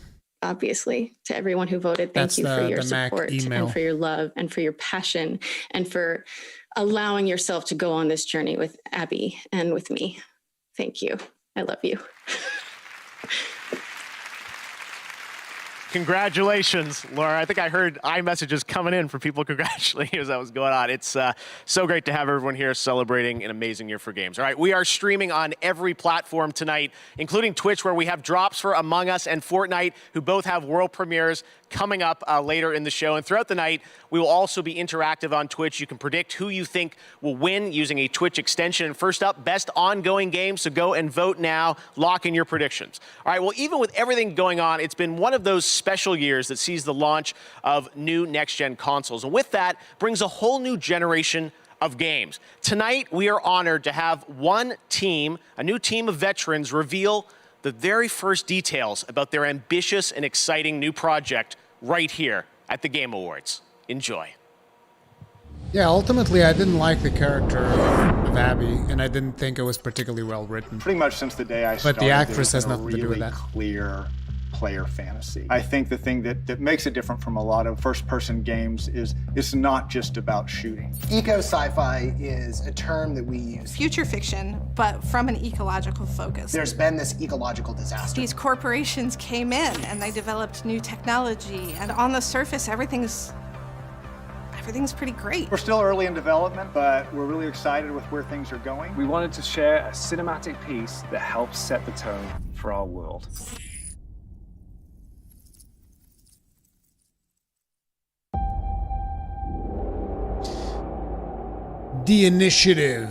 Obviously, to everyone who voted, thank you for your support and for your love and for your passion and for allowing yourself to go on this journey with Abby and with me. Thank you. I love you. Congratulations, Laura. I think I heard iMessages coming in for people congratulating you as that was going on. It's so great to have everyone here celebrating an amazing year for games. All right, we are streaming on every platform tonight, including Twitch, where we have drops for Among Us and Fortnite, who both have world premieres coming up later in the show. And throughout the night, we will also be interactive on Twitch. You can predict who you think will win using a Twitch extension. And first up, best ongoing game. So go and vote now. Lock in your predictions. All right, well, even with everything going on, it's been one of those special years that sees the launch of new next-gen consoles. And with that brings a whole new generation of games. Tonight, we are honored to have one team, a new team of veterans, reveal the very first details about their ambitious and exciting new project right here at the Game Awards. Enjoy. Yeah, ultimately, I didn't like the character of Abby, and I didn't think it was particularly well written. Pretty much since the day I started, but the actress has there's nothing to do with that. Clear player fantasy. I think the thing that makes it different from a lot of first-person games is it's not just about shooting. Eco-sci-fi is a term that we use. Future fiction, but from an ecological focus. There's been this ecological disaster. These corporations came in and they developed new technology, and on the surface, everything's pretty great. We're still early in development, but we're really excited with where things are going. We wanted to share a cinematic piece that helps set the tone for our world. The Initiative.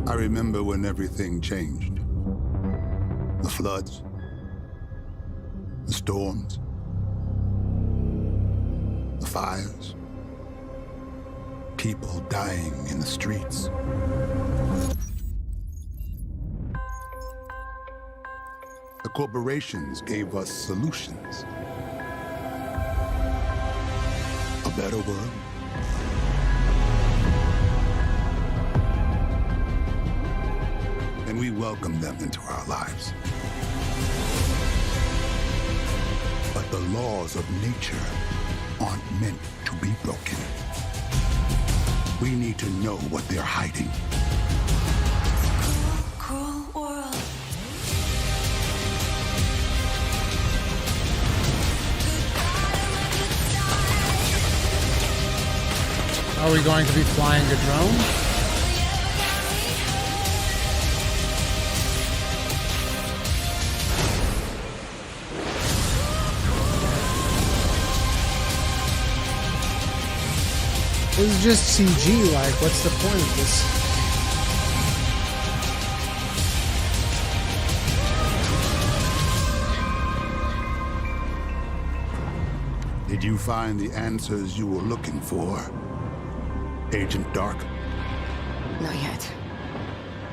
I remember when everything changed. The floods, the storms, the fires, people dying in the streets. The corporations gave us solutions. A better world. And we welcome them into our lives. But the laws of nature aren't meant to be broken. We need to know what they're hiding. Cruel world. Are we going to be flying a drone? This is just CG, like, what's the point of this? Did you find the answers you were looking for, Agent Dark? Not yet.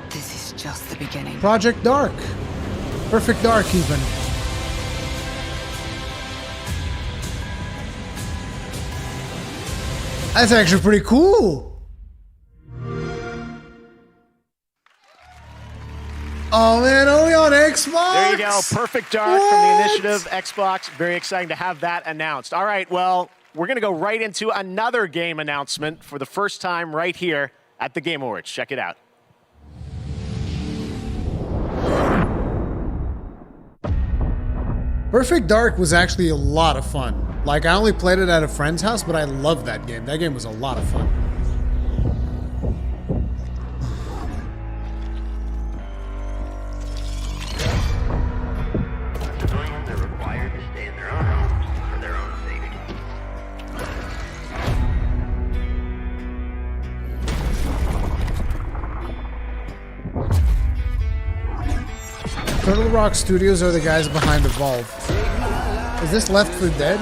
This is just the beginning. Project Dark. Perfect Dark, even. That's actually pretty cool. Oh man, only on Xbox? There you go. Perfect Dark from the Initiative, Xbox. Very exciting to have that announced. All right, well, we're going to go right into another game announcement for the first time right here at the Game Awards. Check it out. Perfect Dark was actually a lot of fun. Like, I only played it at a friend's house, but I loved that game. That game was a lot of fun. Civilians are required to stay in their own homes for their own safety. Turtle Rock Studios are the guys behind Evolve. Is this Left 4 Dead?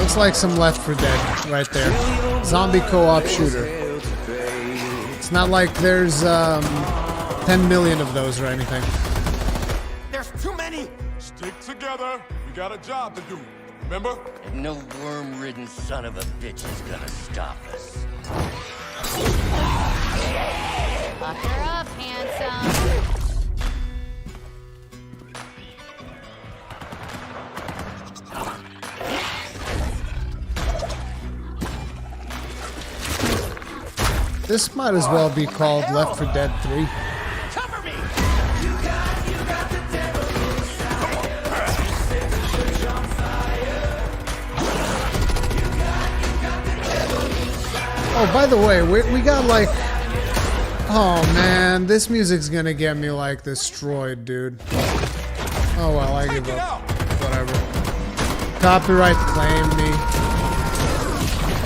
Looks like some Left 4 Dead right there. Zombie co-op shooter. It's not like there's 10 million of those or anything. There's too many! Stick together. We got a job to do. Remember? And no worm-ridden son of a bitch is gonna stop us. Buck her up, handsome. This might as well be called Left 4 Dead 3. Cover me! Oh, by the way, we got like... Oh man, this music's gonna get me like destroyed, dude. Oh well, I give up. Whatever. Copyright claim me.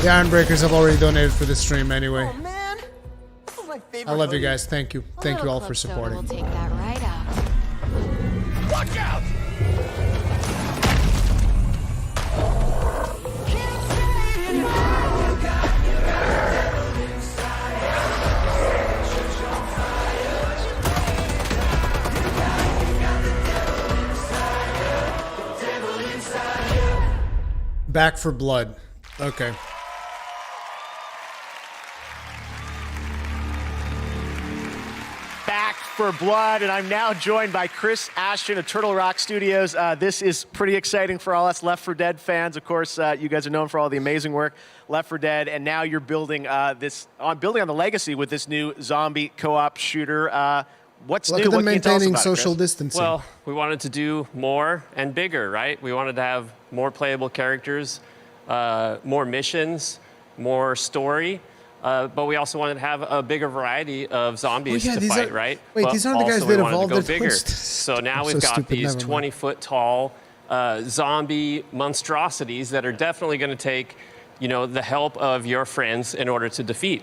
The Ironbreakers have already donated for the stream anyway. Oh man, this is my favorite. I love you guys. Thank you. Thank you all for supporting. We'll take that right out. Watch out! Back for Blood. Okay. Back for Blood, and I'm now joined by Chris Ashton of Turtle Rock Studios. This is pretty exciting for all us Left 4 Dead fans. Of course, you guys are known for all the amazing work, Left 4 Dead, and now you're building building on the legacy with this new zombie co-op shooter. What's Look new? at them What can you tell us maintaining about it, social Chris? distancing. Well, we wanted to do more and bigger, right? We wanted to have more playable characters, more missions, more story, but we also wanted to have a bigger variety of zombies to fight, right? Wait, but these aren't the guys also that we wanted to evolved go at bigger. first. So now I'm we've so got stupid, these never mind. 20-foot tall zombie monstrosities that are definitely going to take, the help of your friends in order to defeat.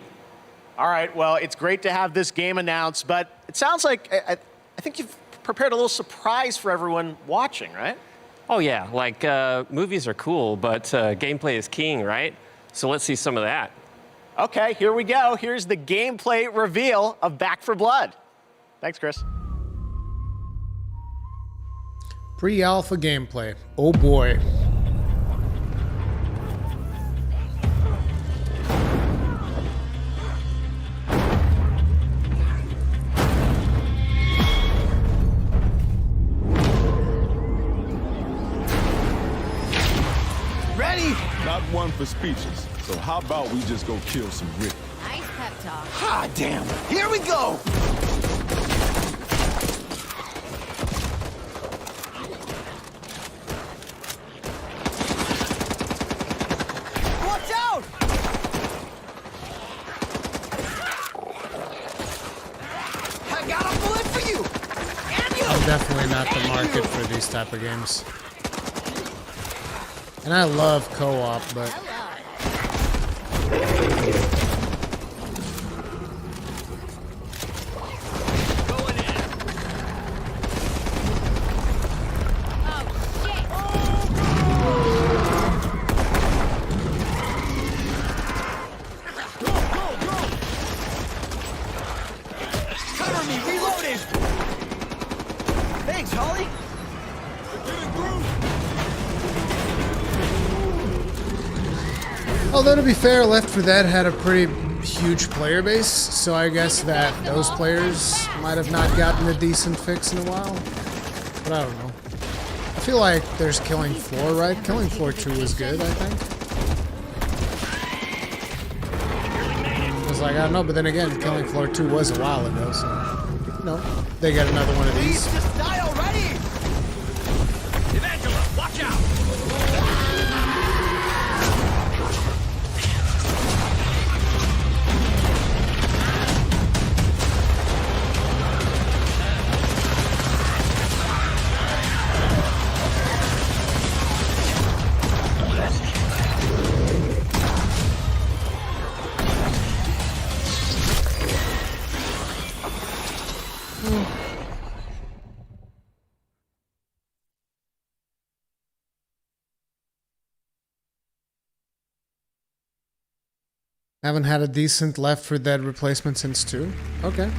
All right, well, it's great to have this game announced, but it sounds like I think you've prepared a little surprise for everyone watching, right? Oh yeah, like movies are cool, but gameplay is king, right? So let's see some of that. Okay, here we go. Here's the gameplay reveal of Back for Blood. Thanks, Chris. Pre-alpha gameplay. Oh boy. Ready? Not one for speeches. So how about we just go kill some Rick? Nice pep talk. Ah, damn. Here we go. Watch out! I got a bullet for you. And you. I'm definitely not the market for these type of games. And I love co-op, but... Cover me, reloading. Thanks, Holly. Although to be fair, Left 4 Dead had a pretty huge player base, so I guess that those players might have not gotten a decent fix in a while. But I don't know. I feel like there's Killing Floor, right? Killing Floor 2 was good, I think. I was like, I don't know, but then again, Killing Floor 2 was a while ago, so, you know, they get another one of these. Please just die already! Evangela, watch out! Haven't had a decent Left 4 Dead replacement since 2. Okay.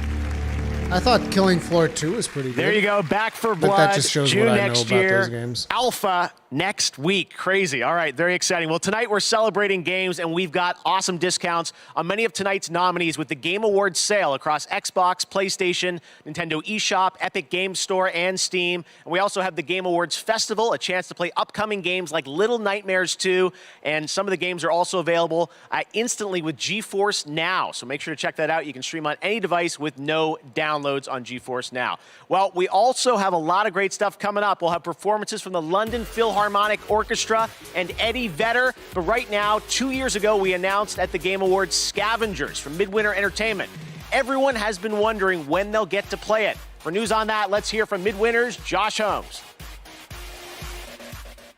I thought Killing Floor 2 was pretty good. There you go. Back for Blood. But that just shows June what I know next about year. those games. Alpha next week. Crazy. All right. Very exciting. Well, tonight we're celebrating games, and we've got awesome discounts on many of tonight's nominees with the Game Awards sale across Xbox, PlayStation, Nintendo eShop, Epic Games Store, and Steam. And we also have the Game Awards Festival, a chance to play upcoming games like Little Nightmares 2. And some of the games are also available instantly with GeForce Now. So make sure to check that out. You can stream on any device with no downloads on GeForce Now. Well, we also have a lot of great stuff coming up. We'll have performances from the London Philharmonic Orchestra and Eddie Vedder. But right now, 2 years ago, we announced at the Game Awards Scavengers from Midwinter Entertainment. Everyone has been wondering when they'll get to play it. For news on that, let's hear from Midwinter's Josh Holmes.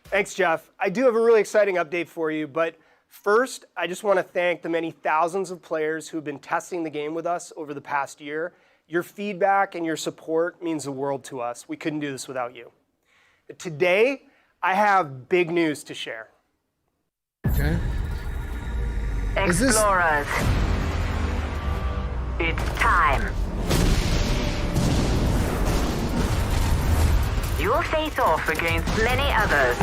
Thanks, Jeff. I do have a really exciting update for you, but first, I just want to thank the many thousands of players who've been testing the game with us over the past year. Your feedback and your support means the world to us. We couldn't do this without you. Today, I have big news to share. Okay. Explorers, it's time. You'll face off against many others.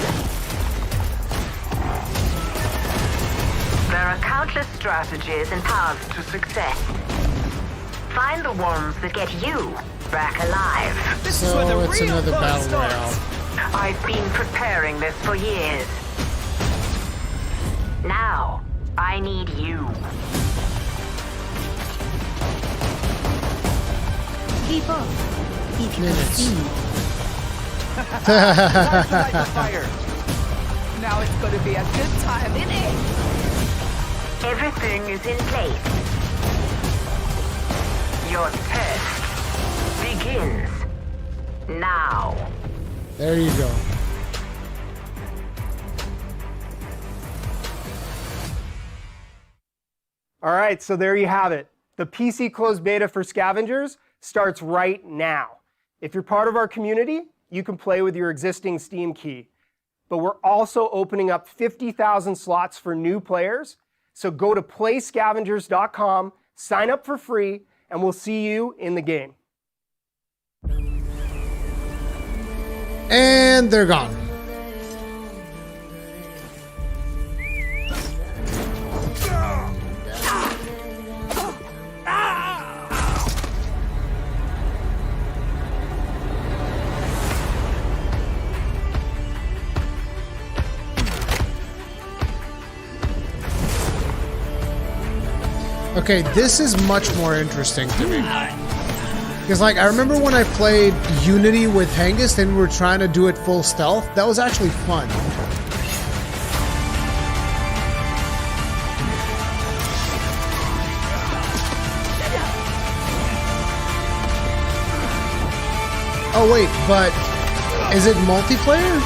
There are countless strategies and paths to success. Find the ones that get you back alive. This is where the it's real another battle royale. I've been preparing this for years. Now, I need you. Keep up. If you Minutes. see me. Time to light the fire. Now it's going to be a good time, isn't it? Everything is in place. Your test begins now. There you go. All right, so there you have it. The PC closed beta for Scavengers starts right now. If you're part of our community, you can play with your existing Steam key. But we're also opening up 50,000 slots for new players. So go to playscavengers.com, sign up for free, and we'll see you in the game. And they're gone. Okay, this is much more interesting to me. Because, like, I remember when I played Unity with Hengist and we were trying to do it full stealth. That was actually fun. Oh, wait, but is it multiplayer?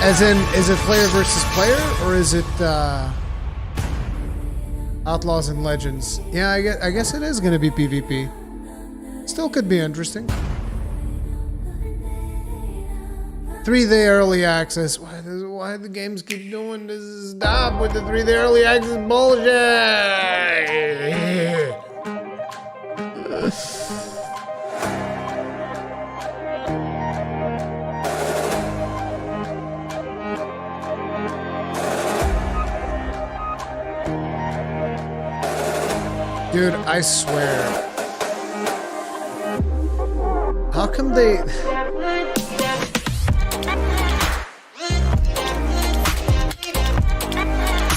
As in, is it player versus player? Or is it, Outlaws and Legends? Yeah, I guess it is going to be PvP. Still could be interesting. 3-day early access. Why the games keep doing this? Stop with the 3-day early access bullshit! Dude, I swear. How come they...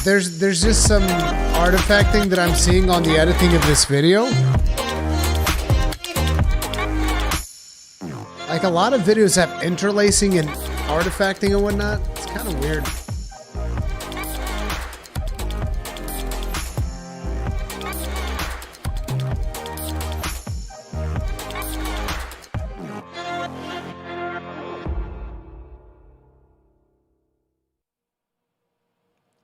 there's just some artifacting that I'm seeing on the editing of this video. Like a lot of videos have interlacing and artifacting and whatnot. It's kind of weird.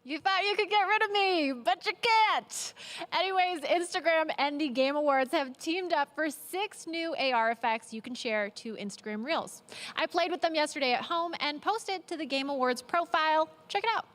You thought you could get rid of me, but you can't. Anyways, Instagram and the Game Awards have teamed up for 6 new AR effects you can share to Instagram Reels. I played with them yesterday at home and posted to the Game Awards profile. Check it out.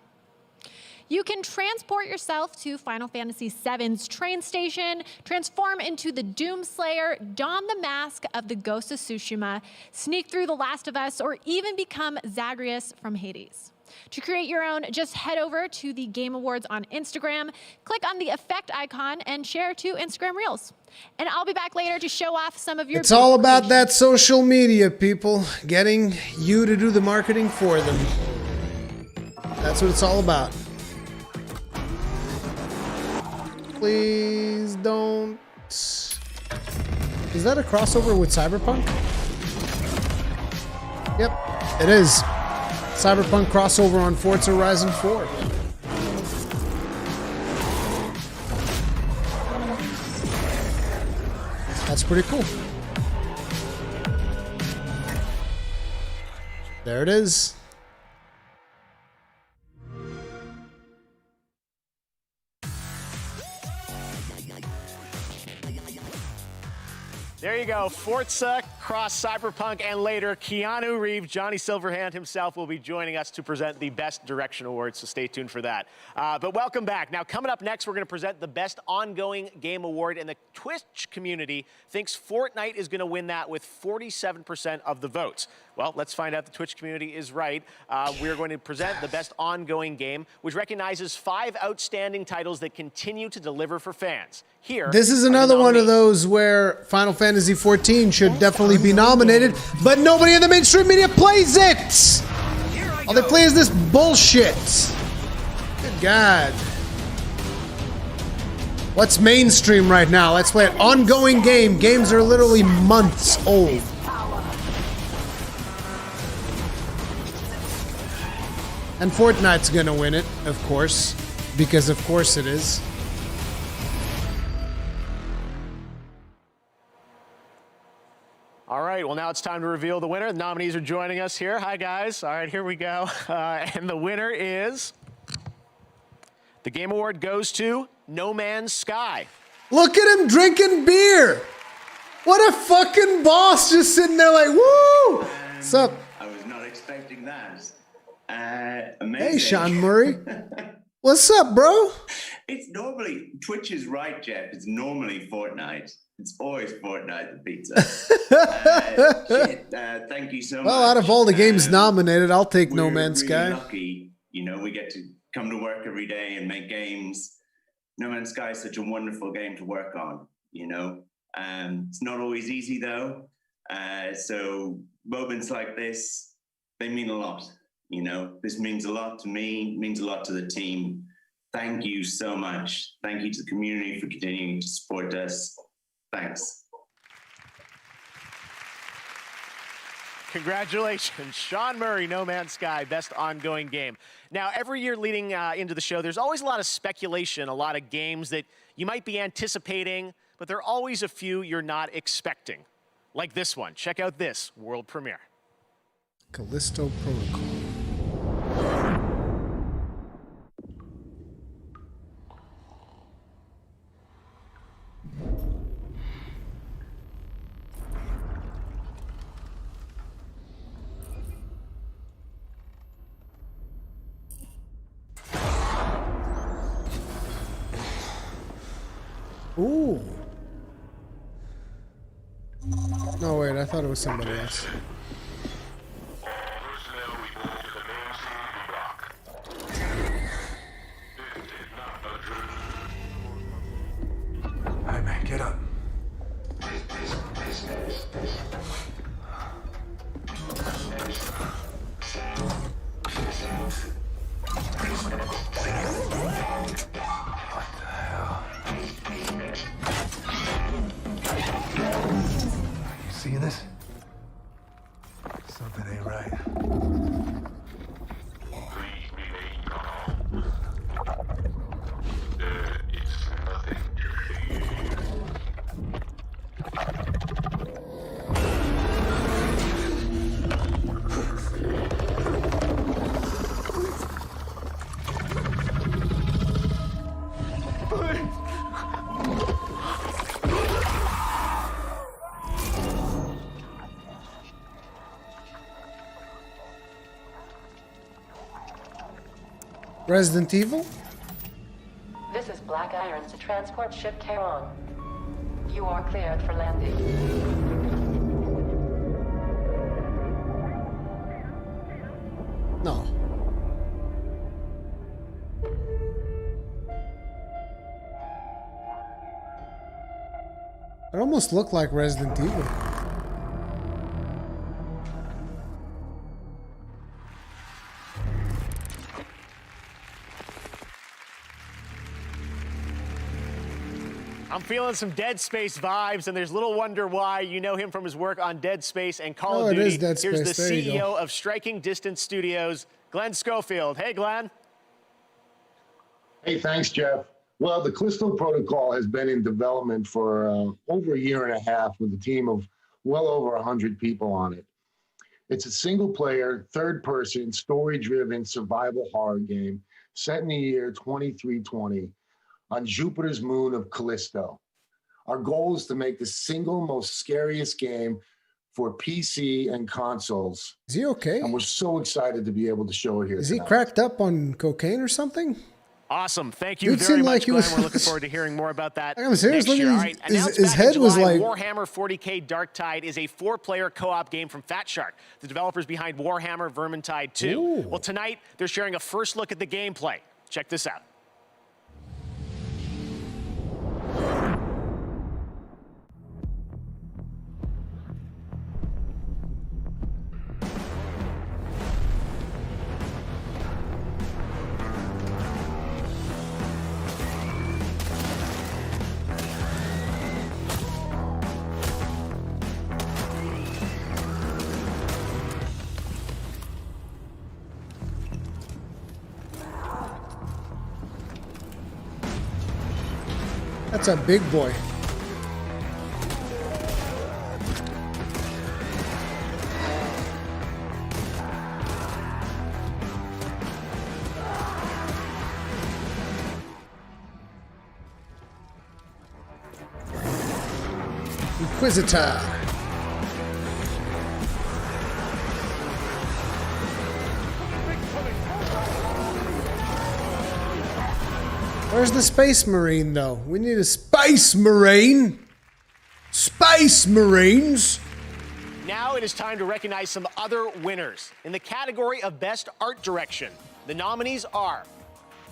You can transport yourself to Final Fantasy VII's train station, transform into the Doomslayer, don the mask of the Ghost of Tsushima, sneak through The Last of Us, or even become Zagreus from Hades. To create your own, just head over to the Game Awards on Instagram, click on the effect icon, and share to Instagram Reels. And I'll be back later to show off some of your— It's all about that social media, people. Getting you to do the marketing for them. That's what it's all about. Please don't. Is that a crossover with Cyberpunk? Yep, it is. Cyberpunk crossover on Forza Horizon 4. That's pretty cool. There it is. There you go, Forza, cross Cyberpunk, and later Keanu Reeves, Johnny Silverhand himself, will be joining us to present the Best Direction Award, so stay tuned for that. But welcome back. Now, coming up next, we're going to present the Best Ongoing Game Award, and the Twitch community thinks Fortnite is going to win that with 47% of the votes. Well, let's find out the Twitch community is right. We're going to present the Best Ongoing Game, which recognizes 5 outstanding titles that continue to deliver for fans. Here, this is another one of those where Final Fantasy XIV should definitely be nominated, but nobody in the mainstream media plays it! All they play is this bullshit. Good God. What's mainstream right now? Let's play an ongoing game. Games are literally months old. And Fortnite's gonna win it, of course, because of course it is. All right, well, now it's time to reveal the winner. The nominees are joining us here. Hi, guys. All right, here we go. And the winner is... The Game Award goes to No Man's Sky. Look at him drinking beer! What a fucking boss, just sitting there like, woo! What's up? I was not expecting that. Amazing. Hey, Sean Murray. What's up, bro? It's normally, Twitch is right, Jeff. It's normally Fortnite. It's always Fortnite that beats us. Thank you so much. Well, out of all the games nominated, I'll take No Man's Sky. We're lucky. You know, we get to come to work every day and make games. No Man's Sky is such a wonderful game to work on, you know. It's not always easy, though. So moments like this, they mean a lot. You know, this means a lot to me, means a lot to the team. Thank you so much. Thank you to the community for continuing to support us. Thanks. Congratulations, Sean Murray, No Man's Sky, Best Ongoing Game. Now, every year leading into the show, there's always a lot of speculation, a lot of games that you might be anticipating, but there are always a few you're not expecting. Like this one. Check out this world premiere. Callisto Protocol. Ooh. No, wait, I thought it was somebody else. Alright, man, get up. Resident Evil? This is Black Irons to transport ship Charon. You are cleared for landing. No. It almost looked like Resident Evil. I'm feeling some Dead Space vibes, and there's little wonder why. You know him from his work on Dead Space and Call of Duty. It is Dead Space. Here's the there you CEO go. of Striking Distance Studios, Glenn Schofield. Hey, Glenn. Hey, thanks, Jeff. Well, the Callisto Protocol has been in development for over a year and a half with a team of well over 100 people on it. It's a single-player, third-person, story-driven survival horror game set in the year 2320 on Jupiter's moon of Callisto. Our goal is to make the single most scariest game for PC and consoles. Is he okay? And we're so excited to be able to show it here Is tonight. he cracked up on cocaine or something? Awesome. Thank you It very seemed much, like he Glenn. was- We're looking forward to hearing more about that I'm serious, next look at year. his- All right, his announced back head in was July, like- Warhammer 40k Darktide is a 4-player co-op game from Fat Shark, the developers behind Warhammer Vermintide 2. Ooh. Well, tonight, they're sharing a first look at the gameplay. Check this out. That's a big boy. Inquisitor. Where's the Space Marine, though? We need a Space Marine! Space Marines! Now it is time to recognize some other winners. In the category of Best Art Direction, the nominees are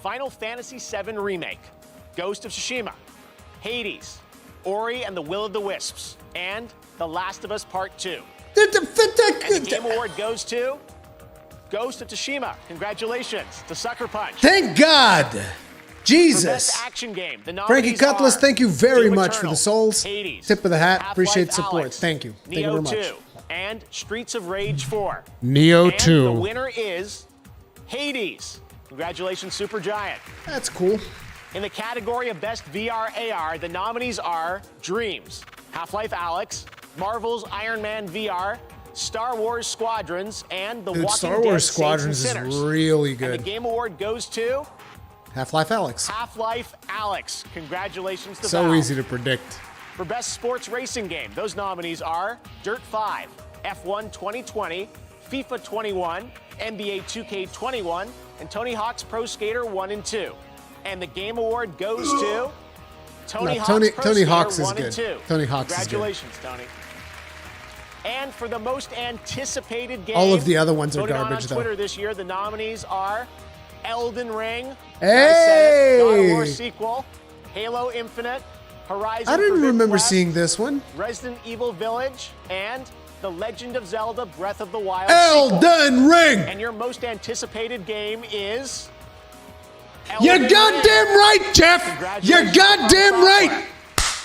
Final Fantasy VII Remake, Ghost of Tsushima, Hades, Ori and the Will of the Wisps, and The Last of Us Part 2. And the Game Award goes to Ghost of Tsushima. Congratulations to Sucker Punch. Thank God! For Jesus! Best Action Game, the Frankie nominees Cutlass, are thank you very Doom much for Eternal, the souls. Hades, Tip of the hat. Half-Life Appreciate support. Alyx, Thank you. Thank you Neo very much. 2, and Streets of Rage 4. Neo and 2. The winner is Hades. Congratulations, Supergiant. That's cool. In the category of Best VR AR, the nominees are Dreams, Half-Life Alyx, Marvel's Iron Man VR, Star Wars Squadrons, and The Dude, Walking Star Dead Wars Saints Squadrons and is Sinners. really And good. the Game Award goes to Half-Life Alyx. Half-Life Alyx. Congratulations to So Valve. easy to predict. For Best Sports Racing Game, those nominees are Dirt 5, F1 2020, FIFA 21, NBA 2K21, and Tony Hawk's Pro Skater 1 and 2. And the Game Award goes to Tony Hawk's Pro Tony Skater Hawk's is 1 and good. 2. Tony Hawk's is good. Congratulations, Tony. And for the most anticipated game, All of the other ones are voted garbage, on though. Twitter this year, the nominees are Elden Ring, Hey! God of War sequel, Halo Infinite, Horizon I didn't Forbidden remember West, seeing this one. Resident Evil Village, and The Legend of Zelda Breath of the Wild sequel. Elden Ring! And your most anticipated game is You're Elden goddamn Ring. right, Jeff! You're Congratulations, goddamn From right! Software.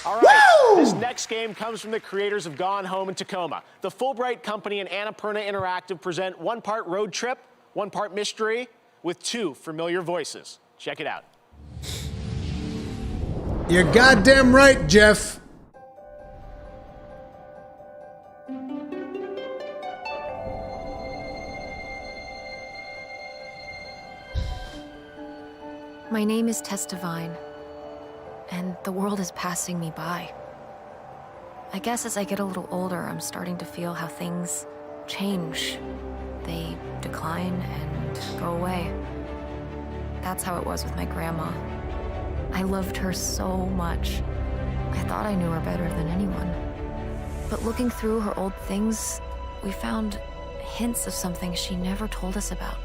All right, Woo! this next game comes from the creators of Gone Home and Tacoma. The Fulbright Company and Annapurna Interactive present one part road trip, one part mystery, with 2 familiar voices. Check it out. You're goddamn right, Jeff. My name is Tess Devine, and the world is passing me by. I guess as I get a little older, I'm starting to feel how things change. They decline and go away. That's how it was with my grandma. I loved her so much. I thought I knew her better than anyone. But looking through her old things, we found hints of something she never told us about.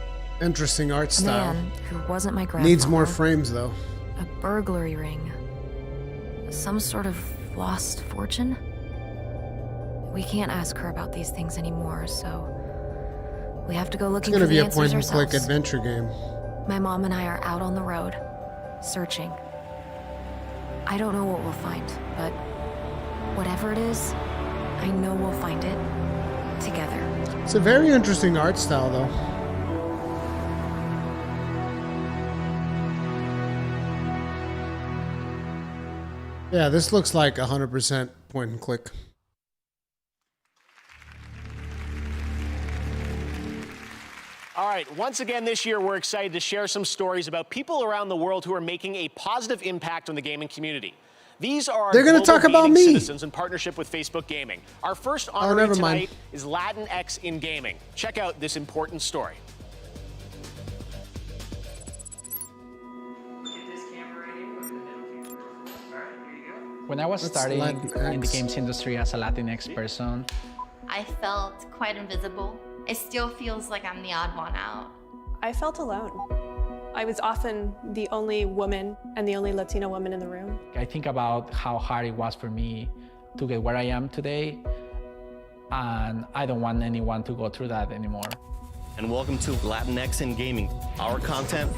Interesting art A style. man who wasn't my grandfather. Needs more frames though. A burglary ring. Some sort of lost fortune? We can't ask her about these things anymore, so we have to go looking It's for gonna be the a answers point-and-click ourselves. adventure game. My mom and I are out on the road, searching. I don't know what we'll find, but whatever it is, I know we'll find it together. It's a very interesting art style though. Yeah, this looks like 100% point and click. All right, once again this year, we're excited to share some stories about people around the world who are making a positive impact on the gaming community. These are They're gonna global talk about gaming me. citizens in partnership with Facebook Gaming. Our first honoree never tonight mind. is Latinx in gaming. Check out this important story. When I was starting in the games industry as a Latinx person, I felt quite invisible. It still feels like I'm the odd one out. I felt alone. I was often the only woman and the only Latina woman in the room. I think about how hard it was for me to get where I am today, and I don't want anyone to go through that anymore. And welcome to Latinx in Gaming. Our content,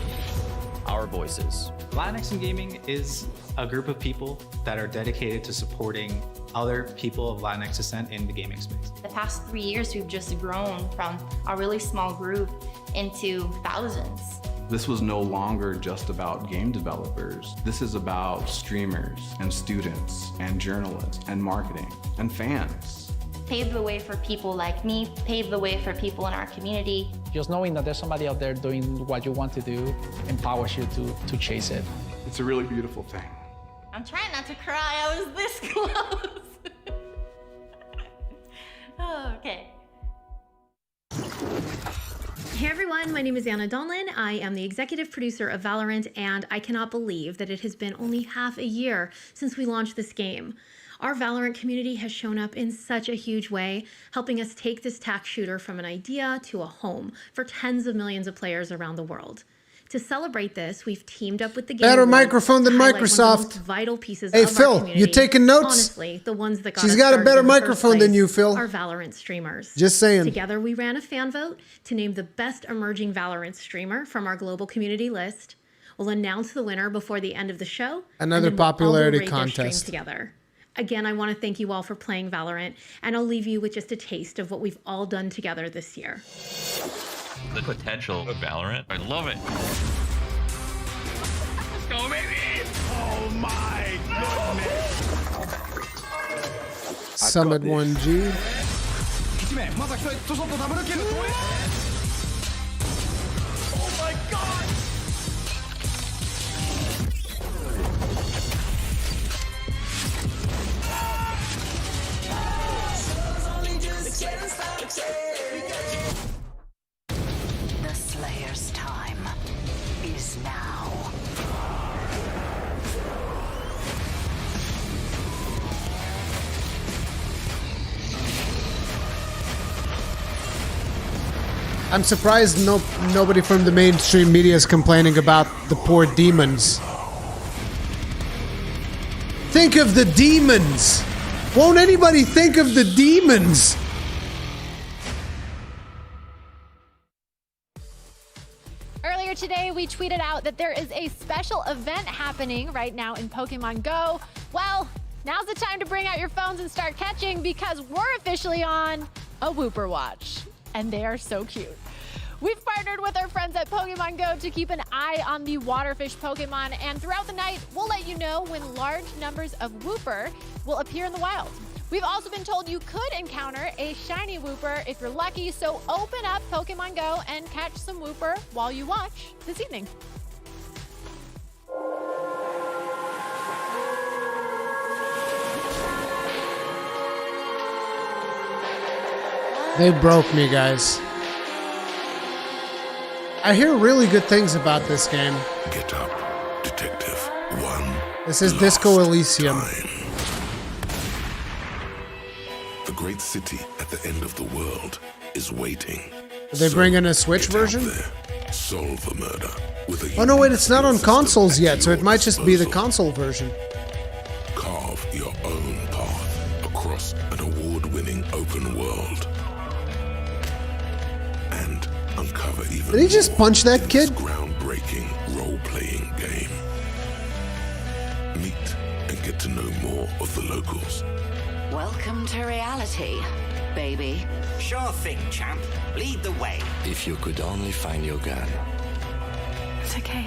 our voices. Latinx in Gaming is a group of people that are dedicated to supporting other people of Latinx descent in the gaming space. The past 3 years, we've just grown from a really small group into thousands. This was no longer just about game developers. This is about streamers and students and journalists and marketing and fans. Paved the way for people like me, paved the way for people in our community. Just knowing that there's somebody out there doing what you want to do empowers you to chase it. It's a really beautiful thing. I'm trying not to cry, I was this close. Oh, okay. Hey everyone, my name is Anna Donlin. I am the executive producer of Valorant, and I cannot believe that it has been only half a year since we launched this game. Our Valorant community has shown up in such a huge way, helping us take this tac shooter from an idea to a home for tens of millions of players around the world. To celebrate this, we've teamed up with the Game Better Awards microphone than to highlight one of the Microsoft. most vital pieces Hey, of our Phil, community. you taking notes? Honestly, the ones that got She's us got a started better in the first microphone than place you, Phil. Are Valorant streamers. Just saying. Together, we ran a fan vote to name the best emerging Valorant streamer from our global community list. We'll announce the winner before the end of the show. Another and then we'll all popularity rate their stream contest. together. Again, I want to thank you all for playing Valorant, and I'll leave you with just a taste of what we've all done together this year. The potential of Valorant, I love it. Let's go, baby! Oh my goodness! Summit 1G. Oh my god! The Slayer's time is now. I'm surprised nobody from the mainstream media is complaining about the poor demons. Think of the demons! Won't anybody think of the demons? Earlier today, we tweeted out that there is a special event happening right now in Pokemon Go. Well, now's the time to bring out your phones and start catching because we're officially on a Wooper Watch. And they are so cute. We've partnered with our friends at Pokemon Go to keep an eye on the waterfish Pokemon, and throughout the night, we'll let you know when large numbers of Wooper will appear in the wild. We've also been told you could encounter a shiny Wooper if you're lucky, so open up Pokemon Go and catch some Wooper while you watch this evening. They broke me, guys. I hear really good things about this game. Get up, Detective. One. This is Disco Elysium. The great city at the end of the world is waiting. Did they bring in a Switch version? Solve the murder with a Oh no, wait, it's not on consoles yet, so it might just be the console version. Carve your own path across an award-winning open world. And uncover even Did he just punch that kid? groundbreaking role-playing game. Meet and get to know more of the locals. Welcome to reality, baby. Sure thing, champ. Lead the way. If you could only find your gun. It's okay.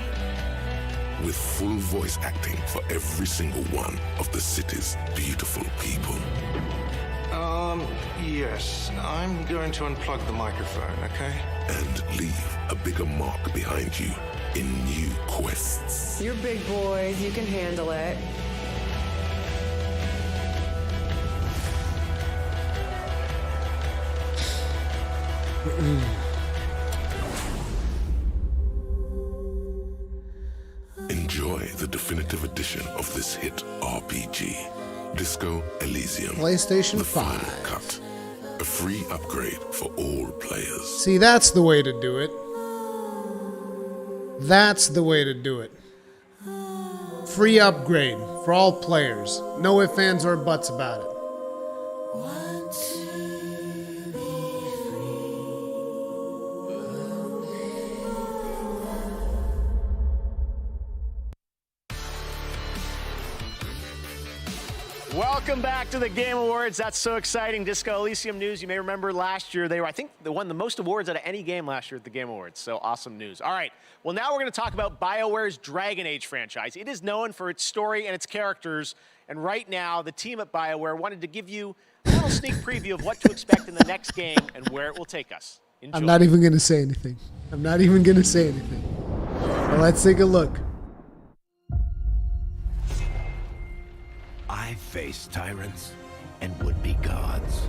With full voice acting for every single one of the city's beautiful people. Yes. I'm going to unplug the microphone, okay? And leave a bigger mark behind you in new quests. You're big boys. You can handle it. Enjoy the definitive edition of this hit RPG, Disco Elysium. PlayStation the 5. Final Cut. A free upgrade for all players. See, that's the way to do it. That's the way to do it. Free upgrade for all players. No ifs, ands, or buts about it. Welcome back to the Game Awards. That's so exciting. Disco Elysium news. You may remember last year they won the most awards out of any game last year at the Game Awards. So awesome news. All right. Well, now we're going to talk about BioWare's Dragon Age franchise. It is known for its story and its characters. And right now, the team at BioWare wanted to give you a little sneak preview of what to expect in the next game and where it will take us. Enjoy. I'm not even going to say anything. I'm not even going to say anything. Well, let's take a look. I've faced tyrants and would-be gods.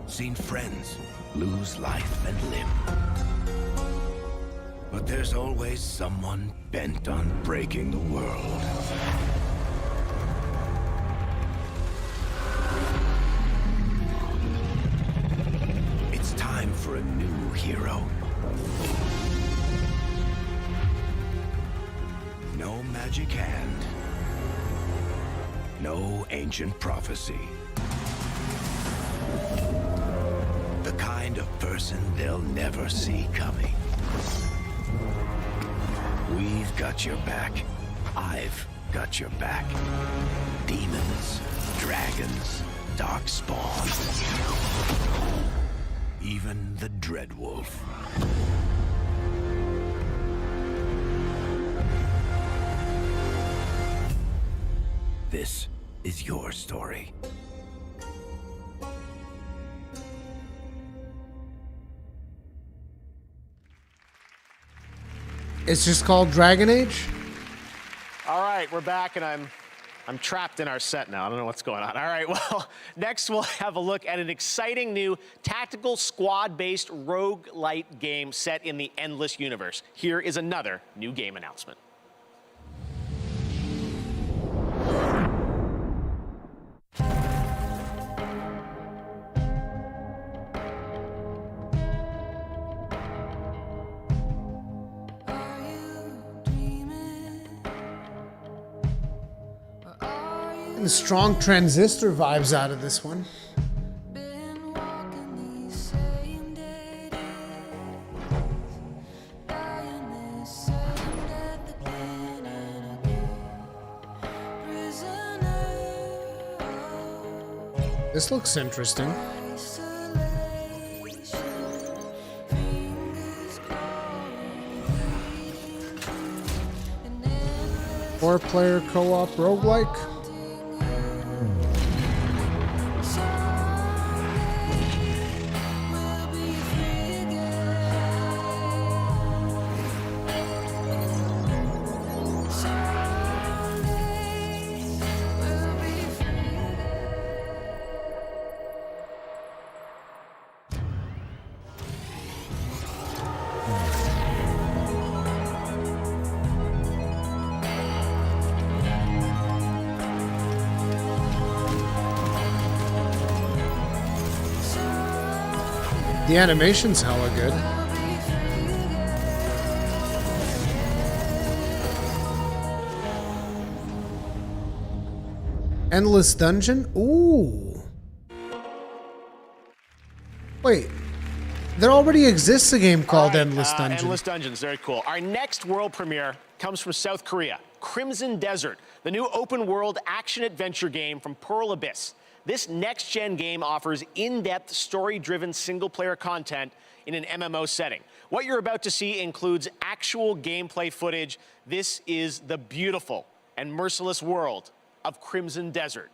Seen friends lose life and limb. But there's always someone bent on breaking the world. It's time for a new hero. No magic hand. No ancient prophecy. The kind of person they'll never see coming. We've got your back. I've got your back. Demons, dragons, darkspawn. Even the Dreadwolf. This is your story. It's just called Dragon Age? All right, we're back, and I'm trapped in our set now. I don't know what's going on. All right, well, next we'll have a look at an exciting new tactical squad-based roguelite game set in the Endless universe. Here is another new game announcement. The strong transistor vibes out of this one. This looks interesting. Four-player co-op roguelike. The animation's hella good. Endless Dungeon? Ooh. Wait. There already exists a game called Endless Dungeon. Endless Dungeons, very cool. Our next world premiere comes from South Korea. Crimson Desert, the new open-world action-adventure game from Pearl Abyss. This next-gen game offers in-depth, story-driven single-player content in an MMO setting. What you're about to see includes actual gameplay footage. This is the beautiful and merciless world of Crimson Desert.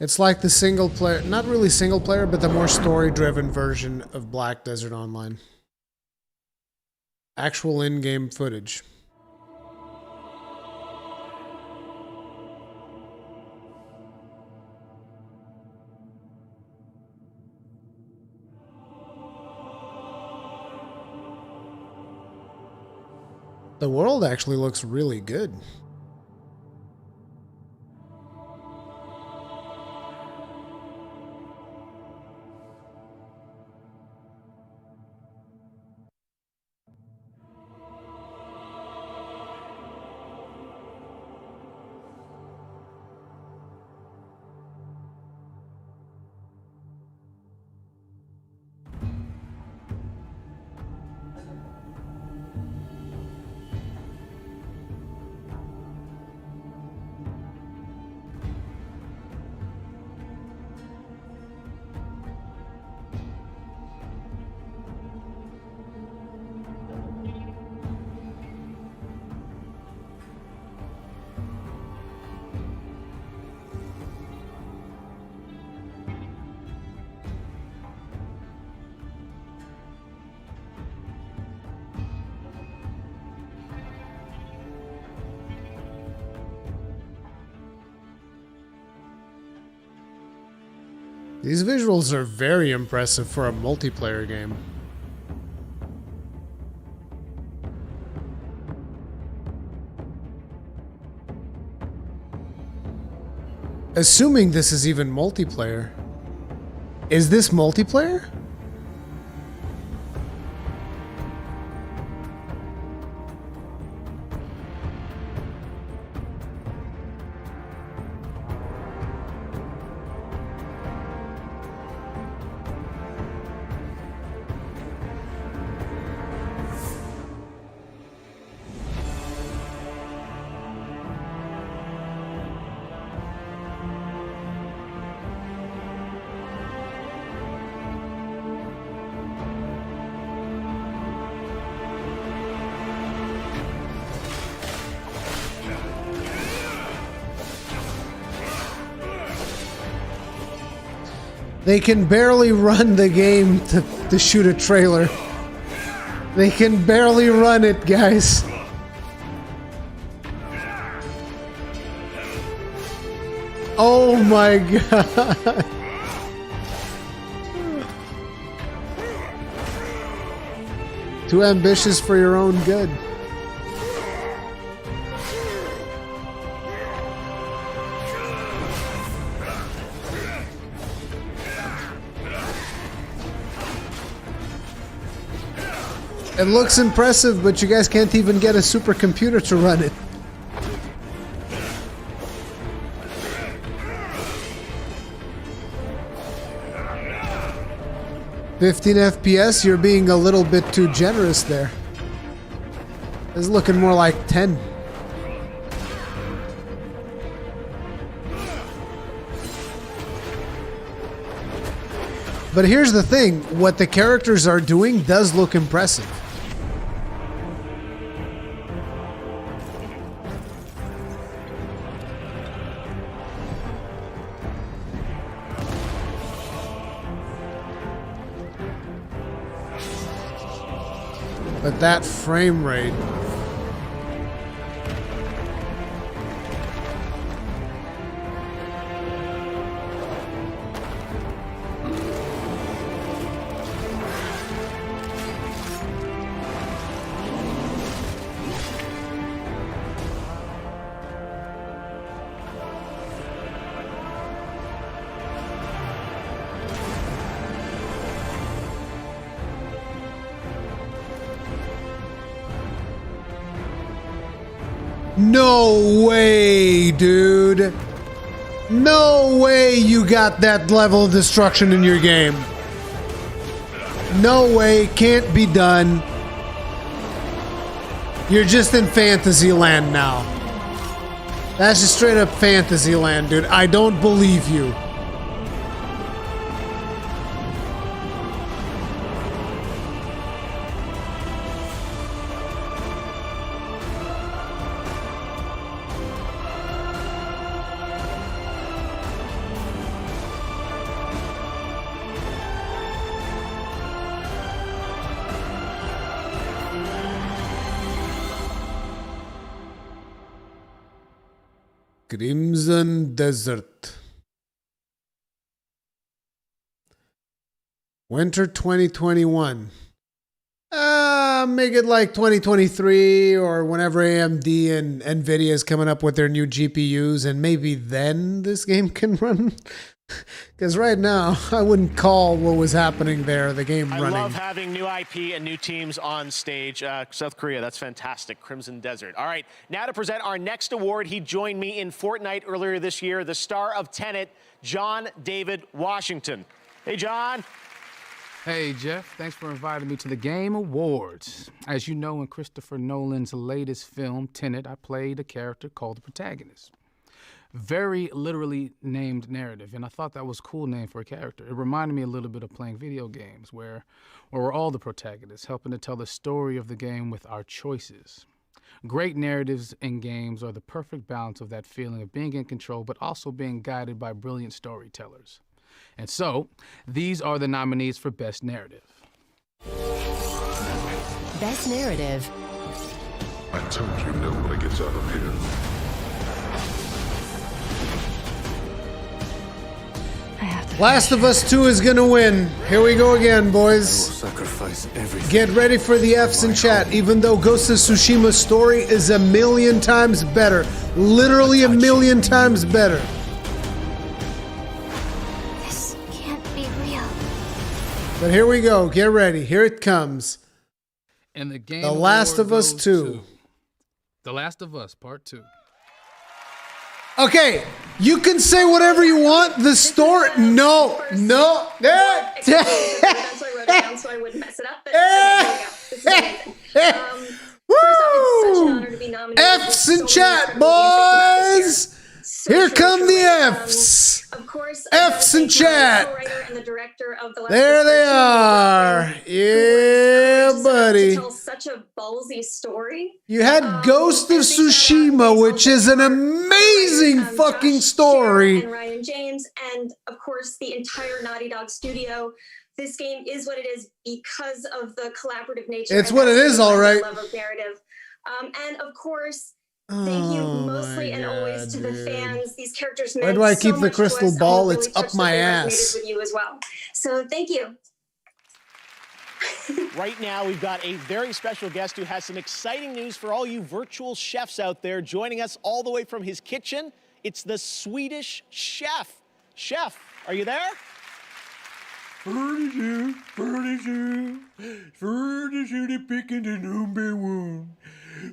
It's like the single player, not really single player, but the more story-driven version of Black Desert Online. Actual in-game footage. The world actually looks really good. These visuals are very impressive for a multiplayer game. Assuming this is even multiplayer. Is this multiplayer? They can barely run the game to shoot a trailer. They can barely run it, guys. Oh my god. Too ambitious for your own good. It looks impressive, but you guys can't even get a supercomputer to run it. "15 FPS, you're being a little bit too generous there. It's looking more like 10. But here's the thing, what the characters are doing does look impressive. But that frame rate. No way, dude. No way you got that level of destruction in your game. No way, can't be done. You're just in fantasy land now. That's just straight up fantasy land, dude. I don't believe you. Crimson Desert. Winter 2021. Make it like 2023 or whenever AMD and Nvidia is coming up with their new GPUs, and maybe then this game can run. Because right now, I wouldn't call what was happening there the game running. I love having new IP and new teams on stage. South Korea, that's fantastic. Crimson Desert. All right, now to present our next award. He joined me in Fortnite earlier this year, the star of Tenet, John David Washington. Hey, John. Hey, Jeff. Thanks for inviting me to the Game Awards. As you know, in Christopher Nolan's latest film, Tenet, I played a character called the protagonist. Very literally named narrative, and I thought that was a cool name for a character. It reminded me a little bit of playing video games where we're all the protagonists, helping to tell the story of the game with our choices. Great narratives in games are the perfect balance of that feeling of being in control, but also being guided by brilliant storytellers. And so, these are the nominees for Best Narrative. Best Narrative. I told you nobody gets out of here. Last of Us 2 is gonna win. Here we go again, boys. Sacrifice everything. Get ready for the F's in chat, even though Ghost of Tsushima's story is a million times better. Literally a million times better. This can't be real. But here we go. Get ready. Here it comes. And the Game The Last of Us 2. The Last of Us, Part 2. Okay, you can say whatever you want. The story, no. That's why I wrote it down so I wouldn't mess it up. But this is amazing. First off, it's such an honor to be nominated. F's in chat, boys. Here come the F's. Of course, F's in chat. Co-writer and the director of the There they are. Yeah, buddy. To tell such a ballsy story. You had Ghost of Tsushima, which is an amazing fucking story. And Ryan James, and of course the entire Naughty Dog studio. This game is what it is because of the collaborative nature. It's what it is, all right. Love of narrative, and of course. Thank you mostly and always to the fans. These characters meant Where do I so keep the much to crystal us, and ball? we It's really up touched my that they ass. resonated with you as well. So thank you. Right now, we've got a very special guest who has some exciting news for all you virtual chefs out there. Joining us all the way from his kitchen, it's the Swedish chef. Chef, are you there? Picking the number one.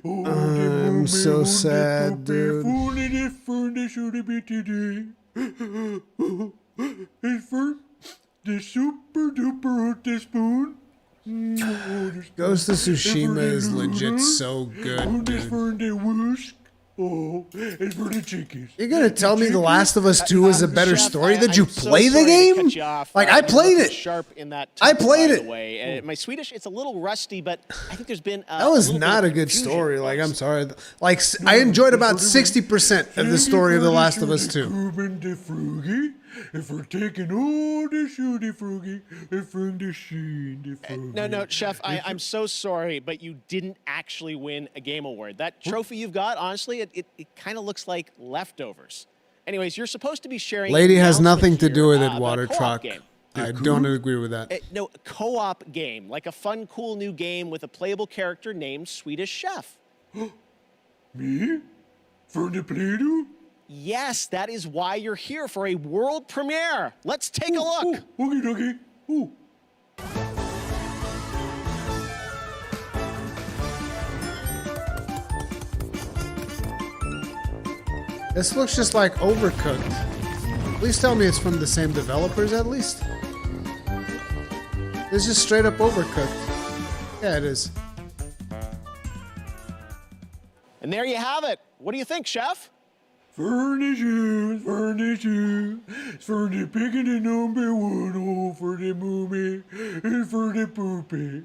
I'm so sad, dude. The super duper spoon. Ghost of Tsushima is legit so good, dude. It's for the chickens. You're gonna tell me The Last of Us 2 is a better story? Did you play the game? Like, I played it. Sharp in that I played it. My Swedish, it's a little rusty, but I think there's been That was not a good story. Like, I'm sorry. Like, I enjoyed about 60% of the story of The Last of Us 2. If we're taking all the shooty froggy from the sheen, No, Chef, I'm so sorry, but you didn't actually win a game award. That trophy you've got, honestly, it kind of looks like leftovers. Anyways, you're supposed to be sharing. Lady has nothing to do with it, about a Water co-op Truck. game. I don't agree with that. No, co-op game, like a fun, cool new game with a playable character named Swedish Chef. Me? For the Play-Doh? Yes, that is why you're here for a world premiere. Let's take a look. Okay. This looks just like Overcooked. Please tell me it's from the same developers at least. It's just straight up Overcooked. Yeah, it is. And there you have it. What do you think, Chef? Furniture, for the picking the number one, oh, for the movie, and for the poopy.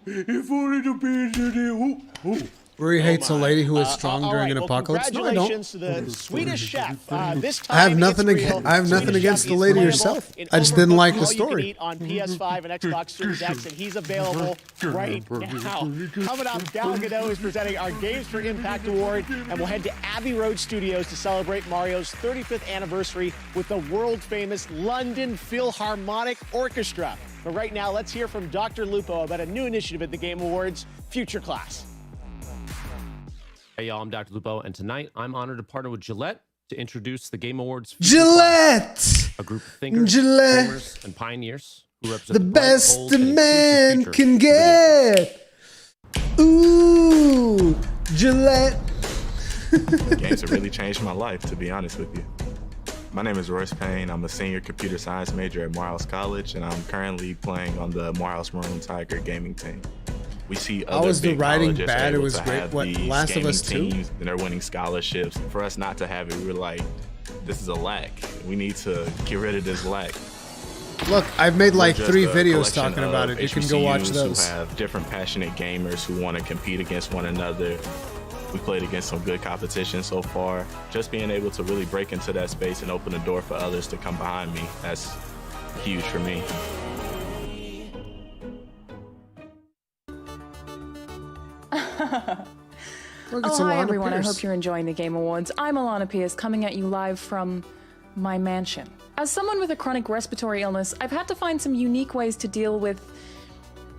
If only the pizza, Ruri hates a lady who is strong during an apocalypse. No, I don't. Congratulations to the Swedish chef. This time I have nothing against the lady herself. I just didn't like the story. On PS5 and Xbox Series X, and he's available right now. Coming up, Gal Gadot is presenting our Games for Impact Award, and we'll head to Abbey Road Studios to celebrate Mario's 35th anniversary with the world-famous London Philharmonic Orchestra. But right now, let's hear from Dr. Lupo about a new initiative at the Game Awards, Future Class. Hey y'all, I'm Dr. Lupo, and tonight I'm honored to partner with Gillette to introduce the Game Awards. Gillette! A group of thinkers, Gillette. dreamers, and pioneers who represent the best a man can get. Ooh, Gillette. Games have really changed my life, to be honest with you. My name is Royce Payne. I'm a senior computer science major at Morehouse College, and I'm currently playing on the Morehouse Maroon Tiger gaming team. We see other was the big writing colleges bad? able It was to great. have What, these Last of gaming Us 2? teams, and they're winning scholarships. For us not to have it, we were like, this is a lack. We need to get rid of this lack. Look, I've made like We're just 3 a videos collection talking about of it. You can go watch HBCUs those. Who have different passionate gamers who want to compete against one another. We played against some good competition so far. Just being able to really break into that space and open the door for others to come behind me, that's huge for me. Hi everyone, I hope you're enjoying the Game Awards. I'm Alana Pierce, coming at you live from my mansion. As someone with a chronic respiratory illness, I've had to find some unique ways to deal with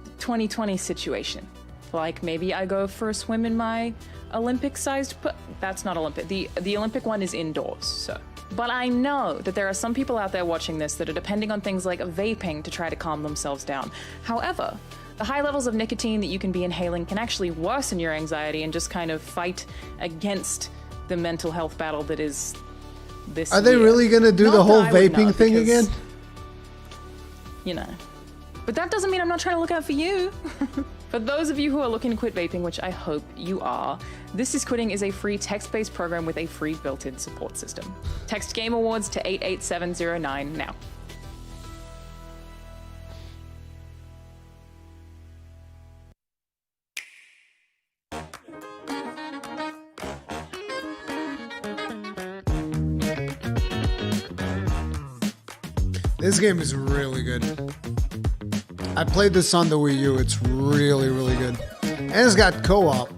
the 2020 situation. Like maybe I go for a swim in my Olympic-sized, but that's not Olympic. The Olympic one is indoors, so. But I know that there are some people out there watching this that are depending on things like vaping to try to calm themselves down. However, the high levels of nicotine that you can be inhaling can actually worsen your anxiety and just kind of fight against the mental health battle that is this Are they year. really going to do the whole vaping thing again? You know. But that doesn't mean I'm not trying to look out for you. For those of you who are looking to quit vaping, which I hope you are, This Is Quitting is a free text-based program with a free built-in support system. Text Game Awards to 88709 now. This game is really good. I played this on the Wii U. It's really, really good. And it's got co-op.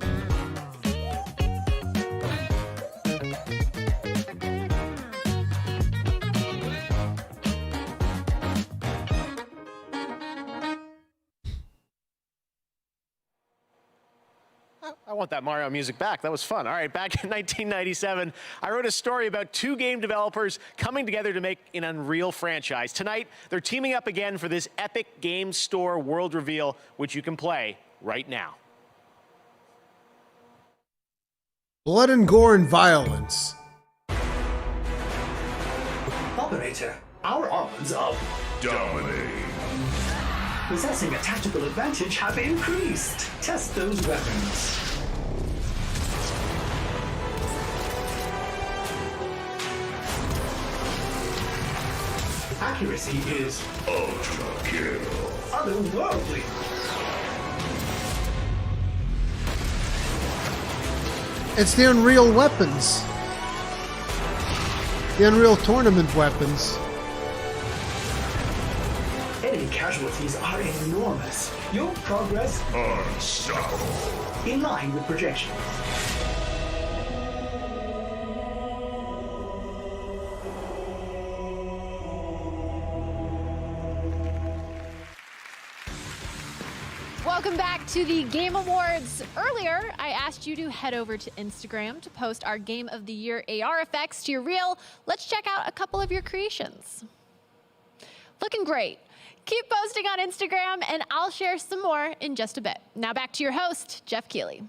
I want that Mario music back. That was fun. All right, back in 1997, I wrote a story about 2 game developers coming together to make an Unreal franchise. Tonight, they're teaming up again for this epic game store world reveal, which you can play right now. Blood and gore and violence. Operator, our odds of dominating, possessing a tactical advantage have increased. Test those weapons. Accuracy is ultra kill, otherworldly. It's the Unreal weapons. The Unreal Tournament weapons. Enemy casualties are enormous. Your progress unstoppable. In line with projections. Welcome back to the Game Awards. Earlier, I asked you to head over to Instagram to post our Game of the Year AR effects to your reel. Let's check out a couple of your creations. Looking great. Keep posting on Instagram, and I'll share some more in just a bit. Now back to your host, Jeff Keighley.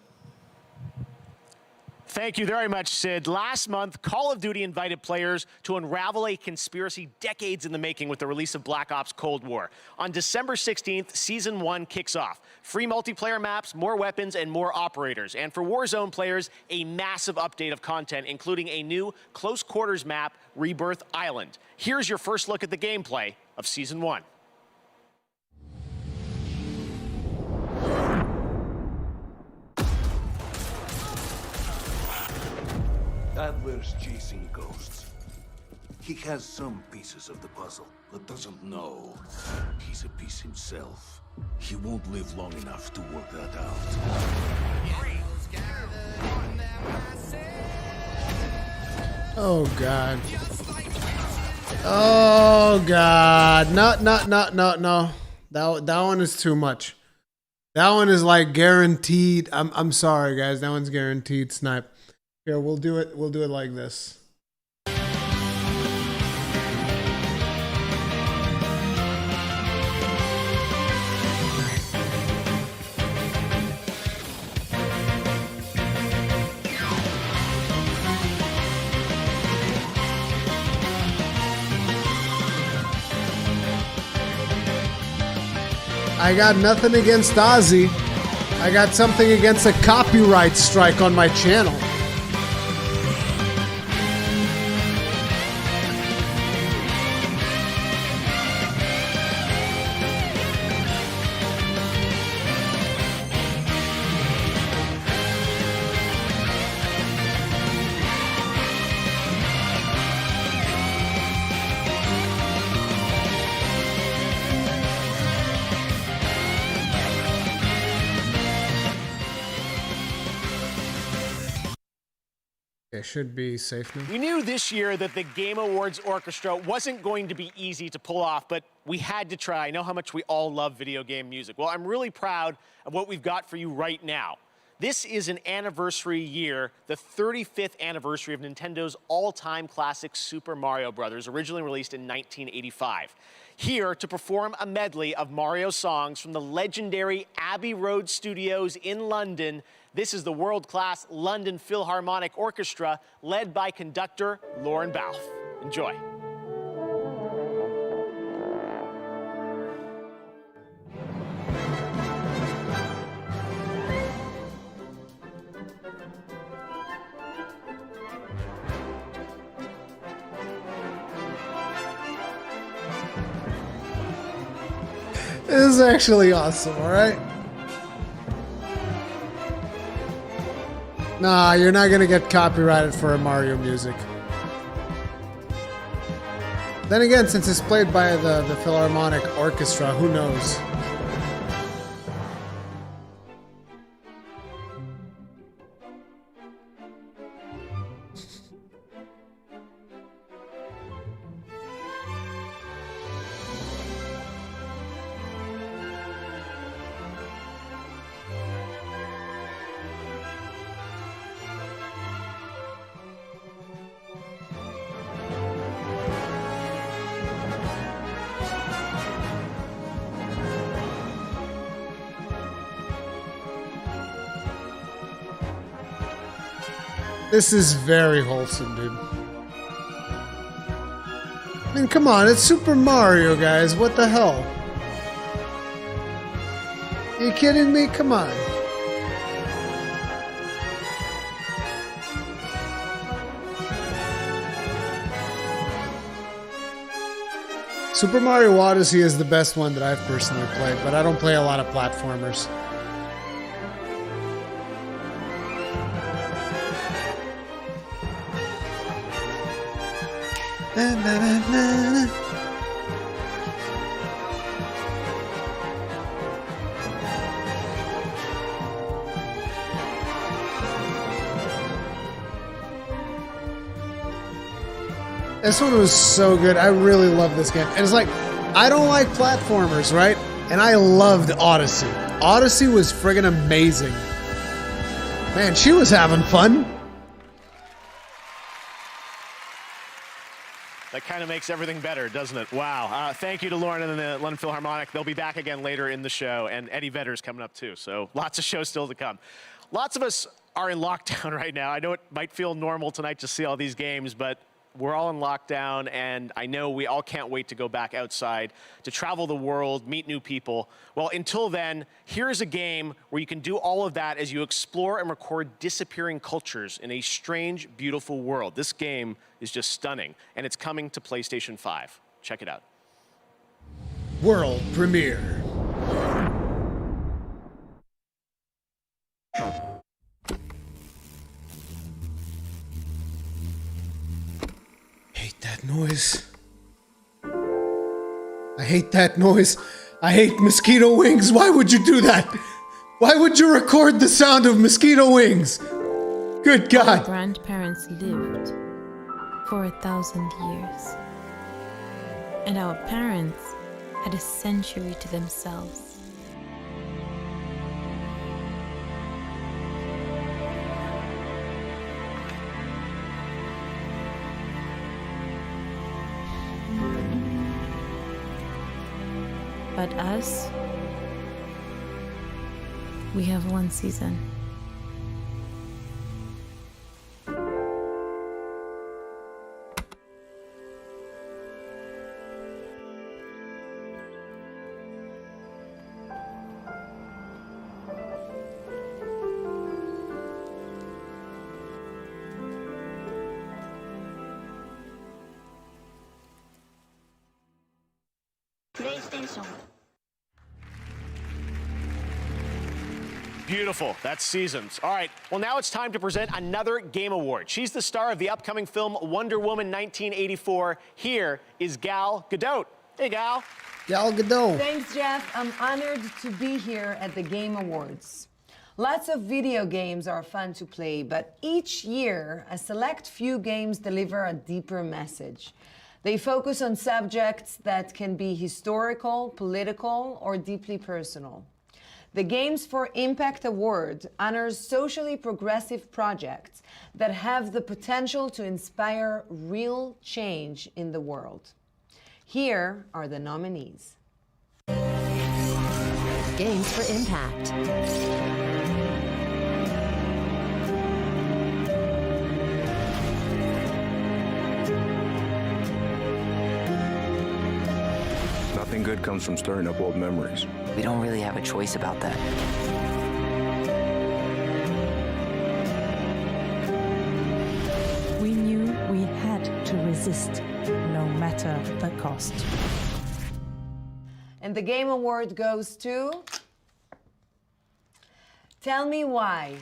Thank you very much, Sid. Last month, Call of Duty invited players to unravel a conspiracy decades in the making with the release of Black Ops Cold War. On December 16th, Season 1 kicks off. Free multiplayer maps, more weapons, and more operators. And for Warzone players, a massive update of content, including a new close quarters map, Rebirth Island. Here's your first look at the gameplay of Season 1. Adler's chasing ghosts. He has some pieces of the puzzle, but doesn't know he's a piece himself. He won't live long enough to work that out. Oh, God. Oh, God. No. That one is too much. That one is like guaranteed. I'm sorry, guys. That one's guaranteed snipe. Here, we'll do it like this. I got nothing against Ozzy. I got something against a copyright strike on my channel. It should be safe now. We knew this year that the Game Awards orchestra wasn't going to be easy to pull off, but we had to try. I know how much we all love video game music. Well, I'm really proud of what we've got for you right now. This is an anniversary year, the 35th anniversary of Nintendo's all-time classic Super Mario Bros., originally released in 1985. Here to perform a medley of Mario songs from the legendary Abbey Road Studios in London, this is the world-class London Philharmonic Orchestra, led by conductor Lauren Balfe. Enjoy. This is actually awesome, all right? Nah, you're not gonna get copyrighted for Mario music. Then again, since it's played by the Philharmonic Orchestra, who knows? This is very wholesome, dude. I mean, come on, it's Super Mario, guys. What the hell? Are you kidding me? Come on. Super Mario Odyssey is the best one that I've personally played, but I don't play a lot of platformers. Na, na, na, na. This one was so good. I really love this game. And it's like, I don't like platformers, right? And I loved Odyssey. Odyssey was friggin' amazing. Man, she was having fun. That kind of makes everything better, doesn't it? Wow. Thank you to Lauren and the London Philharmonic. They'll be back again later in the show. And Eddie Vedder's coming up too. So lots of shows still to come. Lots of us are in lockdown right now. I know it might feel normal tonight to see all these games, but we're all in lockdown, and I know we all can't wait to go back outside, to travel the world, meet new people. Well, until then, here's a game where you can do all of that as you explore and record disappearing cultures in a strange, beautiful world. This game is just stunning, and it's coming to PlayStation 5. Check it out. World premiere. Hate that noise. I hate that noise. I hate mosquito wings. Why would you do that? Why would you record the sound of mosquito wings? Good God. Our grandparents lived for 1,000 years. And our parents had a century to themselves. But us, we have one season. PlayStation. Beautiful. That's Seasons. All right. Well, now it's time to present another Game Award. She's the star of the upcoming film Wonder Woman 1984. Here is Gal Gadot. Hey, Gal. Gal Gadot. Thanks, Jeff. I'm honored to be here at the Game Awards. Lots of video games are fun to play, but each year, a select few games deliver a deeper message. They focus on subjects that can be historical, political, or deeply personal. The Games for Impact Award honors socially progressive projects that have the potential to inspire real change in the world. Here are the nominees. Games for Impact. Nothing good comes from stirring up old memories. We don't really have a choice about that. We knew we had to resist, no matter the cost. And the Game Award goes to... Tell Me Why.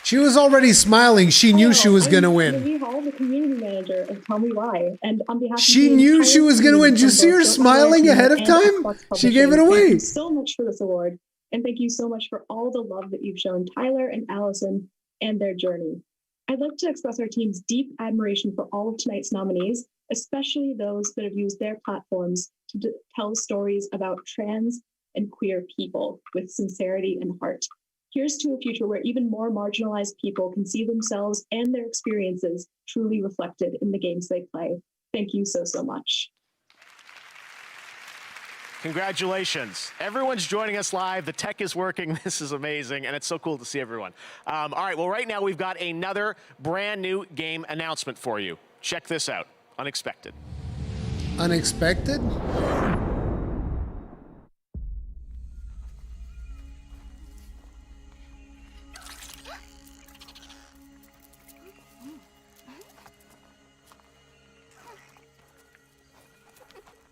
She was already smiling. She knew she was going to win. I'm Hall, the community manager of Tell Me Why, and on behalf of she knew she was going to win. Did you see her smiling ahead of time? She gave it away. Thank you so much for this award, and thank you so much for all the love that you've shown Tyler and Allison and their journey. I'd like to express our team's deep admiration for all of tonight's nominees, especially those that have used their platforms to tell stories about trans and queer people with sincerity and heart. Here's to a future where even more marginalized people can see themselves and their experiences truly reflected in the games they play. Thank you so, so much. Congratulations. Everyone's joining us live. The tech is working. This is amazing, and it's so cool to see everyone. All right, well, right now we've got another brand new game announcement for you. Check this out. Unexpected. Unexpected?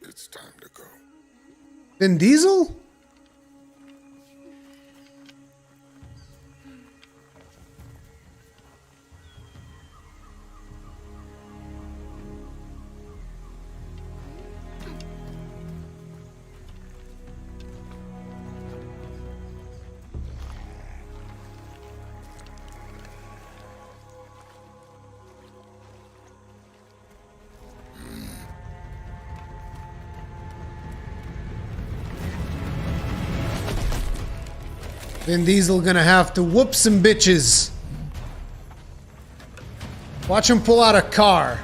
It's time to go. Vin Diesel? Vin Diesel gonna have to whoop some bitches. Watch him pull out a car.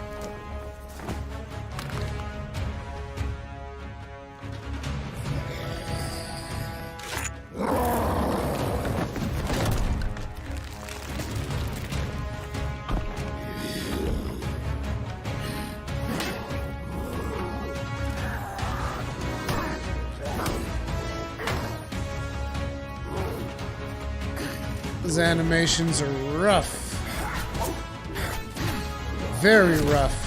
Those animations are rough. Very rough.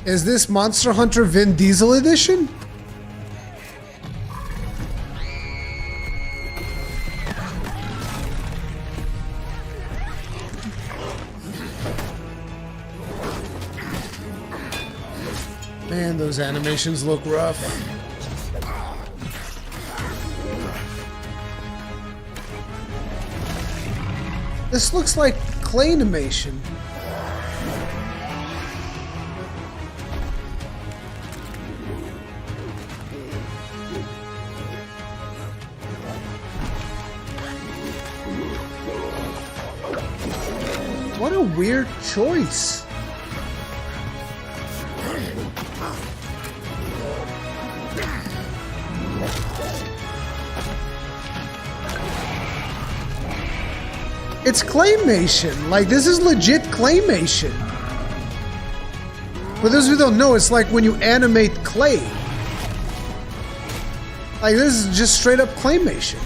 Is this Monster Hunter Vin Diesel edition? Man, those animations look rough. This looks like clay animation. What a weird choice. It's claymation. Like, this is legit claymation. For those who don't know, it's like when you animate clay. Like, this is just straight up claymation.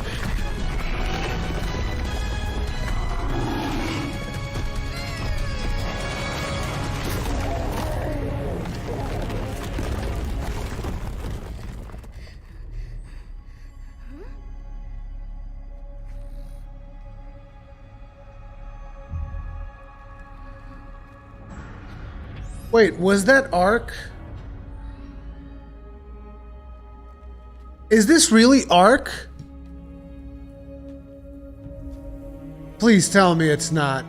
Wait, was that Ark? Is this really Ark? Please tell me it's not.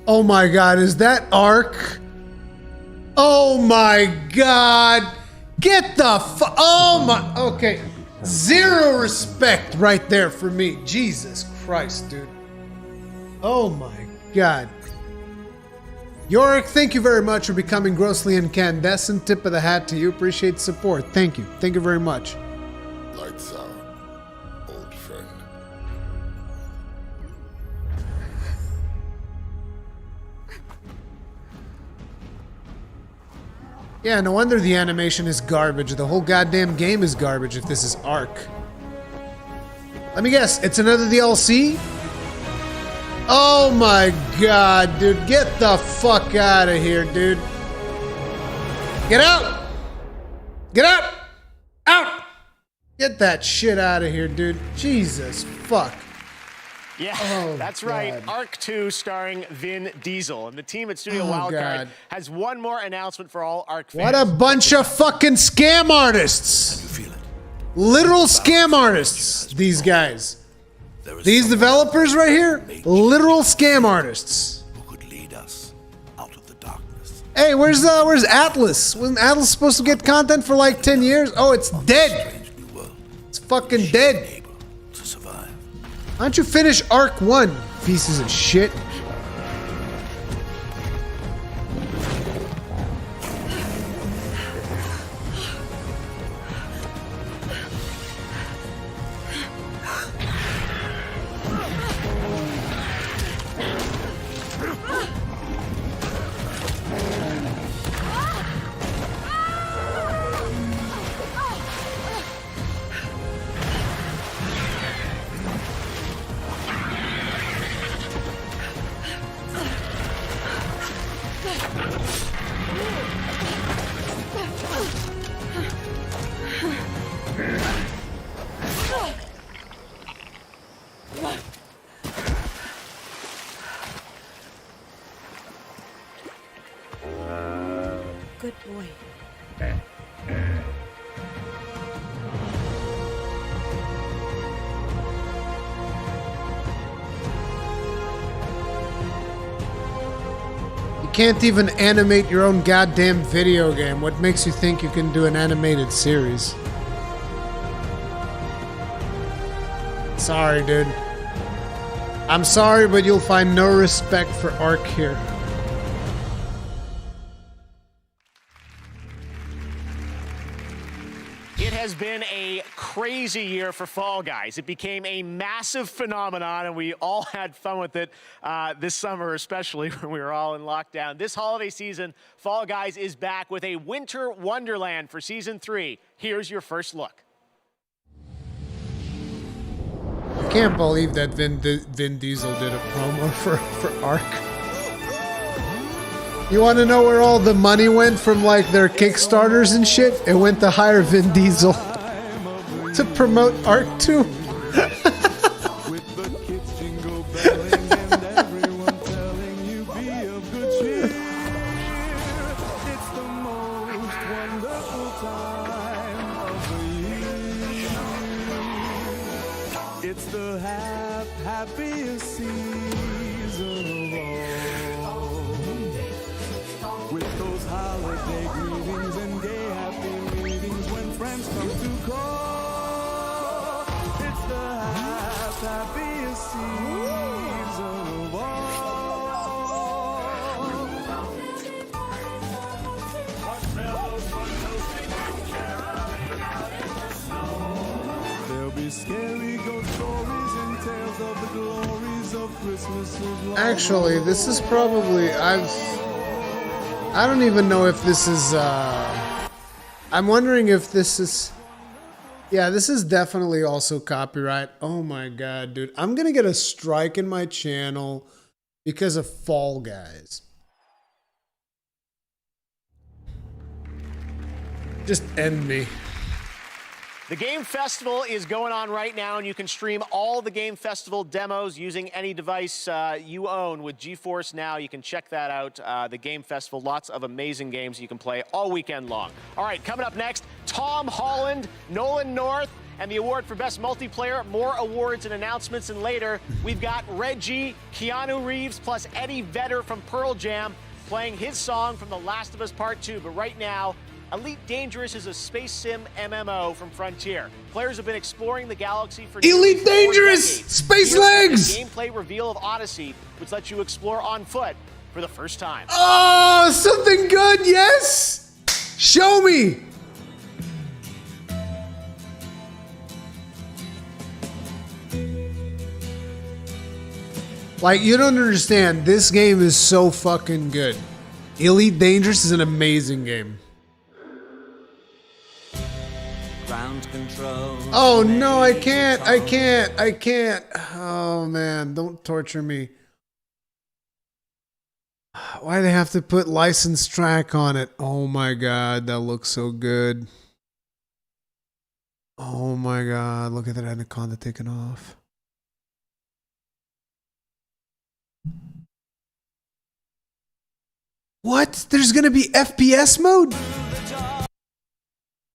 Oh my god, is that Ark? Oh my god! Get the oh my, okay. Zero respect right there for me. Jesus Christ, dude. Oh my god. Yorick, thank you very much for becoming grossly incandescent. Tip of the hat to you. Appreciate the support. Thank you. Thank you very much. Lights out, old friend. Yeah, no wonder the animation is garbage. The whole goddamn game is garbage if this is Ark. Let me guess, it's another DLC? Oh my god, dude. Get the fuck out of here, dude. Get out! Get out! Out! Get that shit out of here, dude. Jesus fuck. Yeah, oh, that's god. right. Arc 2 starring Vin Diesel. And the team at Studio Wildcard god. has one more announcement for all Arc fans. What a bunch of fucking scam artists. Literal scam artists, these guys. These developers right here, literal scam artists. Who could lead us out of the darkness? Hey, where's Atlas? Wasn't Atlas supposed to get content for like 10 years? Oh, it's dead. It's fucking dead. Why don't you finish Arc 1, pieces of shit? Good boy. You can't even animate your own goddamn video game. What makes you think you can do an animated series? Sorry, dude. I'm sorry, but you'll find no respect for Ark here. It has been a crazy year for Fall Guys. It became a massive phenomenon, and we all had fun with it this summer, especially when we were all in lockdown. This holiday season, Fall Guys is back with a winter wonderland for Season 3. Here's your first look. I can't believe that Vin Diesel did a promo for Ark. You want to know where all the money went from like their Kickstarters and shit? It went to hire Vin Diesel to promote Ark 2. It's the happiest season of all. With those holiday greetings and gay happy meetings when friends come to call. It's the happiest season of all. There'll be scary ghost stories and tales of the glories of Christmas. Actually, this is probably I don't even know if this is I'm wondering if this is, yeah, this is definitely also copyright. Oh my god, dude, I'm gonna get a strike in my channel because of Fall Guys. Just end me. The Game Festival is going on right now, and you can stream all the Game Festival demos using any device you own with GeForce Now. You can check that out. The Game Festival, lots of amazing games you can play all weekend long. All right, coming up next, Tom Holland, Nolan North, and the award for Best Multiplayer. More awards and announcements, and later, we've got Reggie, Keanu Reeves, plus Eddie Vedder from Pearl Jam playing his song from The Last of Us Part 2. But right now, Elite Dangerous is a space sim MMO from Frontier. Players have been exploring the galaxy for Elite Dangerous! Space legs! The gameplay reveal of Odyssey, which lets you explore on foot for the first time. Oh, something good, yes! Show me! Like, you don't understand. This game is so fucking good. Elite Dangerous is an amazing game. Ground control. Oh no, I can't. Oh man, don't torture me. Why do they have to put licensed track on it? Oh my god, that looks so good. Oh my god, look at that anaconda taken off. What? There's gonna be FPS mode?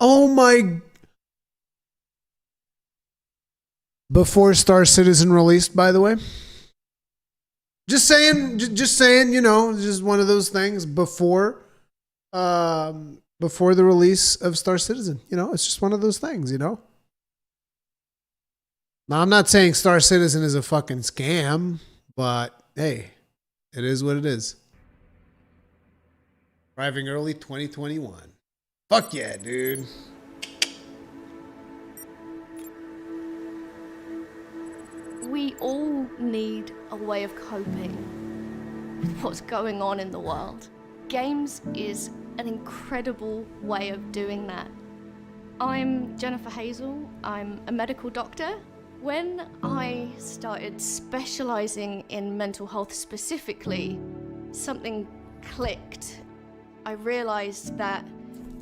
Oh my... Before Star Citizen released, by the way. Just saying, you know, just one of those things before the release of Star Citizen. You know, it's just one of those things, you know. Now, I'm not saying Star Citizen is a fucking scam, but hey, it is what it is. Arriving early 2021. Fuck yeah, dude. We all need a way of coping with what's going on in the world. Games is an incredible way of doing that. I'm Jennifer Hazel. I'm a medical doctor. When I started specializing in mental health specifically, something clicked. I realized that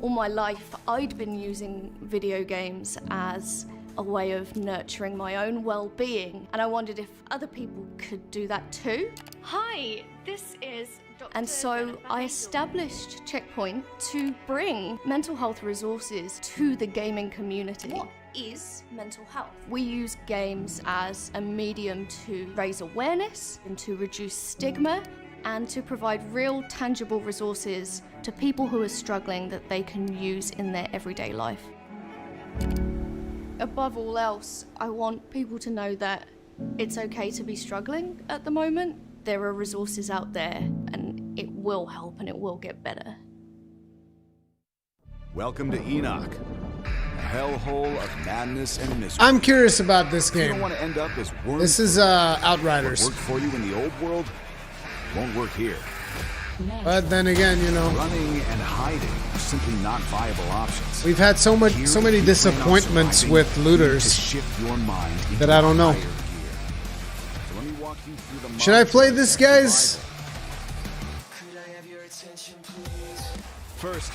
all my life I'd been using video games as a way of nurturing my own well-being, and I wondered if other people could do that too. Hi, this is Dr. And so I established Checkpoint to bring mental health resources to the gaming community. What is mental health? We use games as a medium to raise awareness and to reduce stigma and to provide real tangible resources to people who are struggling that they can use in their everyday life. Above all else, I want people to know that it's okay to be struggling at the moment. There are resources out there, and it will help and it will get better. Welcome to Enoch. hellhole of madness and misery. I'm curious about this You game. don't want to end up as worms. This is Outriders. What worked for you in the old world won't work here. But then again, you know, running and hiding are simply not viable options. we've had so many disappointments with looters that I don't know. Should I play this, guys? First,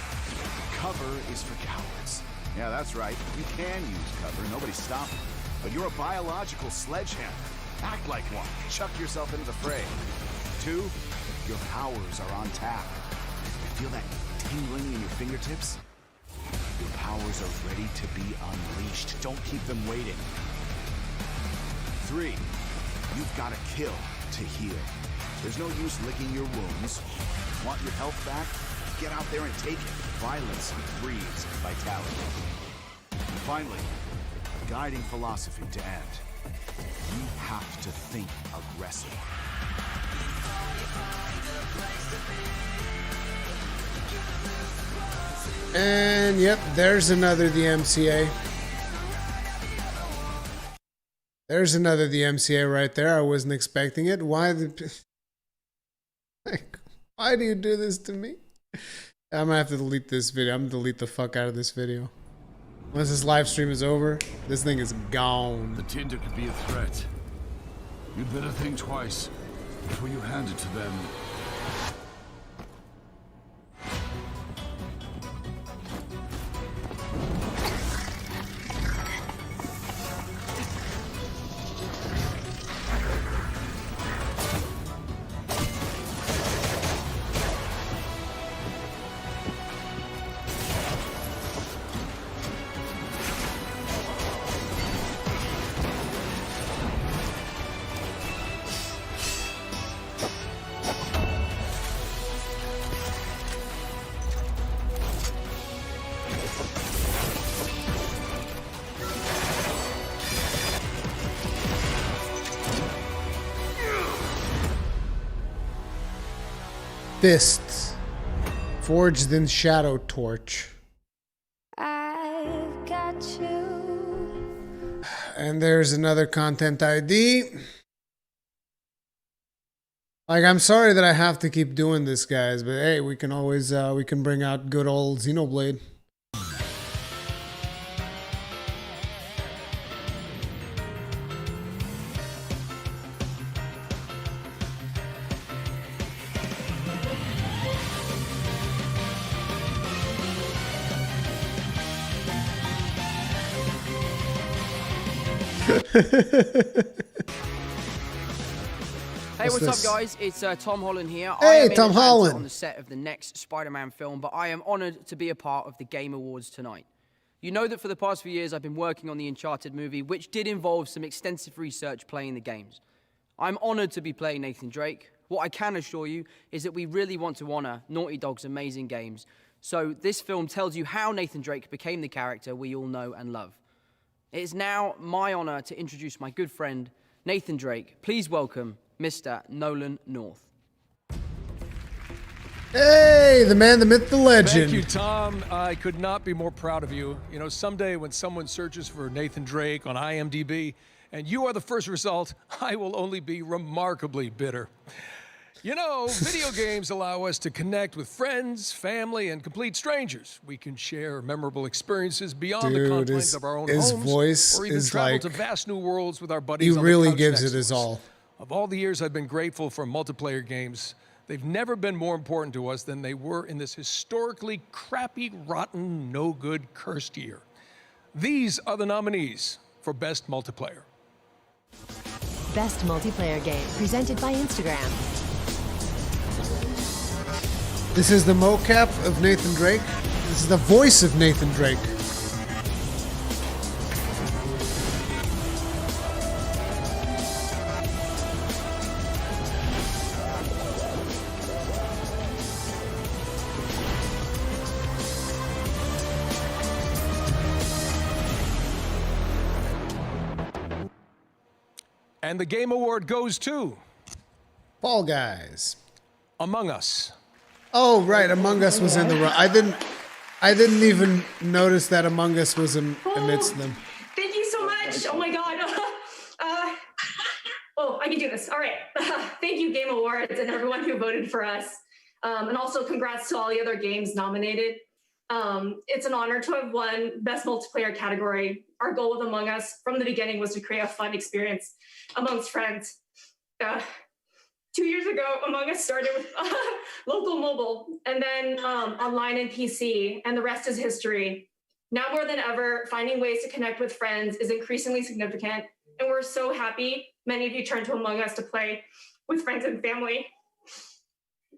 cover is for cowards. Yeah, that's right. You can use cover. Nobody's stopping. But you're a biological sledgehammer. Act like one. Chuck yourself into the fray. 2, your powers are on tap. Feel that tingling in your fingertips? Your powers are ready to be unleashed. Don't keep them waiting. 3, you've got to kill to heal. There's no use licking your wounds. Want your health back? Get out there and take it. Violence breeds vitality. And finally, guiding philosophy to end. You have to think aggressive. And yep, there's another the MCA. There's another the MCA right there. I wasn't expecting it. Why why do you do this to me? I'm gonna have to delete this video. I'm gonna delete the fuck out of this video. Once this live stream is over, this thing is gone. The Tinder could be a threat. You'd better think twice before you hand it to them. Fists. Forged in Shadow Torch. I've got you. And there's another content ID. Like, I'm sorry that I have to keep doing this, guys, but hey, we can always we can bring out good old Xenoblade. Hey, what's up, guys? It's Tom Holland here. Hey, I am Tom in Atlanta Holland. on the set of the next Spider-Man film, but I am honored to be a part of the Game Awards tonight. You know that for the past few years, I've been working on the Uncharted movie, which did involve some extensive research playing the games. I'm honored to be playing Nathan Drake. What I can assure you is that we really want to honor Naughty Dog's amazing games. So this film tells you how Nathan Drake became the character we all know and love. It is now my honor to introduce my good friend, Nathan Drake. Please welcome Mr. Nolan North. Hey, the man, the myth, the legend. Thank you, Tom. I could not be more proud of you. You know, someday when someone searches for Nathan Drake on IMDb and you are the first result, I will only be remarkably bitter. You know, video games allow us to connect with friends, family, and complete strangers. We can share memorable experiences beyond the confines of our own his homes, voice or even is travel like, to vast new worlds with our buddies. he on the really couch gives next it to his us. all. Of all the years I've been grateful for multiplayer games, they've never been more important to us than they were in this historically crappy, rotten, no good, cursed year. These are the nominees for Best Multiplayer. Best multiplayer game, presented by Instagram. This is the mocap of Nathan Drake. This is the voice of Nathan Drake. And the Game Award goes to Fall Guys. Among Us. Oh, right. Among Us was in the run. I didn't even notice that Among Us was amidst them. Thank you so much. Oh my God. Oh, I can do this. All right. Thank you, Game Awards, and everyone who voted for us. And also congrats to all the other games nominated. It's an honor to have won Best Multiplayer category. Our goal with Among Us from the beginning was to create a fun experience amongst friends. 2 years ago, Among Us started with local mobile, and then online and PC, and the rest is history. Now more than ever, finding ways to connect with friends is increasingly significant, and we're so happy many of you turned to Among Us to play with friends and family.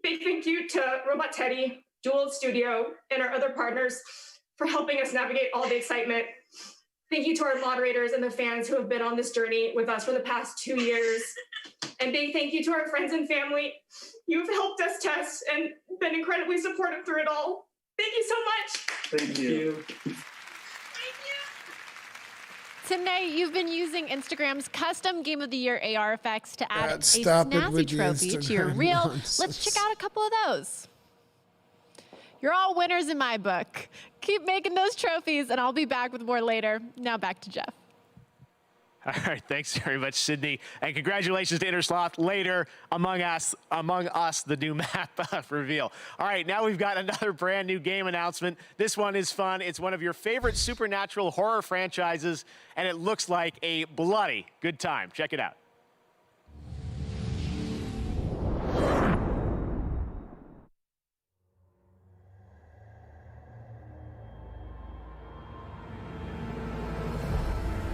Big thank you to Robot Teddy, Jewel Studio, and our other partners for helping us navigate all the excitement. Thank you to our moderators and the fans who have been on this journey with us for the past 2 years. And big thank you to our friends and family. You've helped us test and been incredibly supportive through it all. Thank you so much. Thank you. Tonight, you've been using Instagram's custom Game of the Year AR effects to add a stop it snazzy with the trophy to your Instagram reel. nonsense. Let's check out a couple of those. You're all winners in my book. Keep making those trophies, and I'll be back with more later. Now back to Jeff. All right, thanks very much, Sydney. And congratulations to Intersloth later, Among Us, the new map reveal. All right, now we've got another brand new game announcement. This one is fun. It's one of your favorite supernatural horror franchises, and it looks like a bloody good time. Check it out.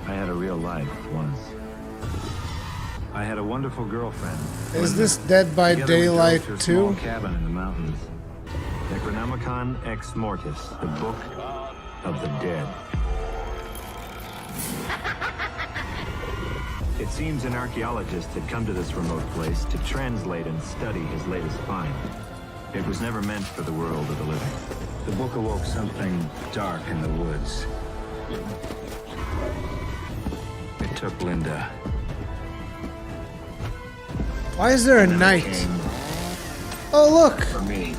I had a real life once. I had a wonderful girlfriend. Is this Dead by Together we drove Daylight to a 2? small cabin in the mountains. Necronomicon Ex Mortis, the Book of the Dead. It seems an archaeologist had come to this remote place to translate and study his latest find. It was never meant for the world of the living. The book awoke something dark in the woods. It took Linda. Why is there a knight? Oh, look! For me.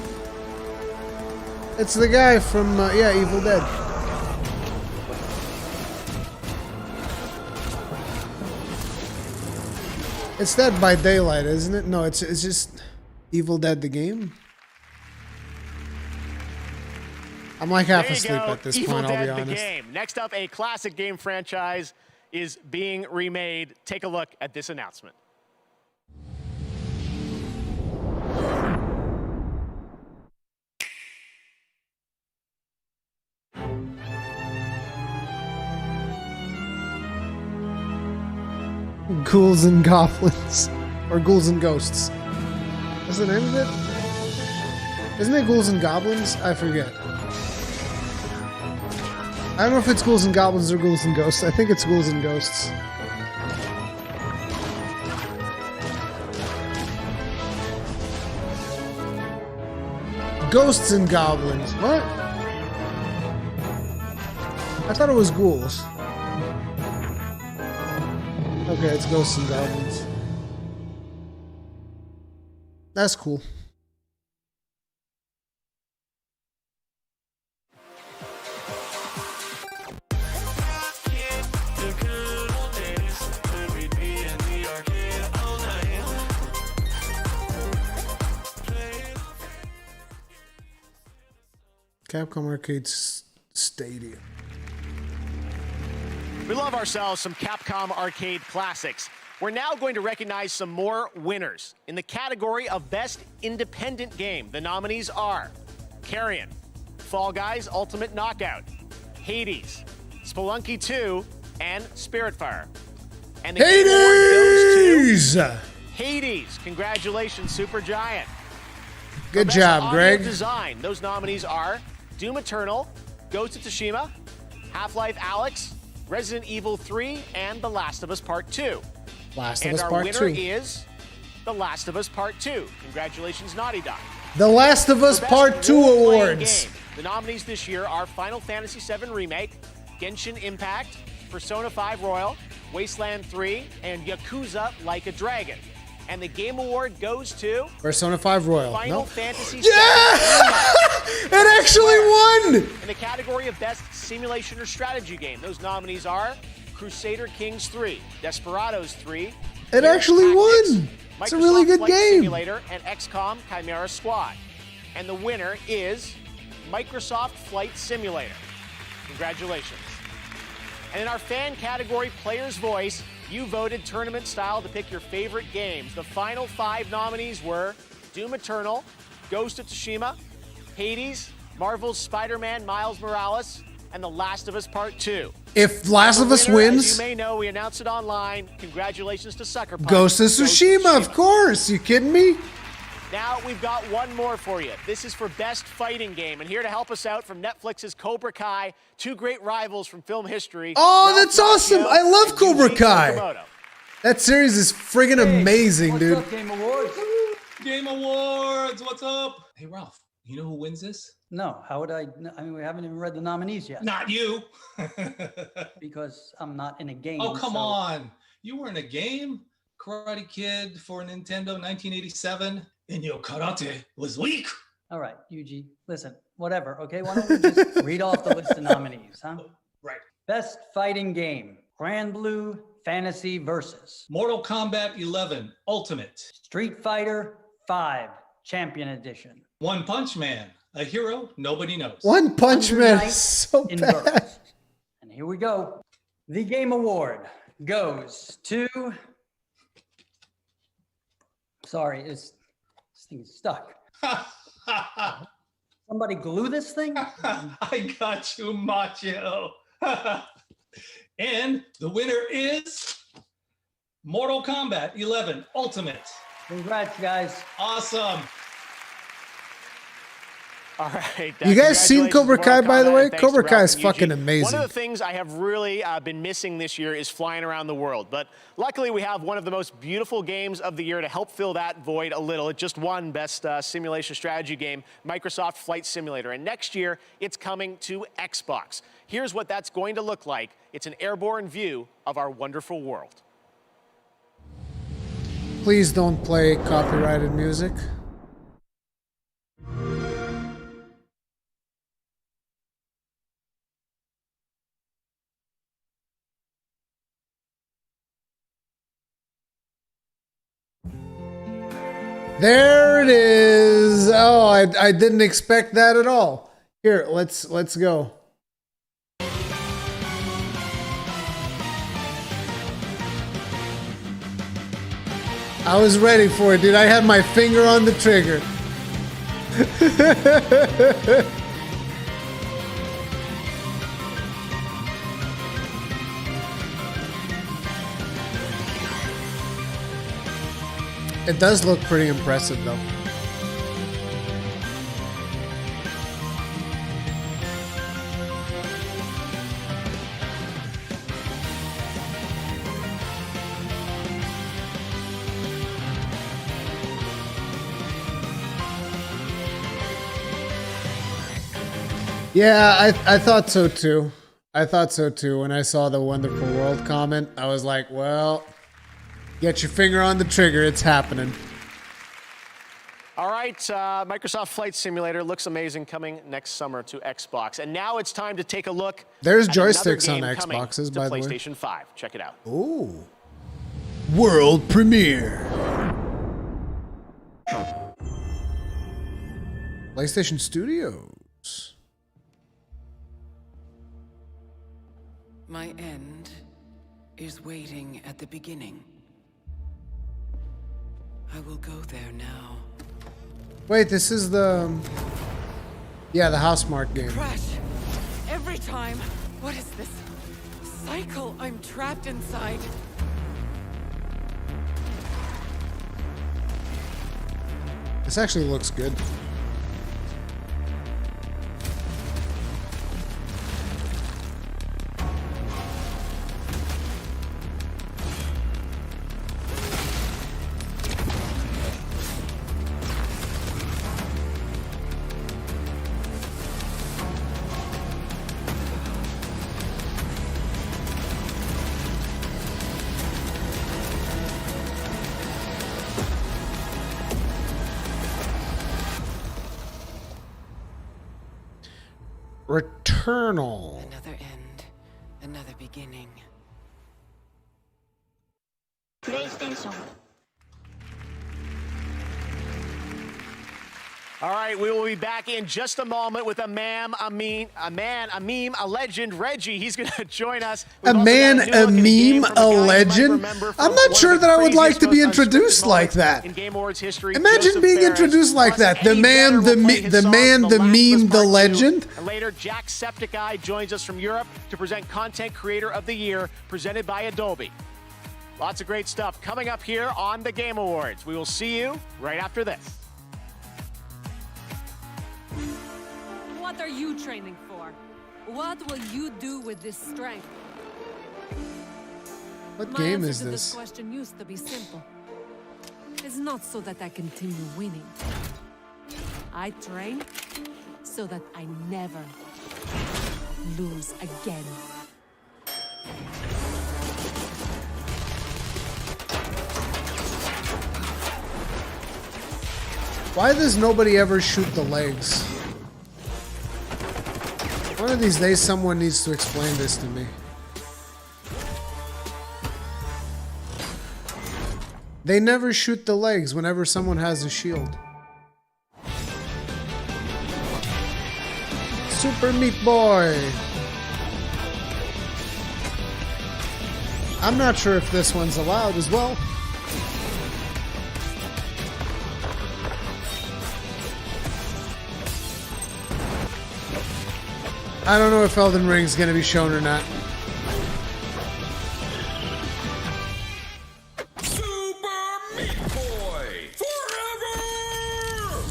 It's the guy from, yeah, Evil Dead. It's Dead by Daylight, isn't it? No, it's just Evil Dead the game. I'm like half asleep at this Evil point, I'll be Dead, honest. the game. Next up, a classic game franchise is being remade. Take a look at this announcement. Ghouls and Goblins. Or Ghouls and Ghosts. What's the name of it? Isn't it Ghouls and Goblins? I forget. I don't know if it's Ghouls and Goblins or Ghouls and Ghosts. I think it's Ghouls and Ghosts. Ghosts and Goblins. What? I thought it was ghouls. Okay, it's Ghosts and Goblins. That's cool. Capcom Arcade Stadium. We love ourselves some Capcom Arcade classics. We're now going to recognize some more winners. In the category of Best Independent Game, the nominees are Carrion, Fall Guys Ultimate Knockout, Hades, Spelunky 2, and Spiritfire. And the Game Award goes to Hades. Congratulations, Supergiant. Good Best job, Audio Greg. Design. Those nominees are Doom Eternal, Ghost of Tsushima, Half-Life Alyx, Resident Evil 3, and The Last of Us Part 2. Last of and Us our Part winner 2. is The Last of Us Part 2. Congratulations, Naughty Dog. The Last of Us For Best Part 2 role-playing awards. game, the nominees this year are Final Fantasy VII Remake, Genshin Impact, Persona 5 Royal, Wasteland 3, and Yakuza Like a Dragon. And the Game Award goes to Persona 5 Royal. Final Nope. Fantasy Yeah! VII Remake. It actually In the category of Best Simulation or Strategy Game, those nominees are Crusader Kings 3, Desperados 3. It actually won. It's a really good Flight game. Simulator and XCOM Chimera Squad. And the winner is Microsoft Flight Simulator. Congratulations. And in our fan category, Player's Voice, you voted tournament style to pick your favorite games. The final 5 nominees were Doom Eternal, Ghost of Tsushima, Hades, Marvel's Spider-Man Miles Morales, and The Last of Us Part 2. If Last of Us wins, as you may know, we announced it online. Congratulations to Sucker Punch. Ghost of Tsushima, of course. You kidding me? Now we've got one more for you. This is for Best Fighting Game. And here to help us out from Netflix's Cobra Kai, 2 great rivals from film history. Oh, that's awesome. I love Cobra Kai. That series is friggin' amazing, dude. What's up, Game Awards? Game Awards, what's up? Hey, Ralph, you know who wins this? No, how would I mean, we haven't even read the nominees yet. Not you. Because I'm not in a game. Oh, come so- on. You were in a game? Karate Kid for Nintendo 1987, and your karate was weak. All right, Yuji, listen, whatever, okay? Why don't we just read off the list of nominees, huh? Right. Best Fighting Game, Grand Blue Fantasy Versus. Mortal Kombat 11 Ultimate. Street Fighter 5 Champion Edition. One Punch Man, a hero nobody knows. One Punch Under Man Night is so in bad. Burst. And here we go. The Game Award goes to... Sorry, this thing is stuck. Somebody glue this thing? I got you, Macho. And the winner is Mortal Kombat 11 Ultimate. Congrats, guys. Awesome. All right. You guys seen Cobra Kai, by the way? Cobra Kai is Ralph and fucking Yuji. amazing. One of the things I have really been missing this year is flying around the world. But luckily, we have one of the most beautiful games of the year to help fill that void a little. It just won Best Simulation Strategy Game, Microsoft Flight Simulator. And next year, it's coming to Xbox. Here's what that's going to look like. It's an airborne view of our wonderful world. Please don't play copyrighted music. There it is. Oh, I didn't expect that at all. Here, let's go. I was ready for it, dude. I had my finger on the trigger. It does look pretty impressive, though. Yeah, I thought so too. I thought so too. When I saw the Wonderful World comment, I was like, well, get your finger on the trigger. It's happening. All right, Microsoft Flight Simulator looks amazing, coming next summer to Xbox. And now it's time to take a look. There's at joysticks on another game coming Xboxes, to by the way. PlayStation 5. Check it out. Ooh. World premiere. PlayStation Studios. My end is waiting at the beginning. I will go there now. Wait, this is the... Yeah, the Housemarque game. Crash! Every time! What is this cycle I'm trapped inside? This actually looks good. Returnal. Another end, another beginning. PlayStation. All right, we will be back in just a moment with a meme, a legend, Reggie. He's going to join us. A man, a meme, a legend. I'm not sure that I would like to be introduced like that. In Game Awards history, imagine being introduced like that. The man, the meme, the legend. And later, Jacksepticeye joins us from Europe to present Content Creator of the Year, presented by Adobe. Lots of great stuff coming up here on the Game Awards. We will see you right after this. What are you training for? What will you do with this strength? What My game answer is to this? question used to be simple. It's not so that I continue winning. I train so that I never lose again. Why does nobody ever shoot the legs? One of these days, someone needs to explain this to me. They never shoot the legs whenever someone has a shield. Super Meat Boy! I'm not sure if this one's allowed as well. I don't know if Elden Ring's gonna be shown or not. Super Meat Boy forever!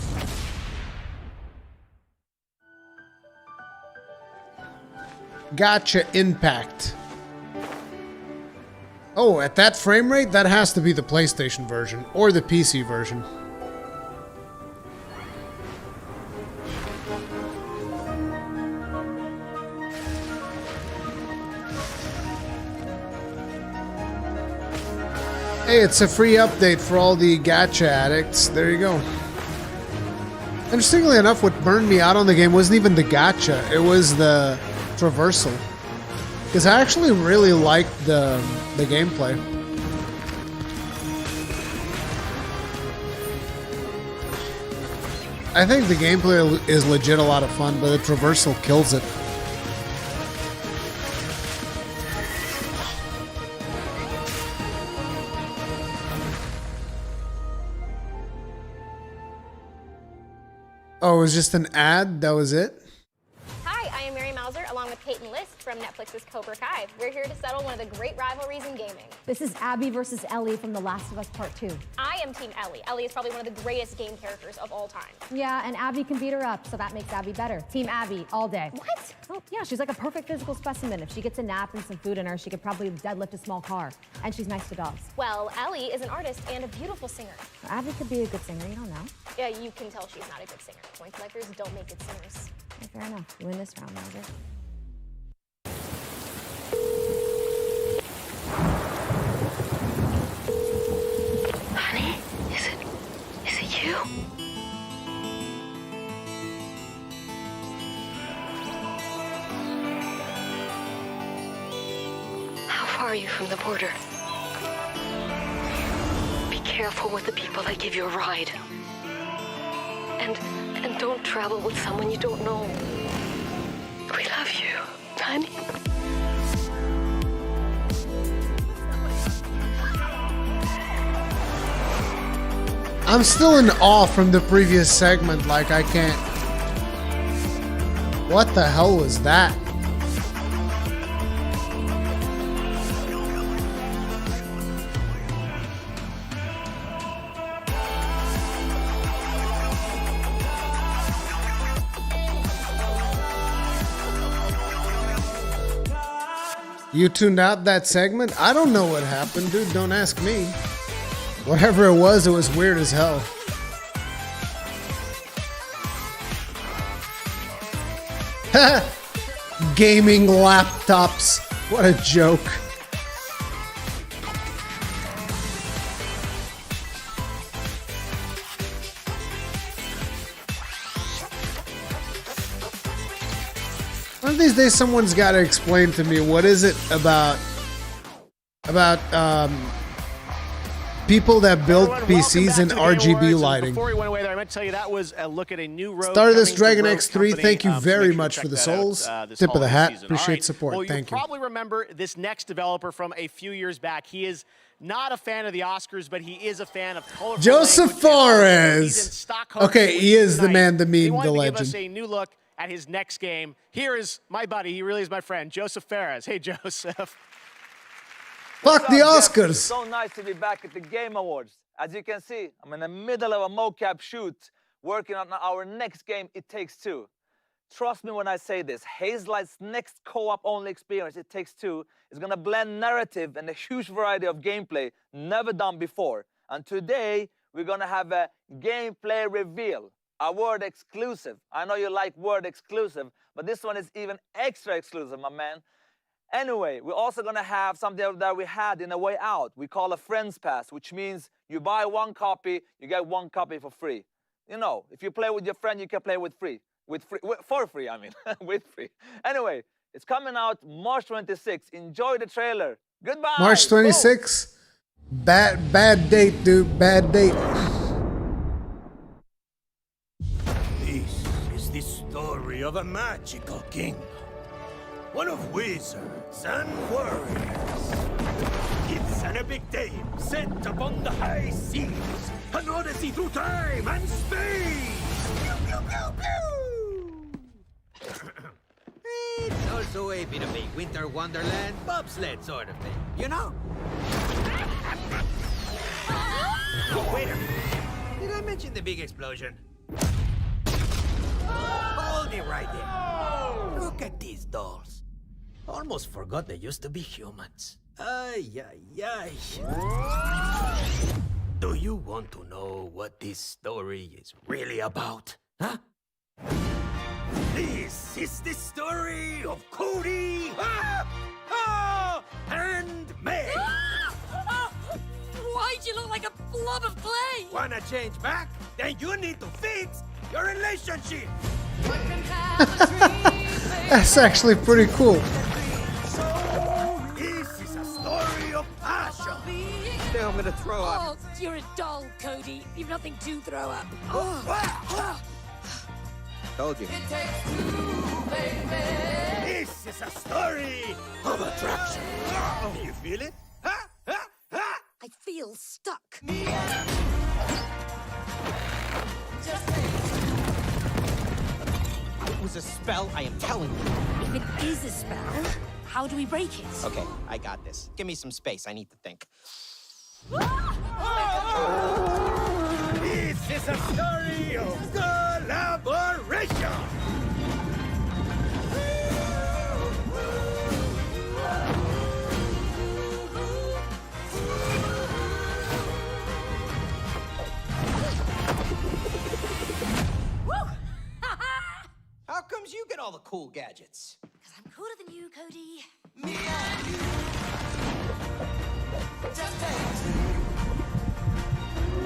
Gotcha Impact. Oh, at that frame rate, that has to be the PlayStation version or the PC version. Hey, it's a free update for all the gacha addicts. There you go. Interestingly enough, what burned me out on the game wasn't even the gacha. It was the traversal. Because I actually really liked the gameplay. I think the gameplay is legit a lot of fun, but the traversal kills it. Oh, it was just an ad? That was it? Hi, I am Mary Mauser along with Peyton List from Netflix's Cobra Kai. We're here to settle one of the great rivalries in gaming. This is Abby versus Ellie from The Last of Us Part 2. I am Team Ellie. Ellie is probably one of the greatest game characters of all time. Yeah, and Abby can beat her up, so that makes Abby better. Team Abby, all day. What? Oh, yeah, she's like a perfect physical specimen. If she gets a nap and some food in her, she could probably deadlift a small car. And she's nice to dogs. Well, Ellie is an artist and a beautiful singer. Abby could be a good singer, you don't know. Yeah, you can tell she's not a good singer. Coin collectors don't make good singers. Okay, fair enough. You win this round, Mauser. Honey, is it you? How far are you from the border? Be careful with the people that give you a ride. And don't travel with someone you don't know. We love you, honey. I'm still in awe from the previous segment, like I can't... What the hell was that? You tuned out that segment? I don't know what happened, dude. Don't ask me. Whatever it was weird as hell. Gaming laptops. What a joke. One of these days, someone's got to explain to me what is it about people that build PCs and RGB lighting. Before we went away there, I meant to tell you that was a look at a new road. Stardust coming to Dragon Rogue X3, Company. thank you So very make sure much to for the check that out, souls. this Tip of the holiday hat. season. Appreciate All right. support. Well, Thank you you. probably remember this next developer from a few years back. He is not a fan of the Oscars, but he is a fan of colorful Joseph language. He's in Fares. Stockholm Okay, he is the tonight. man, the He meme, wanted the to give us legend. a new look at his next game. Here is my buddy. He really is my friend, Joseph Fares. Hey, Joseph. Fuck the Oscars. It's so nice to be back at the Game Awards. As you can see, I'm in the middle of a mocap shoot, working on our next game, It Takes Two. Trust me when I say this, Hazelight's next co-op only experience, It Takes Two, is gonna blend narrative and a huge variety of gameplay never done before. And today, we're gonna have a gameplay reveal, a word exclusive. I know you like word exclusive, but this one is even extra exclusive, my man. Anyway, we're also gonna have something that we had in A Way Out. We call a Friends Pass, which means you buy one copy, you get one copy for free. You know, if you play with your friend, you can play for free, I mean, with free. Anyway, it's coming out March 26th. Enjoy the trailer. Goodbye. March 26th. Bad date, dude. Bad date. This is the story of a magical kingdom. One of wizards and warriors. It's an epic tale set upon the high seas. An odyssey through time and space. Pew, pew, pew, pew. It's also a bit of a winter wonderland bobsled sort of thing, you know? Oh, wait a minute. Did I mention the big explosion? Hold it right there. Look at these dolls. Almost forgot they used to be humans. Ay, ay, ay. Do you want to know what this story is really about? Huh? This is the story of Cody and Meg. Why'd you look like a blob of clay? Wanna change back? Then you need to fix your relationship. That's actually pretty cool. This is a story of passion. I'm gonna throw up. Oh, you're a doll, Cody. You've nothing to throw up. Told you. This is a story of attraction. Do you feel it? I feel stuck. It was a spell, I am telling you. If it is a spell, how do we break it? Okay, I got this. Give me some space, I need to think. This is a story of collaboration. How comes you get all the cool gadgets? Because I'm cooler than you, Cody. Me and you. Just take two.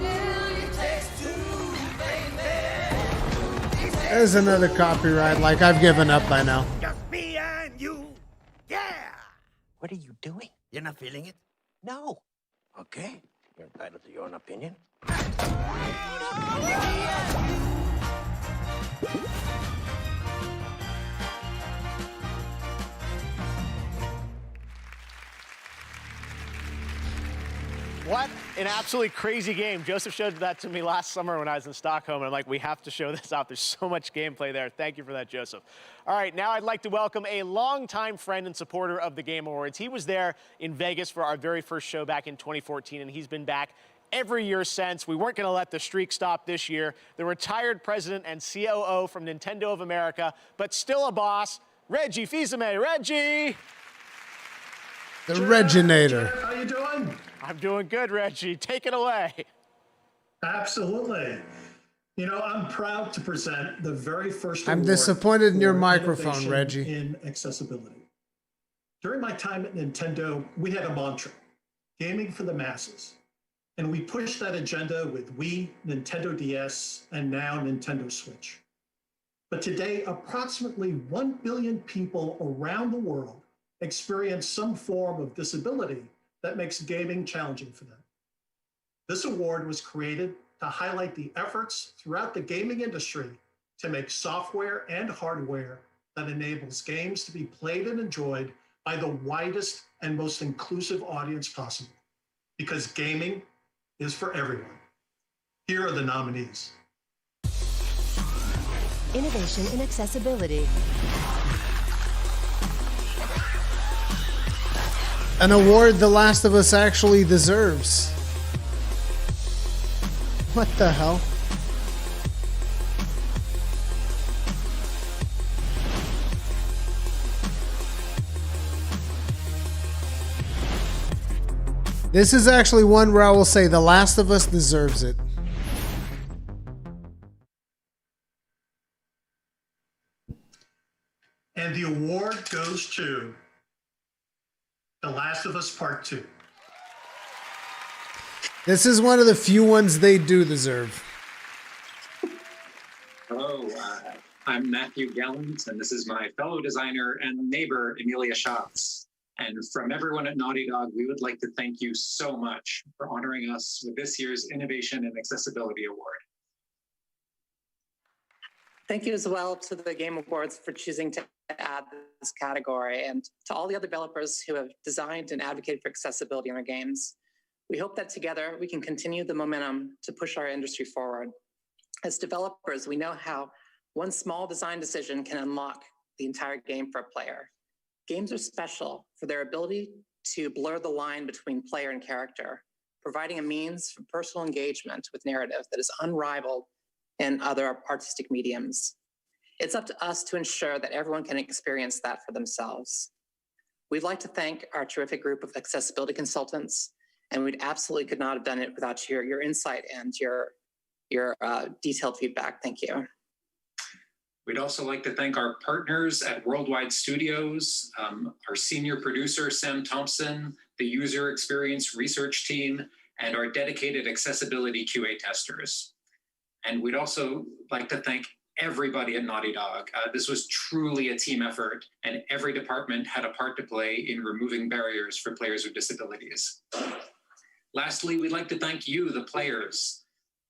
Yeah, it takes two, baby. There's another copyright. Like, I've given up by now. Just me and you. Yeah. What are you doing? You're not feeling it? No. Okay. You're entitled to your own opinion. What an absolutely crazy game. Joseph showed that to me last summer when I was in Stockholm, and I'm like, we have to show this off. There's so much gameplay there. Thank you for that, Joseph. All right, now I'd like to welcome a longtime friend and supporter of the Game Awards. He was there in Vegas for our very first show back in 2014, and he's been back every year since. We weren't going to let the streak stop this year. The retired president and COO from Nintendo of America, but still a boss, Reggie Fils-Aimé. Reggie! The Reginator. How you doing? I'm doing good, Reggie. Take it away. Absolutely. You know, I'm proud to present the very first I'm award disappointed in your for microphone, innovation Reggie. in accessibility. During my time at Nintendo, we had a mantra, gaming for the masses. And we pushed that agenda with Wii, Nintendo DS, and now Nintendo Switch. But today, approximately 1 billion people around the world experience some form of disability that makes gaming challenging for them. This award was created to highlight the efforts throughout the gaming industry to make software and hardware that enables games to be played and enjoyed by the widest and most inclusive audience possible. Because gaming is for everyone. Here are the nominees. Innovation in accessibility. An award The Last of Us actually deserves. What the hell? This is actually one where I will say The Last of Us deserves it. And the award goes to The Last of Us Part 2. This is one of the few ones they do deserve. Hello, I'm Matthew Gallant, and this is my fellow designer and neighbor, Emilia Schatz. And from everyone at Naughty Dog, we would like to thank you so much for honoring us with this year's Innovation and Accessibility Award. Thank you as well to the Game Awards for choosing to add this category, and to all the other developers who have designed and advocated for accessibility in our games. We hope that together we can continue the momentum to push our industry forward. As developers, we know how one small design decision can unlock the entire game for a player. Games are special for their ability to blur the line between player and character, providing a means for personal engagement with narrative that is unrivaled in other artistic mediums. It's up to us to ensure that everyone can experience that for themselves. We'd like to thank our terrific group of accessibility consultants, and we absolutely could not have done it without your insight and your detailed feedback. Thank you. We'd also like to thank our partners at Worldwide Studios, our senior producer, Sam Thompson, the user experience research team, and our dedicated accessibility QA testers. And we'd also like to thank everybody at Naughty Dog. This was truly a team effort, and every department had a part to play in removing barriers for players with disabilities. Lastly, we'd like to thank you, the players.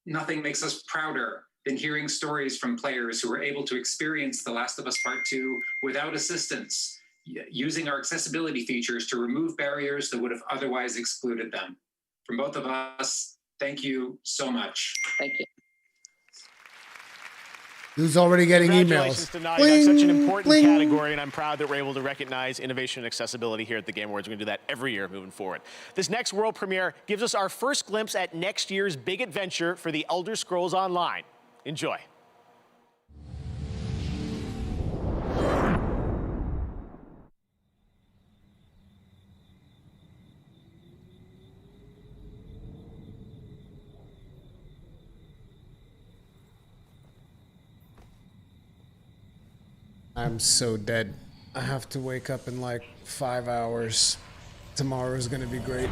Nothing makes us prouder than hearing stories from players who were able to experience The Last of Us Part 2 without assistance, using our accessibility features to remove barriers that would have otherwise excluded them. From both of us, thank you so much. Thank you. Who's already getting Congratulations emails? to Naughty Dog. Such an important category, and I'm proud that we're able to recognize innovation and accessibility here at the Game Awards. We're going to do that every year moving forward. This next world premiere gives us our first glimpse at next year's big adventure for the Elder Scrolls Online. Enjoy. I'm so dead. I have to wake up in like 5 hours. Tomorrow's gonna be great.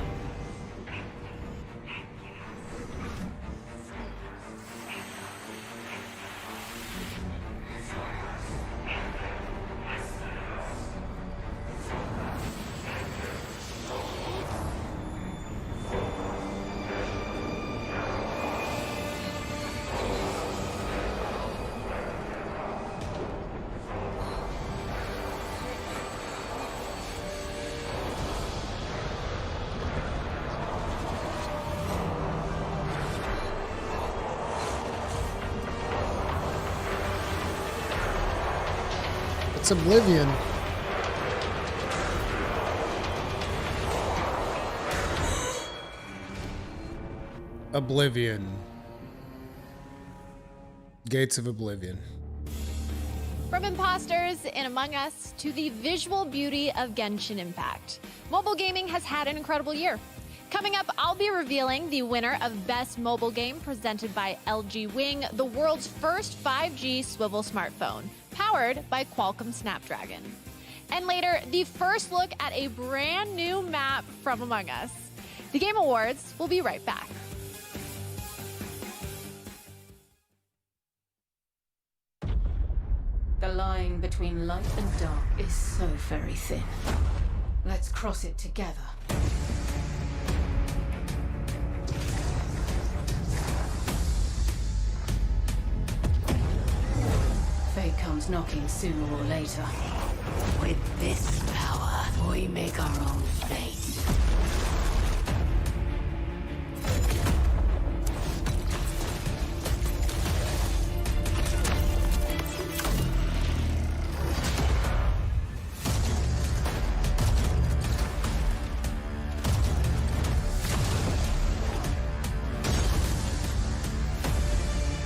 It's Oblivion. Oblivion. Gates of Oblivion. From imposters in Among Us to the visual beauty of Genshin Impact, mobile gaming has had an incredible year. Coming up, I'll be revealing the winner of Best Mobile Game presented by LG Wing, the world's first 5G swivel smartphone, powered by Qualcomm Snapdragon. And later, the first look at a brand new map from Among Us. The Game Awards will be right back. line between light and dark is so very thin. Let's cross it together. Fate comes knocking sooner or later. With this power, we make our own fate.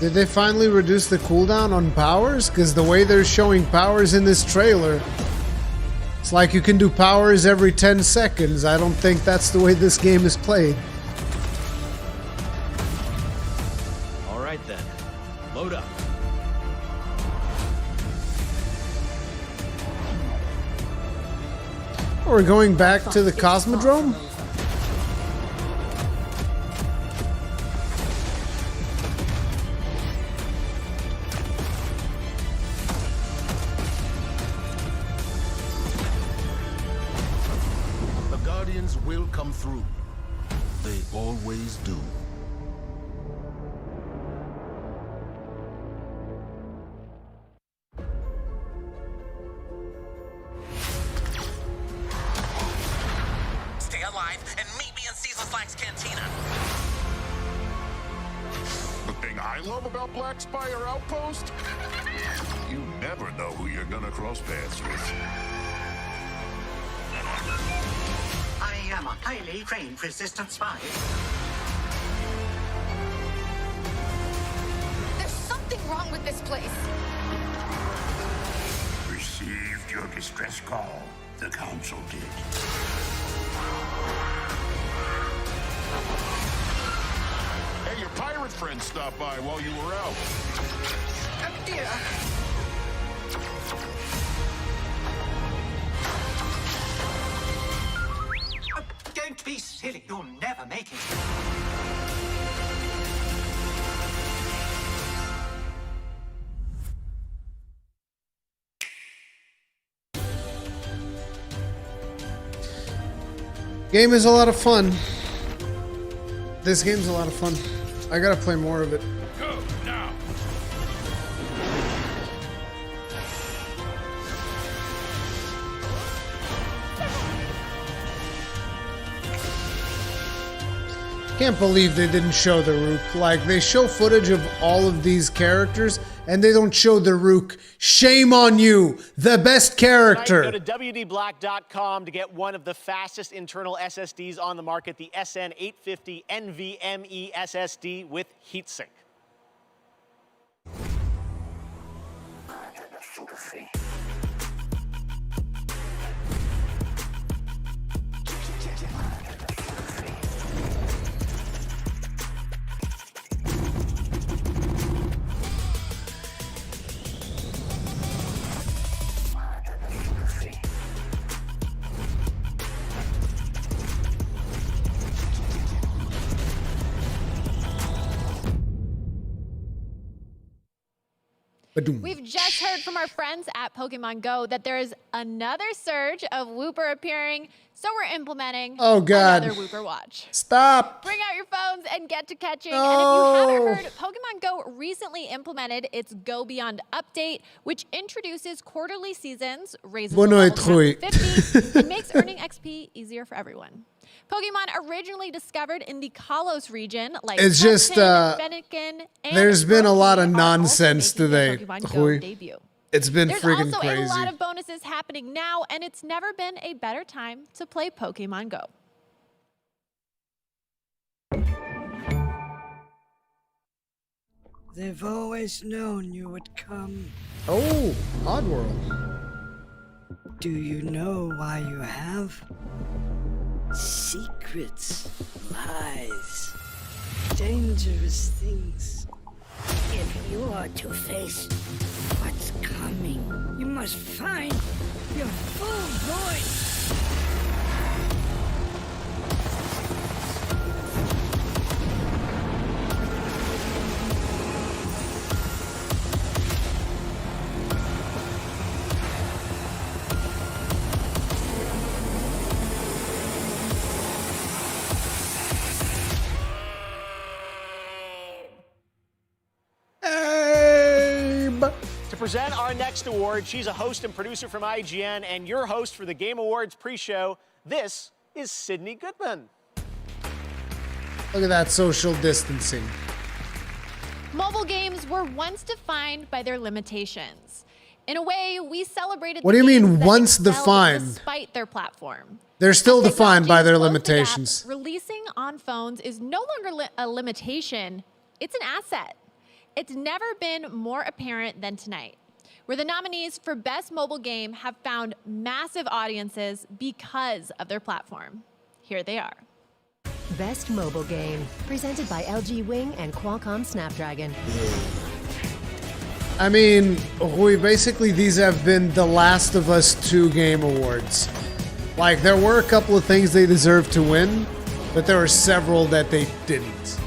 Did they finally reduce the cooldown on powers? Because the way they're showing powers in this trailer, it's like you can do powers every 10 seconds. I don't think that's the way this game is played. All right then, load up. We're going back to the Cosmodrome? Will come through. They always do. Stay alive and meet me in Caesar Slack's cantina. The thing I love about Black Spire Outpost? You never know who you're gonna cross paths with. I am a highly trained resistant spy. There's something wrong with this place. Received your distress call. The council did. Hey, your pirate friend stopped by while you were out. Oh dear. Don't be silly. You'll never make it. Game is a lot of fun. This game's a lot of fun. I gotta play more of it. Go now. Can't believe they didn't show the Rook. Like, they show footage of all of these characters, and they don't show the Rook. Shame on you, the best character. Go to WDBlack.com to get one of the fastest internal SSDs on the market, the SN850 NVMe SSD with heatsink. We've just heard from our friends at Pokemon Go that there is another surge of Wooper appearing, so we're implementing another Wooper watch. Stop! Bring out your phones and get to catching. No. And if you haven't heard, Pokemon Go recently implemented its Go Beyond update, which introduces quarterly seasons, raises the level to 50, and makes earning XP easier for everyone. Pokemon originally discovered in the Kalos region, like it's just Fennekin, and there's been a lot of nonsense today. Debut. It's been There's friggin' also crazy. a lot of bonuses happening now, and it's never been a better time to play Pokemon Go. They've always known you would come. Oh, Oddworld. Do you know why you have? Secrets, lies, dangerous things. If you are to face what's coming, you must find your full voice. present our next award, she's a host and producer from IGN and your host for the Game Awards pre-show. This is Sydney Goodman. Look at that social distancing. Mobile games were once defined by their limitations. In a way, we celebrated. What do you mean once defined? Despite their platform. They're still defined by their limitations. Releasing on phones is no longer a limitation, it's an asset. It's never been more apparent than tonight, where the nominees for Best Mobile Game have found massive audiences because of their platform. Here they are. Best Mobile Game, presented by LG Wing and Qualcomm Snapdragon. I mean, basically these have been the Last of Us 2 Game Awards. Like, there were a couple of things they deserved to win, but there were several that they didn't.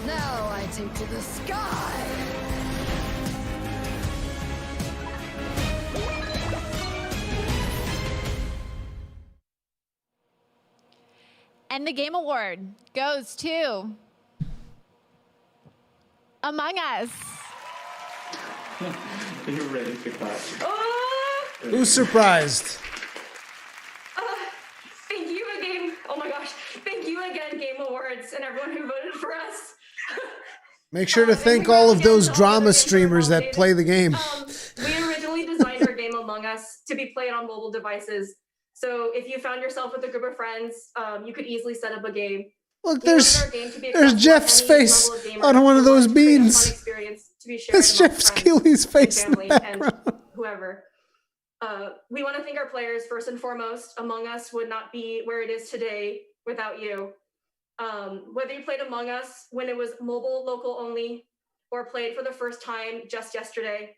Now I take to the sky. And the Game Award goes to Among Us. Are you ready to clap? Who's surprised? Thank you again. Oh my gosh. Thank you again, Game Awards, and everyone who voted for us. Make sure to thank all of those drama streamers that play the game. We originally designed our game Among Us to be played on mobile devices. So if you found yourself with a group of friends, you could easily set up a game. Look, there's Jeff's face on one of those beans. That's Jeff Skilly's face in the background. Whoever. We want to thank our players first and foremost. Among Us would not be where it is today without you. Whether you played Among Us when it was mobile, local only, or played for the first time just yesterday,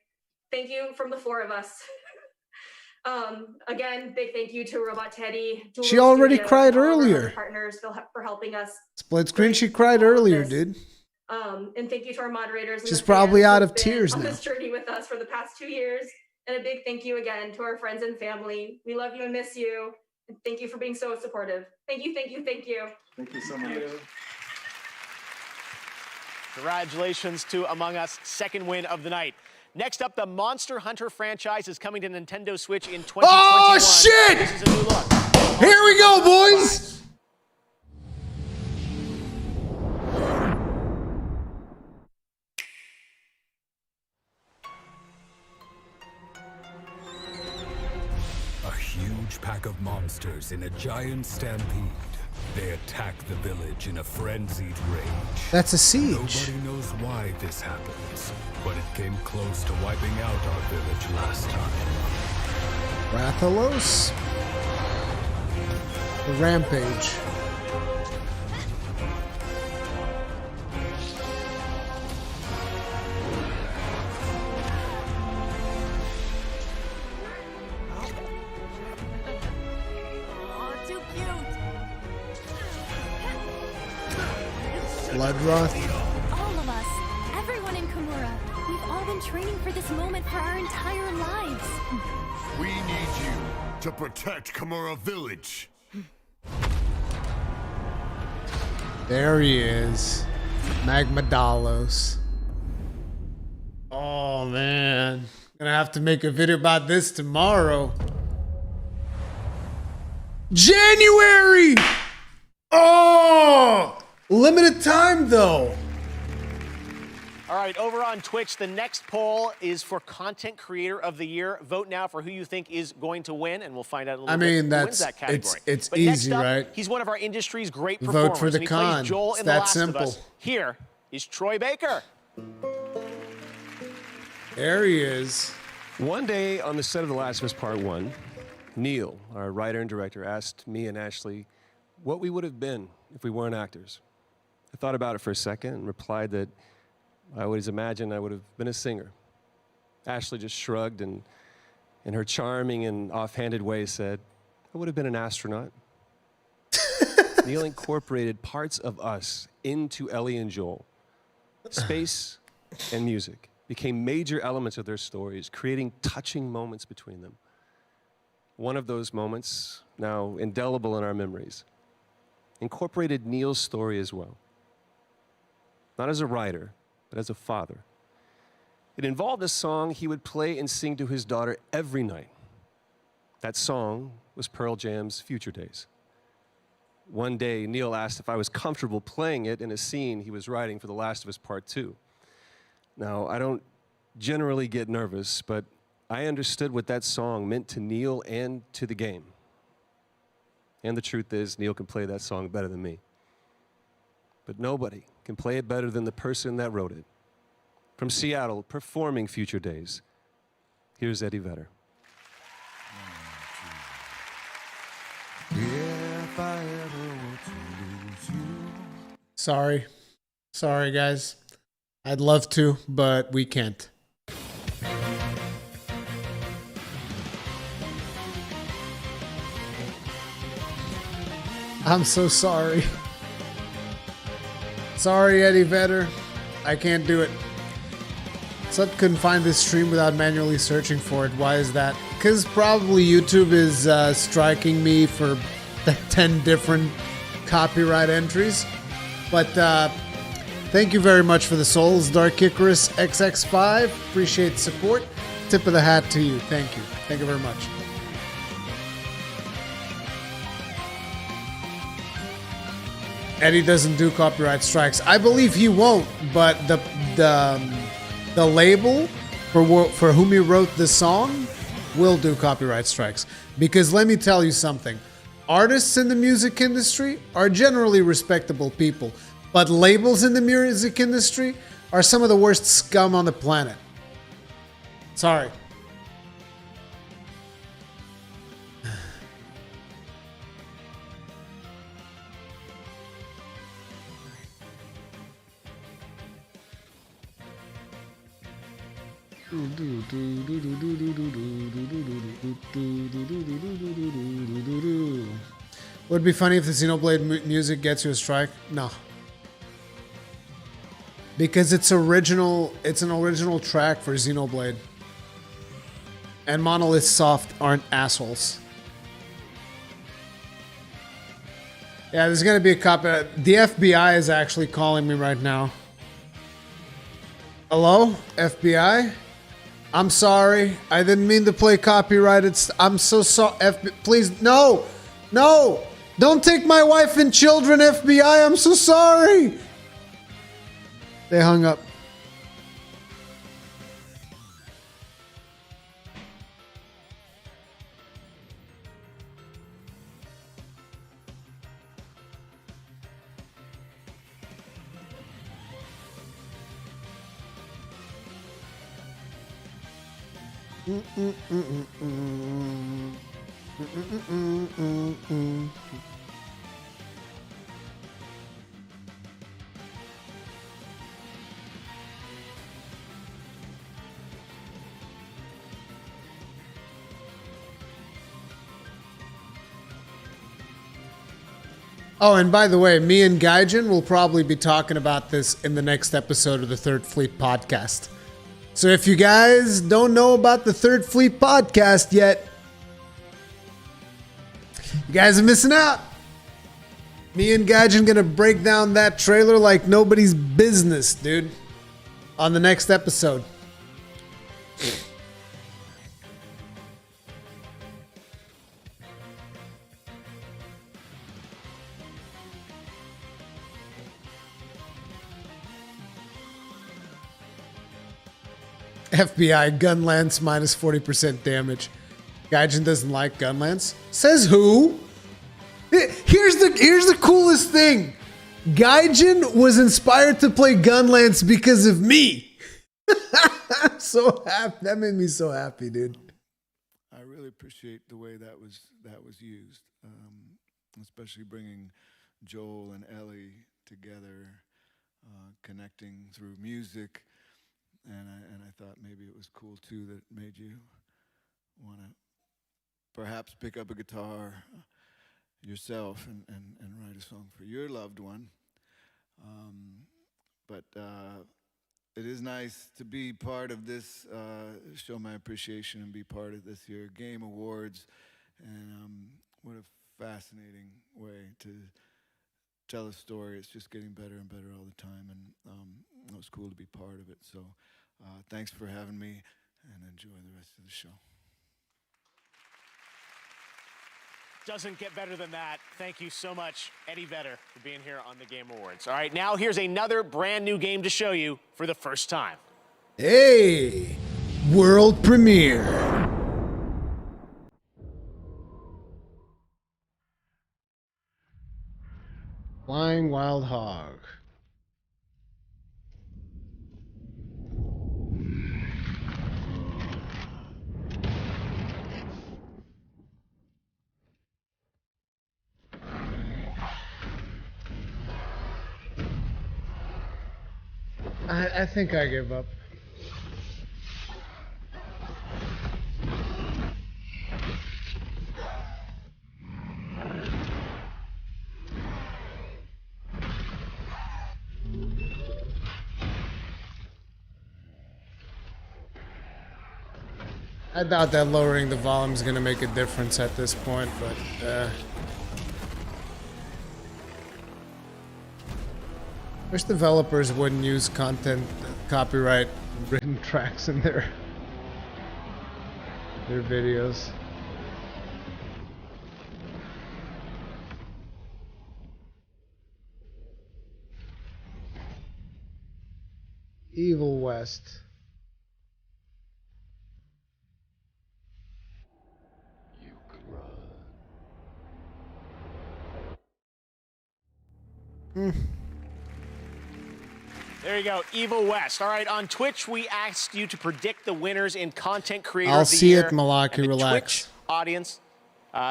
thank you from the four of us. Again, big thank you to Robot Teddy. She already cried earlier. Partners for helping us. Split screen, she cried earlier, dude. And thank you to our moderators. She's probably out of tears on now. this journey with us for the past 2 years. And a big thank you again to our friends and family. We love you and miss you. And thank you for being so supportive. Thank you, thank you, thank you. Thank you so much. Congratulations to Among Us, second win of the night. Next up, the Monster Hunter franchise is coming to Nintendo Switch in 2021. Oh, shit! This is a new look. Here we go, boys! A huge pack of monsters in a giant stampede. They attack the village in a frenzied rage. That's a siege. Nobody knows why this happens, but it came close to wiping out our village last time. Rathalos? The Rampage. Bloodroth. All of us, everyone in Kimura, we've all been training for this moment for our entire lives. We need you to protect Kimura Village. There he is. Magmadalos. Oh, man. Gonna have to make a video about this tomorrow. January! Oh! Limited time, though. All right, over on Twitch, the next poll is for Content Creator of the Year. Vote now for who you think is going to win, and we'll find out a little bit who wins that category. It's but easy, next up, right? He's one of our industry's great performers. Vote for the and he con. plays Joel It's in The that Last simple. of Us. Here is Troy Baker. There he is. One day on the set of The Last of Us Part 1, Neil, our writer and director, asked me and Ashley what we would have been if we weren't actors. I thought about it for a second and replied that I always imagined I would have been a singer. Ashley just shrugged and, in her charming and offhanded way, said, I would have been an astronaut. Neil incorporated parts of us into Ellie and Joel. Space and music became major elements of their stories, creating touching moments between them. One of those moments, now indelible in our memories, incorporated Neil's story as well. Not as a writer, but as a father. It involved a song he would play and sing to his daughter every night. That song was Pearl Jam's Future Days. One day, Neil asked if I was comfortable playing it in a scene he was writing for The Last of Us Part 2. Now, I don't generally get nervous, but I understood what that song meant to Neil and to the game. And the truth is, Neil can play that song better than me. But nobody can play it better than the person that wrote it. From Seattle, performing Future Days, here's Eddie Vedder. Sorry, guys. I'd love to, but we can't. I'm so sorry. Sorry, Eddie Vedder. I can't do it. Sub couldn't find this stream without manually searching for it. Why is that? Because probably YouTube is striking me for 10 different copyright entries. But thank you very much for the souls, Dark Icarus XX5. Appreciate the support. Tip of the hat to you. Thank you. Thank you very much. Eddie doesn't do copyright strikes. I believe he won't, but the label for whom he wrote the song will do copyright strikes. Because let me tell you something. Artists in the music industry are generally respectable people, but labels in the music industry are some of the worst scum on the planet. Sorry. Would it be funny if the Xenoblade music gets you a strike? No. Because it's an original track for Xenoblade. And Monolith Soft aren't assholes. Yeah, there's gonna be a copy. The FBI is actually calling me right now. Hello, FBI? I'm sorry. I didn't mean to play copyrighted. I'm so sorry. Please, no! No! Don't take my wife and children, FBI. I'm so sorry. They hung up. Oh, and by the way, me and Gaijin will probably be talking about this in the next episode of the Third Fleet podcast. So if you guys don't know about the Third Fleet podcast yet, you guys are missing out. Me and Gaijin gonna break down that trailer like nobody's business, dude, on the next episode. FBI gun lance minus 40% damage. Gaijin doesn't like gun lance. Says who? Here's the coolest thing. Gaijin was inspired to play gun lance because of me. I'm so happy. That made me so happy, dude. I really appreciate the way that was used, especially bringing Joel and Ellie together, connecting through music. And I thought maybe it was cool too that it made you want to perhaps pick up a guitar yourself and write a song for your loved one. But it is nice to be part of this, show my appreciation and be part of this year Game Awards. And what a fascinating way tell a story. It's just getting better and better all the time, and it was cool to be part of it. So thanks for having me, and enjoy the rest of the show. Doesn't get better than that. Thank you so much, Eddie Vedder, for being here on the Game Awards. All right, now here's another brand new game to show you for the first time. Hey, world premiere. Flying Wild Hog. I think I give up. I doubt that lowering the volume is going to make a difference at this point, but wish developers wouldn't use content copyright written tracks in their videos. Evil West. There you go, Evil West. All right, on Twitch, we asked you to predict the winners in Content Creator I'll of the see Year. it, Malaki, and the relax. Twitch audience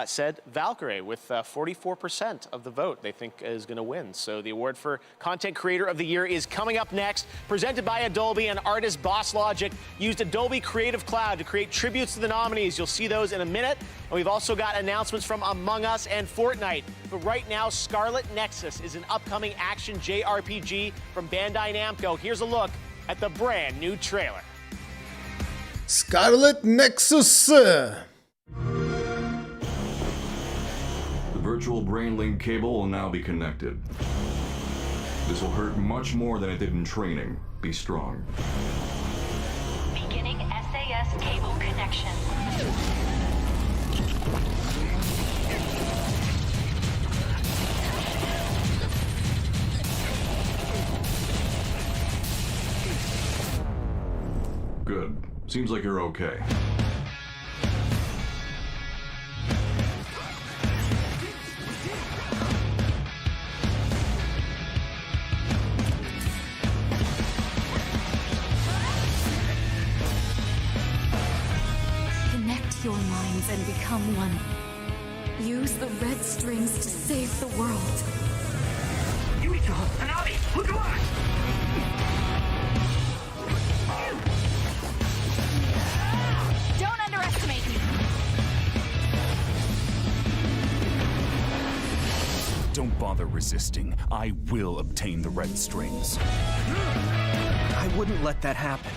said Valkyrie with 44% of the vote they think is going to win. So the award for Content Creator of the Year is coming up next. Presented by Adobe, and artist Boss Logic used Adobe Creative Cloud to create tributes to the nominees. You'll see those in a minute. And we've also got announcements from Among Us and Fortnite. But right now, Scarlet Nexus is an upcoming action JRPG from Bandai Namco. Here's a look at the brand new trailer. Scarlet Nexus. The virtual brain link cable will now be connected. This will hurt much more than it did in training. Be strong. Beginning SAS cable connection. Good. Seems like you're okay. Connect your minds and become one. Use the red strings to save the world. Don't underestimate me. Don't bother resisting. I will obtain the red strings. I wouldn't let that happen.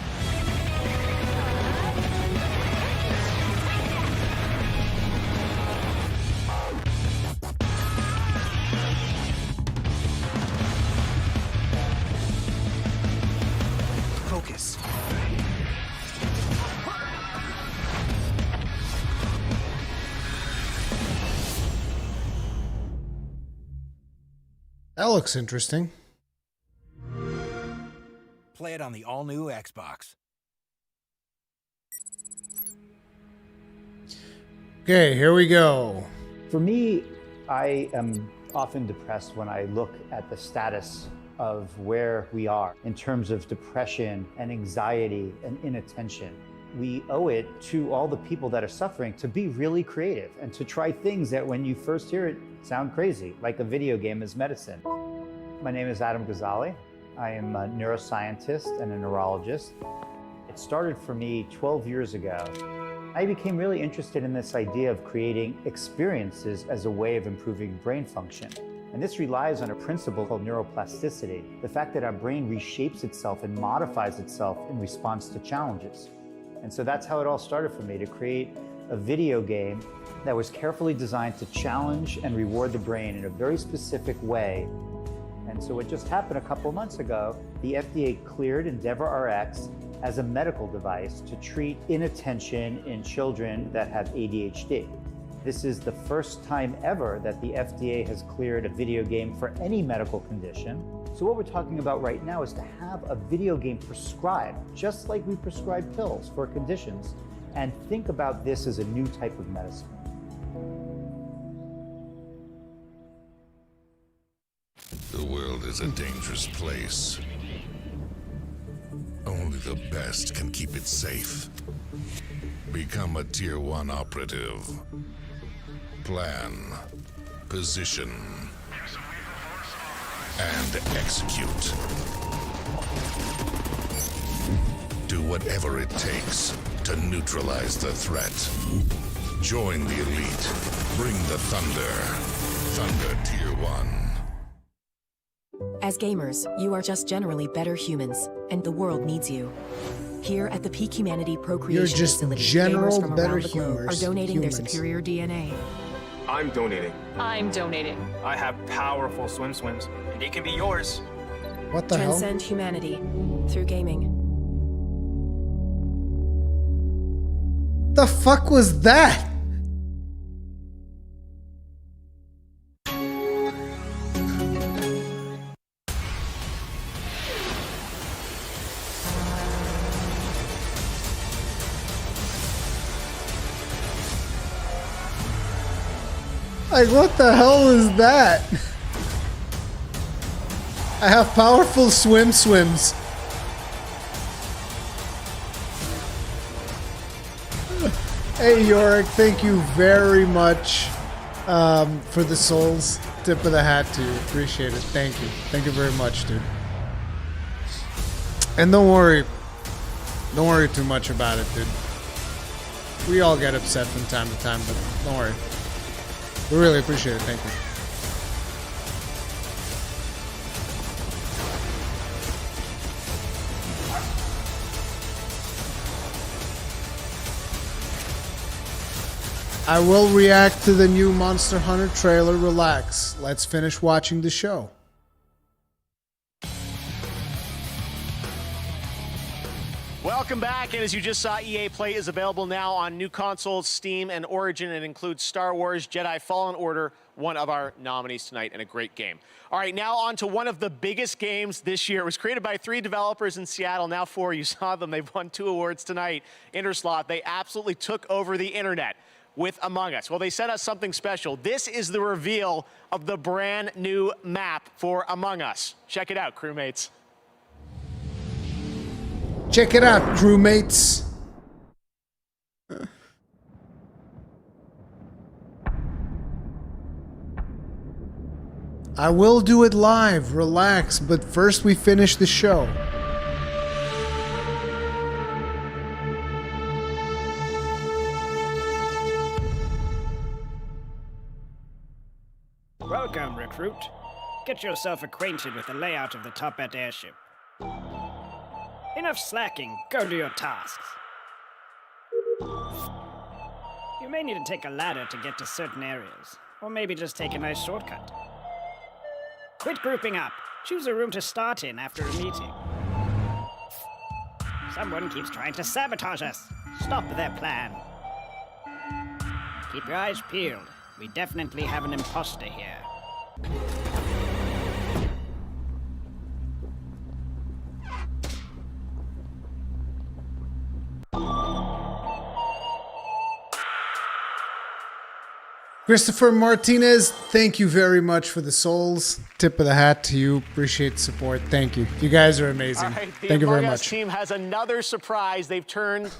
Focus. That looks interesting. Play it on the all-new Xbox. Okay, here we go. For me, I am often depressed when I look at the status of where we are in terms of depression and anxiety and inattention. We owe it to all the people that are suffering to be really creative and to try things that when you first hear it sound crazy, like a video game is medicine. My name is Adam Ghazali. I am a neuroscientist and a neurologist. It started for me 12 years ago. I became really interested in this idea of creating experiences as a way of improving brain function. And this relies on a principle called neuroplasticity, the fact that our brain reshapes itself and modifies itself in response to challenges. And so that's how it all started for me, to create a video game that was carefully designed to challenge and reward the brain in a very specific way And so what just happened a couple months ago, the FDA cleared EndeavorRx as a medical device to treat inattention in children that have ADHD. This is the first time ever that the FDA has cleared a video game for any medical condition. So what we're talking about right now is to have a video game prescribed, just like we prescribe pills for conditions, and think about this as a new type of medicine. The world is a dangerous place. Only the best can keep it safe. Become a Tier 1 operative. Plan, position, and execute. Do whatever it takes to neutralize the threat. Join the elite. Bring the thunder. Thunder Tier 1. As gamers, you are just generally better humans, and the world needs you. Here at the Peak Humanity Procreation Facility, gamers from around the globe are donating their superior DNA. I'm donating. I'm donating. I have powerful swims, and it can be yours. What the hell? Transcend humanity through gaming. The fuck was that? Like, what the hell is that? I have powerful swims. Hey, Yorick, thank you very much for the souls. Tip of the hat to you. Appreciate it. Thank you. Thank you very much, dude. And don't worry too much about it, dude. We all get upset from time to time, but don't worry. We really appreciate it. Thank you. I will react to the new Monster Hunter trailer. Relax. Let's finish watching the show. Welcome back, and as you just saw, EA Play is available now on new consoles, Steam, and Origin. It includes Star Wars Jedi Fallen Order, one of our nominees tonight, and a great game. All right, now on to one of the biggest games this year. It was created by 3 developers in Seattle, now 4. You saw them. They've won 2 awards tonight. Interslot, they absolutely took over the internet with Among Us. Well, they sent us something special. This is the reveal of the brand new map for Among Us. Check it out, crewmates. Check it out, crewmates. I will do it live. Relax, but first we finish the show. Welcome, recruit. Get yourself acquainted with the layout of the Toppat airship. Enough slacking. Go do your tasks. You may need to take a ladder to get to certain areas, or maybe just take a nice shortcut. Quit grouping up. Choose a room to start in after a meeting. Someone keeps trying to sabotage us. Stop their plan. Keep your eyes peeled. We definitely have an imposter here. Christopher Martinez, thank you very much for the souls. Tip of the hat to you. Appreciate the support. Thank you. You guys are amazing. All right, thank you very Among Us much. team has another surprise. They've turned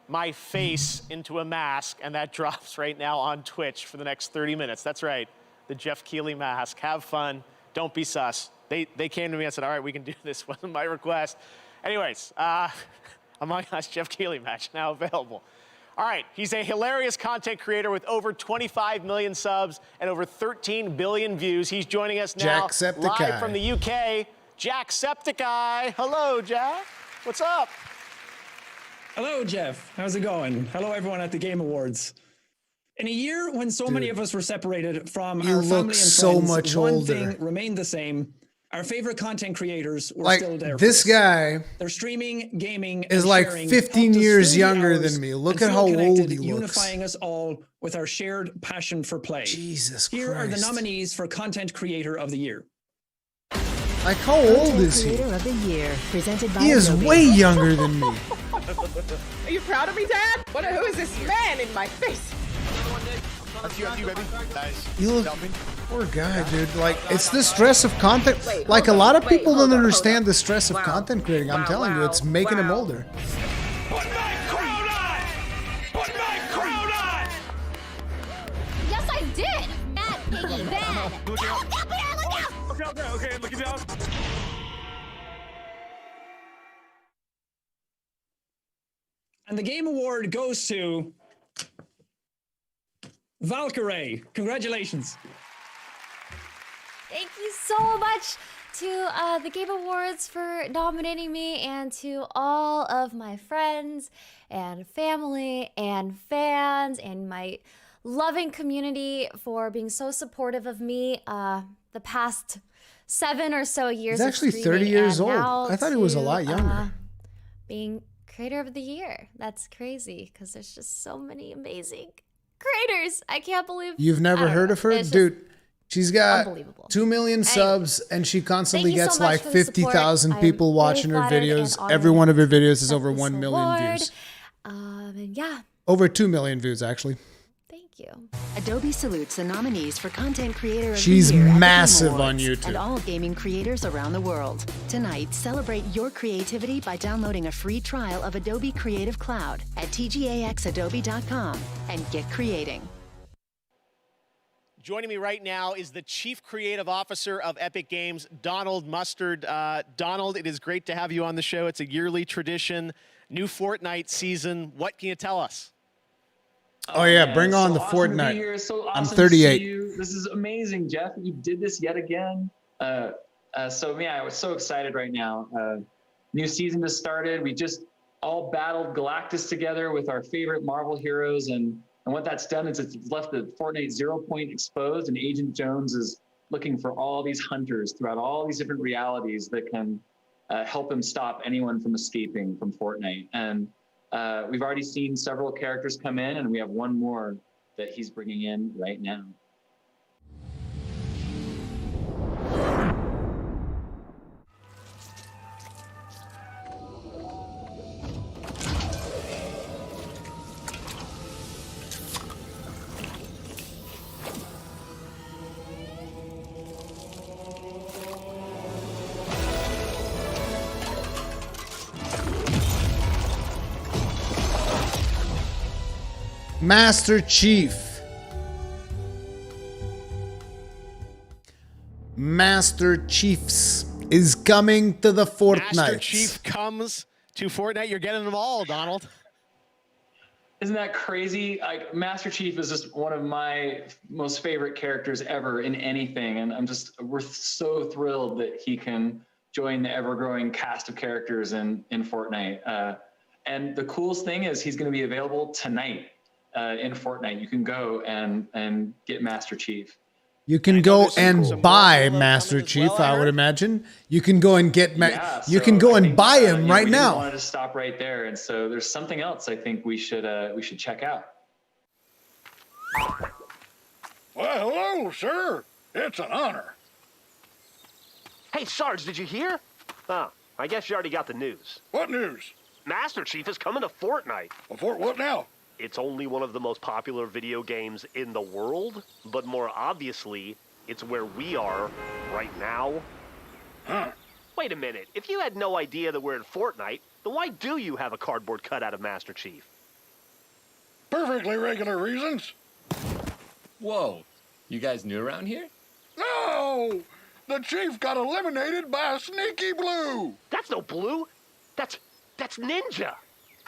my face into a mask, and that drops right now on Twitch for the next 30 minutes. That's right, the Jeff Keighley mask. Have fun. Don't be sus. They came to me and said, all right, we can do this. Wasn't my request. Anyways, Among Us Jeff Keighley match now available. All right, he's a hilarious content creator with over 25 million subs and over 13 billion views. He's joining us now live from the UK. Jacksepticeye. Hello, Jack. What's up? Hello, Jeff. How's it going? Hello, everyone at the Game Awards. In a year when so many of us were separated from our family and friends, one thing remained the same: Our favorite content creators were Like, still there. this guy They're streaming, gaming, is and like sharing 15 helped us years fill the younger hours than me. Look and at feel how old connected, he looks. unifying us all with our shared passion for play. Jesus Here are the Christ. nominees for Content Creator of the Year. Like, how old is he? Creator of the Year, presented by He is Adobe. way younger than me. Are you proud of me, Dad? Who is this man in my face? That's you, baby. Nice. You look, poor guy, dude. Like, it's the stress of content. Like, a lot of people don't understand the stress of content creating. I'm telling you, it's making him older. Yes, I did! Bad piggy, bad! Look out! Okay, looking down. And the Game Award goes to Valkyrie. Congratulations. Thank you so much to the Game Awards for nominating me, and to all of my friends and family and fans and my loving community for being so supportive of me the past 7 or so years. He's actually of 30 years and old. now I thought he was a lot younger. Being Creator of the Year. That's crazy because there's just so many amazing creators. I can't believe You've never heard of her? It's just Dude, she's got unbelievable. 2 million subs, and she constantly Thank you gets so much like for the support. 50,000 I'm people very watching her flattered and videos. honored Every one of her videos is over this 1 million award. views. And yeah, Over 2 million views, actually. thank you. Adobe salutes the nominees for Content Creator of She's the Year at the Game massive on Awards YouTube. and all gaming creators around the world. Tonight, celebrate your creativity by downloading a free trial of Adobe Creative Cloud at tgaxadobe.com and get creating. Joining me right now is the Chief Creative Officer of Epic Games, Donald Mustard. Donald, it is great to have you on the show. It's a yearly tradition, new Fortnite season. What can you tell us? Oh, yeah, man, bring on so the awesome to be Fortnite. here. So awesome I'm to 38. see you. This is amazing, Jeff. You did this yet again. I was so excited right now. New season just started. We just all battled Galactus together with our favorite Marvel heroes, and what that's done is it's left the Fortnite 0 point exposed, and Agent Jones is looking for all these hunters throughout all these different realities that can help him stop anyone from escaping from Fortnite. And we've already seen several characters come in, and we have one more that he's bringing in right now. Master Chief. Master Chiefs is coming to the Fortnite. Master Chief comes to Fortnite. You're getting them all, Donald. Isn't that crazy? Like, Master Chief is just one of my most favorite characters ever in anything, and we're so thrilled that he can join the ever-growing cast of characters in Fortnite. And the coolest thing is he's going to be available tonight in Fortnite. You can go and get Master Chief. You can go and buy Master Chief, I would imagine. You can go and get you can go and buy him right we now. wanted to stop right there, and so there's something else I think we should check out. Well, hello, sir. It's an honor. Hey, Sarge, did you hear? Oh, I guess you already got the news. What news? Master Chief is coming to Fortnite. Well, what now? It's only one of the most popular video games in the world, but more obviously, it's where we are right now. Huh. Wait a minute. If you had no idea that we're in Fortnite, then why do you have a cardboard cutout of Master Chief? Perfectly regular reasons. Whoa. You guys new around here? No! The Chief got eliminated by a sneaky blue. That's no blue. That's Ninja.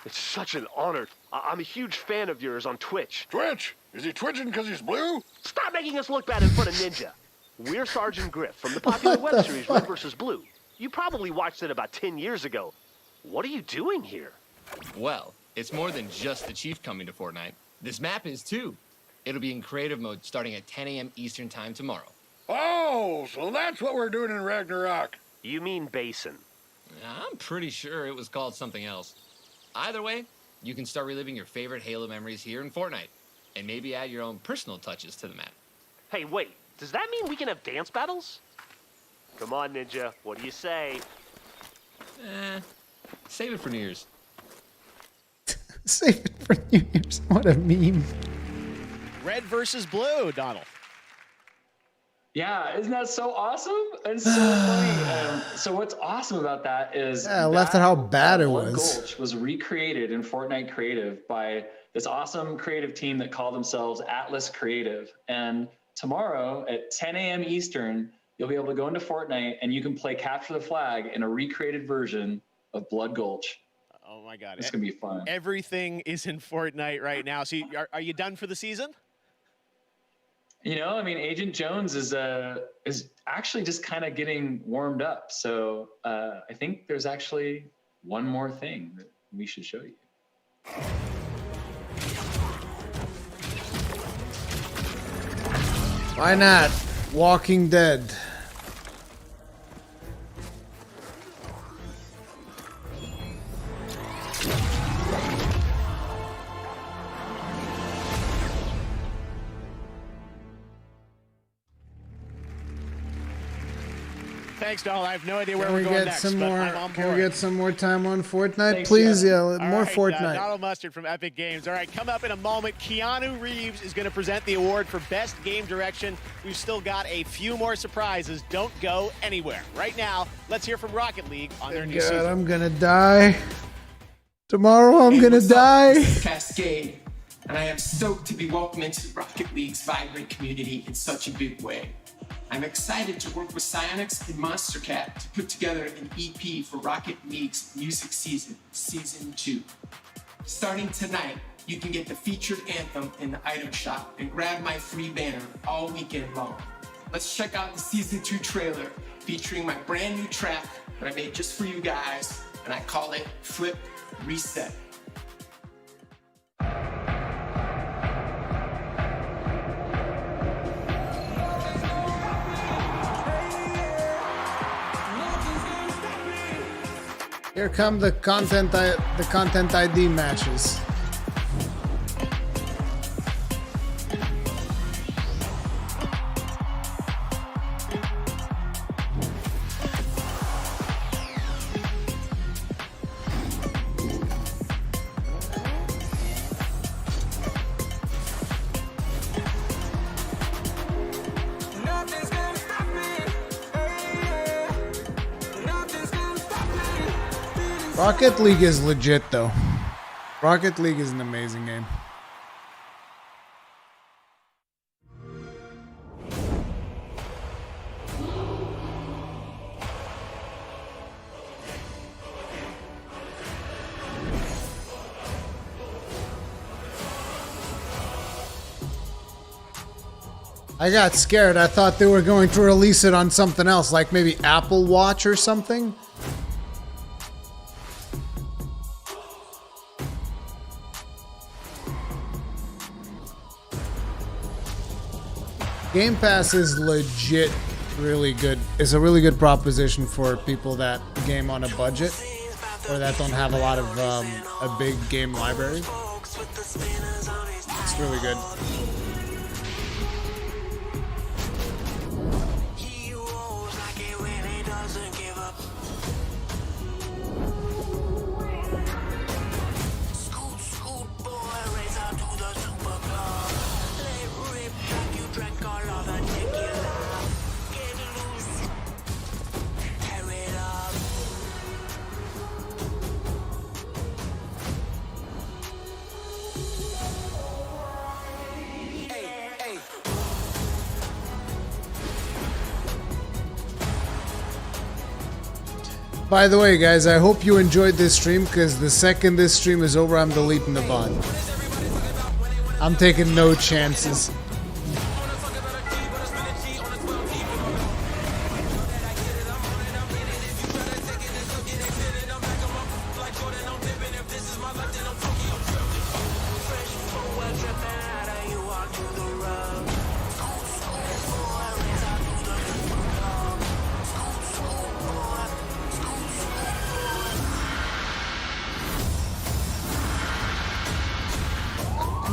It's such an honor. I'm a huge fan of yours on Twitch. Twitch? Is he twitching because he's blue? Stop making us look bad in front of Ninja. We're Sergeant Griff from the popular web series Red vs. Blue. You probably watched it about 10 years ago. What are you doing here? Well, it's more than just the Chief coming to Fortnite. This map is too. It'll be in creative mode starting at 10 a.m. Eastern time tomorrow. Oh, Oh, so that's what we're doing in Ragnarok. You mean basin. I'm pretty sure it was called something else. Either way, you can start reliving your favorite Halo memories here in Fortnite, and maybe add your own personal touches to the map. Hey, wait, does that mean we can have dance battles? Come on, Ninja, what do you say? Save it for New Year's. Save it for New Year's. What a meme. Red versus blue, Donald. Yeah, isn't that so awesome? It's so funny. So what's awesome about that is I left it how bad it Blood was. Gulch was recreated in Fortnite Creative by this awesome creative team that called themselves Atlas Creative. And tomorrow at 10 a.m. Eastern, you'll be able to go into Fortnite and you can play Capture the Flag in a recreated version of Blood Gulch. Oh my God. It's going to be fun. Everything is in Fortnite right now. So are you done for the season? You know, I mean, Agent Jones is actually just kind of getting warmed up. So I think there's actually one more thing that we should show you. Why not? Walking Dead. Thanks, Donald. I have no idea where Can we're we going get next, some but more? I'm on Can we board. get some more time on Fortnite, Thanks, please? Jeff. Yeah, All more right, Fortnite. Donald Mustard from Epic Games. All right, coming up in a moment, Keanu Reeves is going to present the award for Best Game Direction. We've still got a few more surprises. Don't go anywhere. Right now, let's hear from Rocket League on their new God, season. I'm gonna die. Tomorrow I'm gonna die. This is Cascade, and I am stoked to be welcomed into Rocket League's vibrant community in such a big way. I'm excited to work with Psyonix and Monster Cat to put together an EP for Rocket League's music season, Season 2. Starting tonight, you can get the featured anthem in the item shop and grab my free banner all weekend long. Let's check out the Season 2 trailer featuring my brand new track that I made just for you guys, and I call it Flip Reset. Here come the content ID matches. Rocket League is legit though. Rocket League is an amazing game. I got scared. I thought they were going to release it on something else, like maybe Apple Watch or something. Game Pass is legit really good. It's a really good proposition for people that game on a budget or that don't have a lot of a big game library. It's really good. By the way, guys, I hope you enjoyed this stream, because the second this stream is over, I'm deleting the bot. I'm taking no chances.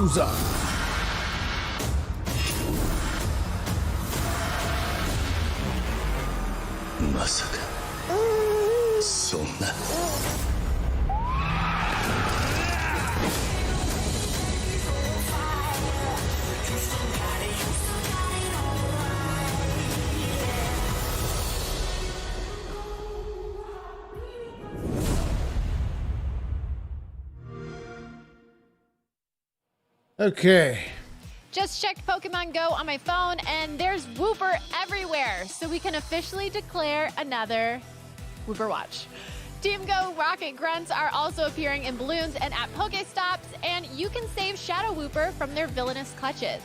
Yakuza. Masaka. Sonna. Okay. Just checked Pokemon Go on my phone, and there's Wooper everywhere, so we can officially declare another Wooper Watch. Team Go Rocket Grunts are also appearing in balloons and at Pokestops, and you can save Shadow Wooper from their villainous clutches.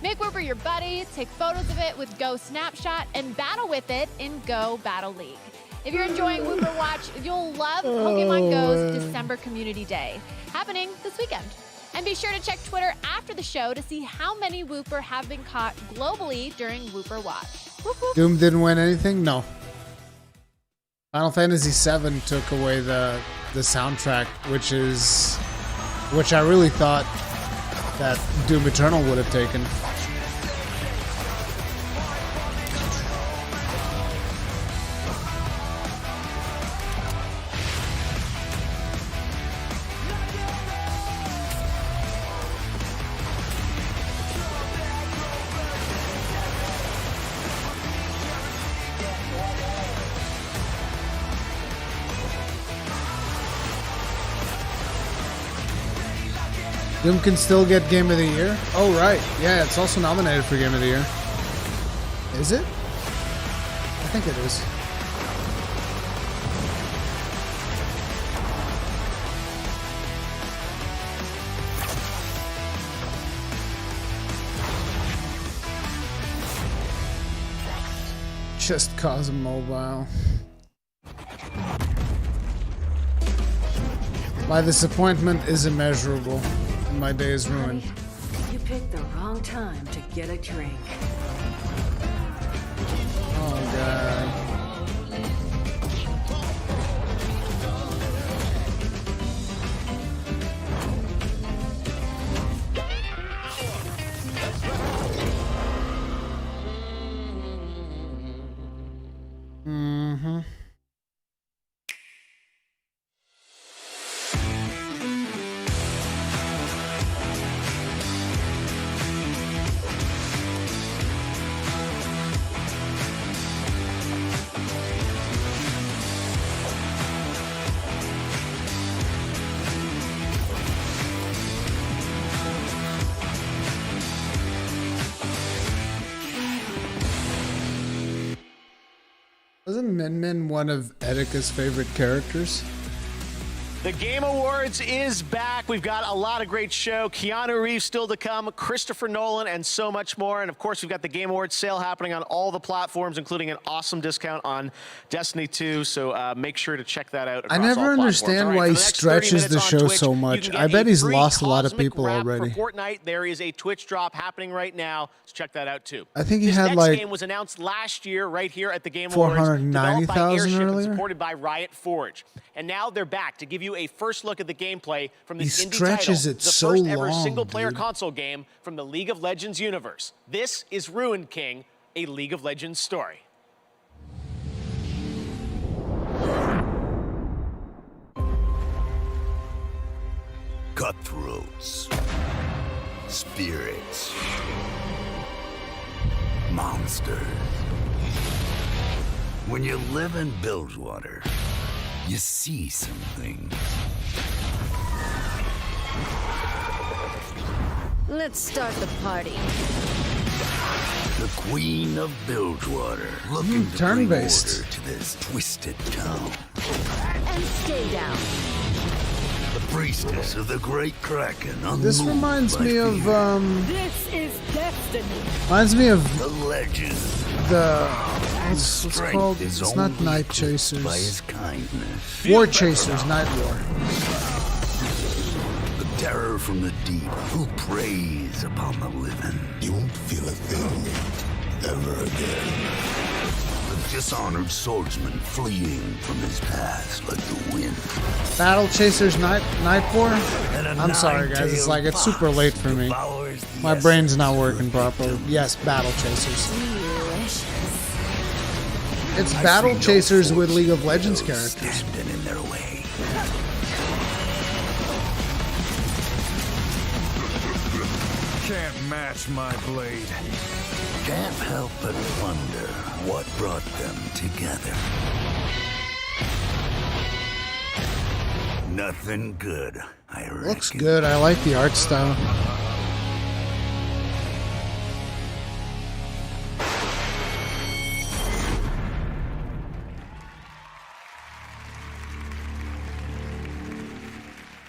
Make Wooper your buddy, take photos of it with Go Snapshot, and battle with it in Go Battle League. If you're enjoying Wooper Watch, you'll love Pokemon Go's December Community Day, happening this weekend. And be sure to check Twitter after the show to see how many Wooper have been caught globally during Wooper Watch. Whoop, whoop. Doom didn't win anything? No. Final Fantasy VII took away the soundtrack, which I really thought that Doom Eternal would have taken. Doom can still get Game of the Year? Oh, right. Yeah, it's also nominated for Game of the Year. Is it? I think it is. Just Cause Mobile. My disappointment is immeasurable. My day is ruined. You picked the wrong time to get a drink. Oh, God. Mm-hmm. Wasn't Min Min one of Etika's favorite characters? The Game Awards is back. We've got a lot of great show. Keanu Reeves still to come, Christopher Nolan, and so much more. And of course, we've got the Game Awards sale happening on all the platforms, including an awesome discount on Destiny 2. So make sure to check that out. I never understand why he stretches the show so much. I bet he's lost a lot of people already. For Fortnite, there is a Twitch drop happening right now. So check that out too. I think he this had next like game was announced last year right here at the Game Awards. 490,000 earlier. And supported by Riot Forge. And now they're back to give you a first look at the gameplay from this indie stretches title, it the so first ever long, single-player dude. console game from the League of Legends universe. This is Ruined King, a League of Legends story. Cutthroats, spirits, monsters. When you live in Bilgewater, you see something. Let's start the party. The Queen of Bilgewater, looking to bring order to this twisted town. And stay down. The priestess of the Great Kraken. This reminds me of This is destiny. reminds me of the legend. What's called? It's not Night Chasers. By his kindness. War Chasers, Night War. The terror from the deep, who preys upon the living. You won't feel a thing ever again. The dishonored swordsman fleeing from his past like the wind. Battle Chasers Nightcore? I'm sorry guys, it's super late for me. My brain's not working properly. Yes, Battle Chasers. It's Battle Chasers with League of Legends characters. Standing in their way. Can't match my blade. Can't help but wonder what brought them together. Nothing good, I reckon. Looks good. I like the art style.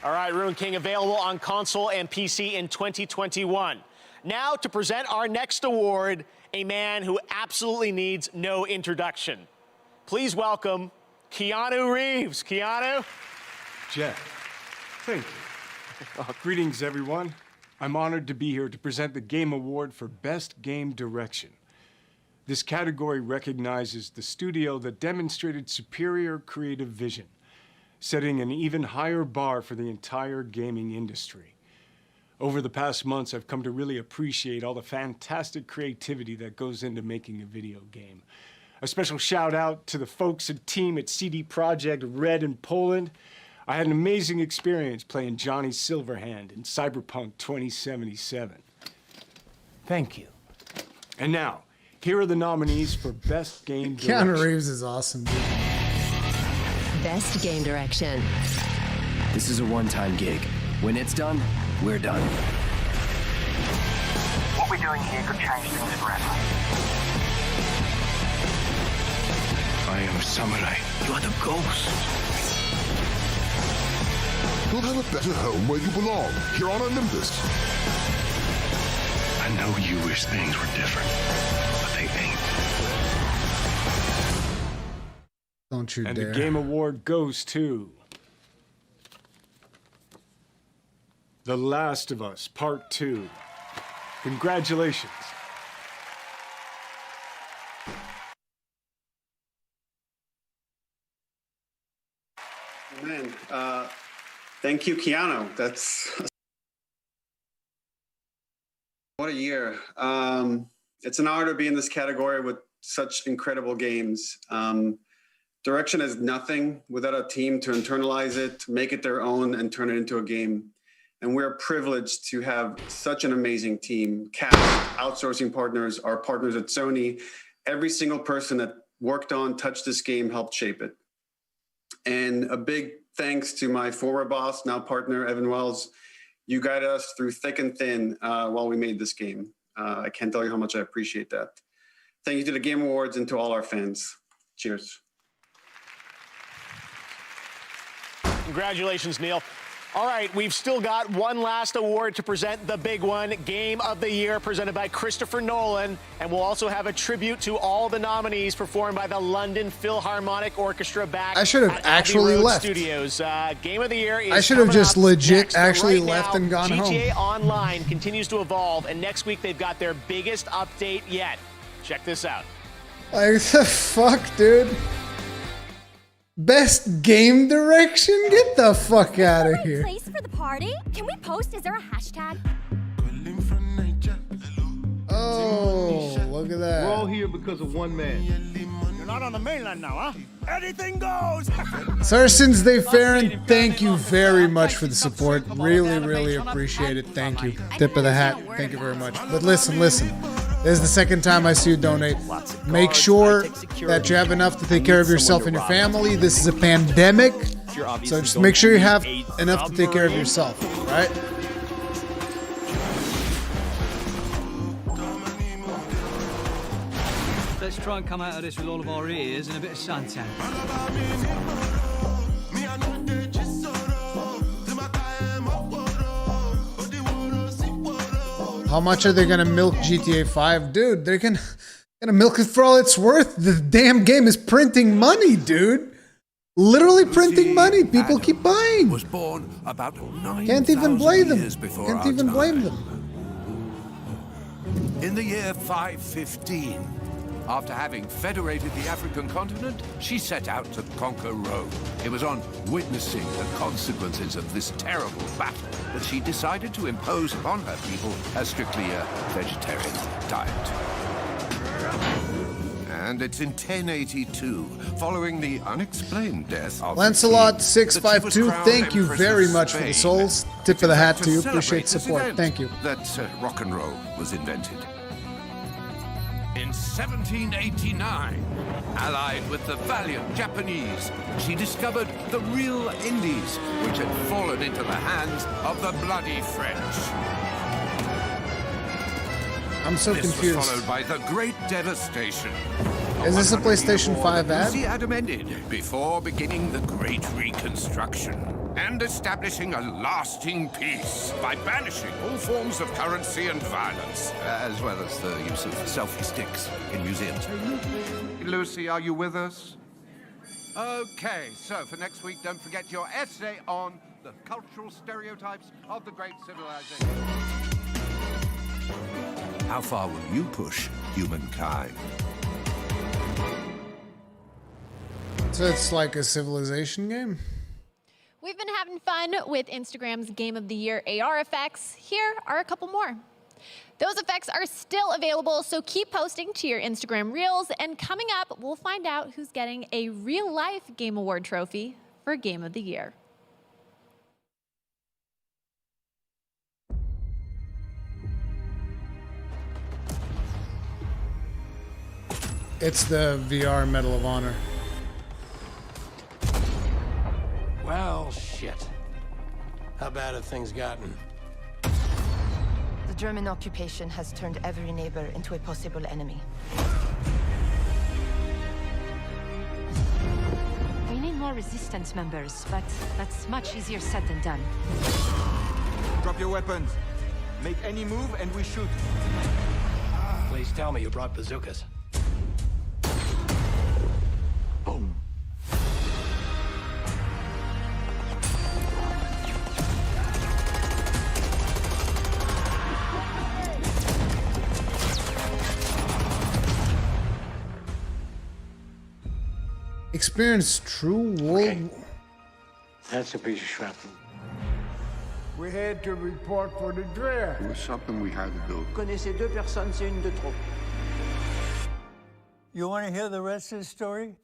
All right, Ruin King available on console and PC in 2021. Now to present our next award, a man who absolutely needs no introduction. Please welcome Keanu Reeves. Keanu? Jeff, thank you. Greetings, everyone. I'm honored to be here to present the Game Award for Best Game Direction. This category recognizes the studio that demonstrated superior creative vision, setting an even higher bar for the entire gaming industry. Over the past months, I've come to really appreciate all the fantastic creativity that goes into making a video game. A special shout out to the folks and team at CD Projekt Red in Poland. I had an amazing experience playing Johnny Silverhand in Cyberpunk 2077. Thank you. And now, here are the nominees for Best Game Direction. Keanu Reeves is awesome, dude. Best Game Direction. This is a one-time gig. When it's done, we're done. What we're doing here could change things forever. I am a samurai. You are the ghost. You'll have a better home where you belong, here on Olympus. I know you wish things were different, but they ain't. Don't you and dare. The Game Award goes to The Last of Us Part 2. Congratulations. Man, thank you, Keanu. That's what a year. It's an honor to be in this category with such incredible games. Direction is nothing without a team to internalize it, make it their own, and turn it into a game. And we're privileged to have such an amazing team, cast, outsourcing partners, our partners at Sony. Every single person that worked on, touched this game, helped shape it. And a big thanks to my former boss, now partner, Evan Wells. You guided us through thick and thin while we made this game. I can't tell you how much I appreciate that. Thank you to the Game Awards and to all our fans. Cheers. Congratulations, Neil. All right, we've still got one last award to present, the big one, Game of the Year, presented by Christopher Nolan. And we'll also have a tribute to all the nominees performed by the London Philharmonic Orchestra back I should have at actually Abbey Road left. Studios. Game of the Year is I should have coming just up legit next, but actually right left now, and gone GTA home. Online continues to evolve, and next week they've got their biggest update yet. Check this out. Like, the fuck, dude? Best game direction? Get the fuck out of here. Place for the party? Can we post? Is there a hashtag? Oh, look at that. We're all here because of one man. You're not on the mainland now, huh? Anything goes! Sarsens Day Farron, thank you very much for the support. Really, really appreciate it. Thank you. Tip of the hat. Thank you very much. But listen. This is the second time I see you donate. Make sure that you have enough to take care of yourself and your family. This is a pandemic, so just make sure you have enough to take care of yourself, right? Let's try and come out of this with all of our ears and a bit of suntan. How much are they gonna milk GTA 5? Dude, they're gonna milk it for all it's worth. The damn game is printing money, dude. Literally printing money. People keep buying. Was born about 9,000 Can't even blame them. years before Can't our even blame time. them. In the year 515, After having federated the African continent, she set out to conquer Rome. It was on witnessing the consequences of this terrible battle that she decided to impose upon her people a strictly vegetarian diet. And it's in 1082, following the unexplained death of Lancelot 652, thank you very much for the souls. Tip for the hat to you. Appreciate support. Thank you. That rock and roll was invented. In 1789, allied with the valiant Japanese, she discovered the real Indies, which had fallen into the hands of the bloody French. I'm so confused. This was followed by the Great Devastation. Is this a PlayStation 5 ad? Lucy had amended before beginning the Great Reconstruction and establishing a lasting peace by banishing all forms of currency and violence, as well as the use of selfie sticks in museums. Lucy, are you with us? Okay, so for next week, don't forget your essay on the cultural stereotypes of the great civilization. How far will you push humankind? So it's like a Civilization game? We've been having fun with Instagram's Game of the Year AR effects. Here are a couple more. Those effects are still available, so keep posting to your Instagram Reels. And coming up, we'll find out who's getting a real-life Game Award trophy for Game of the Year. It's the VR Medal of Honor. Well, shit. How bad have things gotten? The German occupation has turned every neighbor into a possible enemy. We need more resistance members, but that's much easier said than done. Drop your weapons. Make any move and we shoot. Please tell me you brought bazookas. Boom. Experience true war. Okay. That's a piece of shrapnel. We had to report for the draft. It was something we had to do. Connaissez deux personnes, c'est une de trop. You want to hear the rest of the story?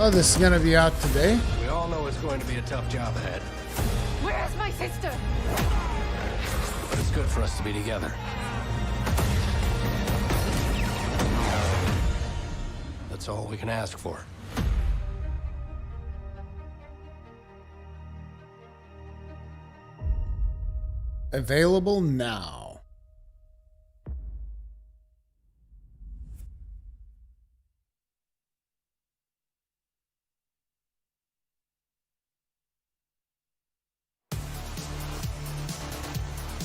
Oh, this is going to be out today? We all know it's going to be a tough job ahead. Where's my sister? But it's good for us to be together. That's all we can ask for. Available now.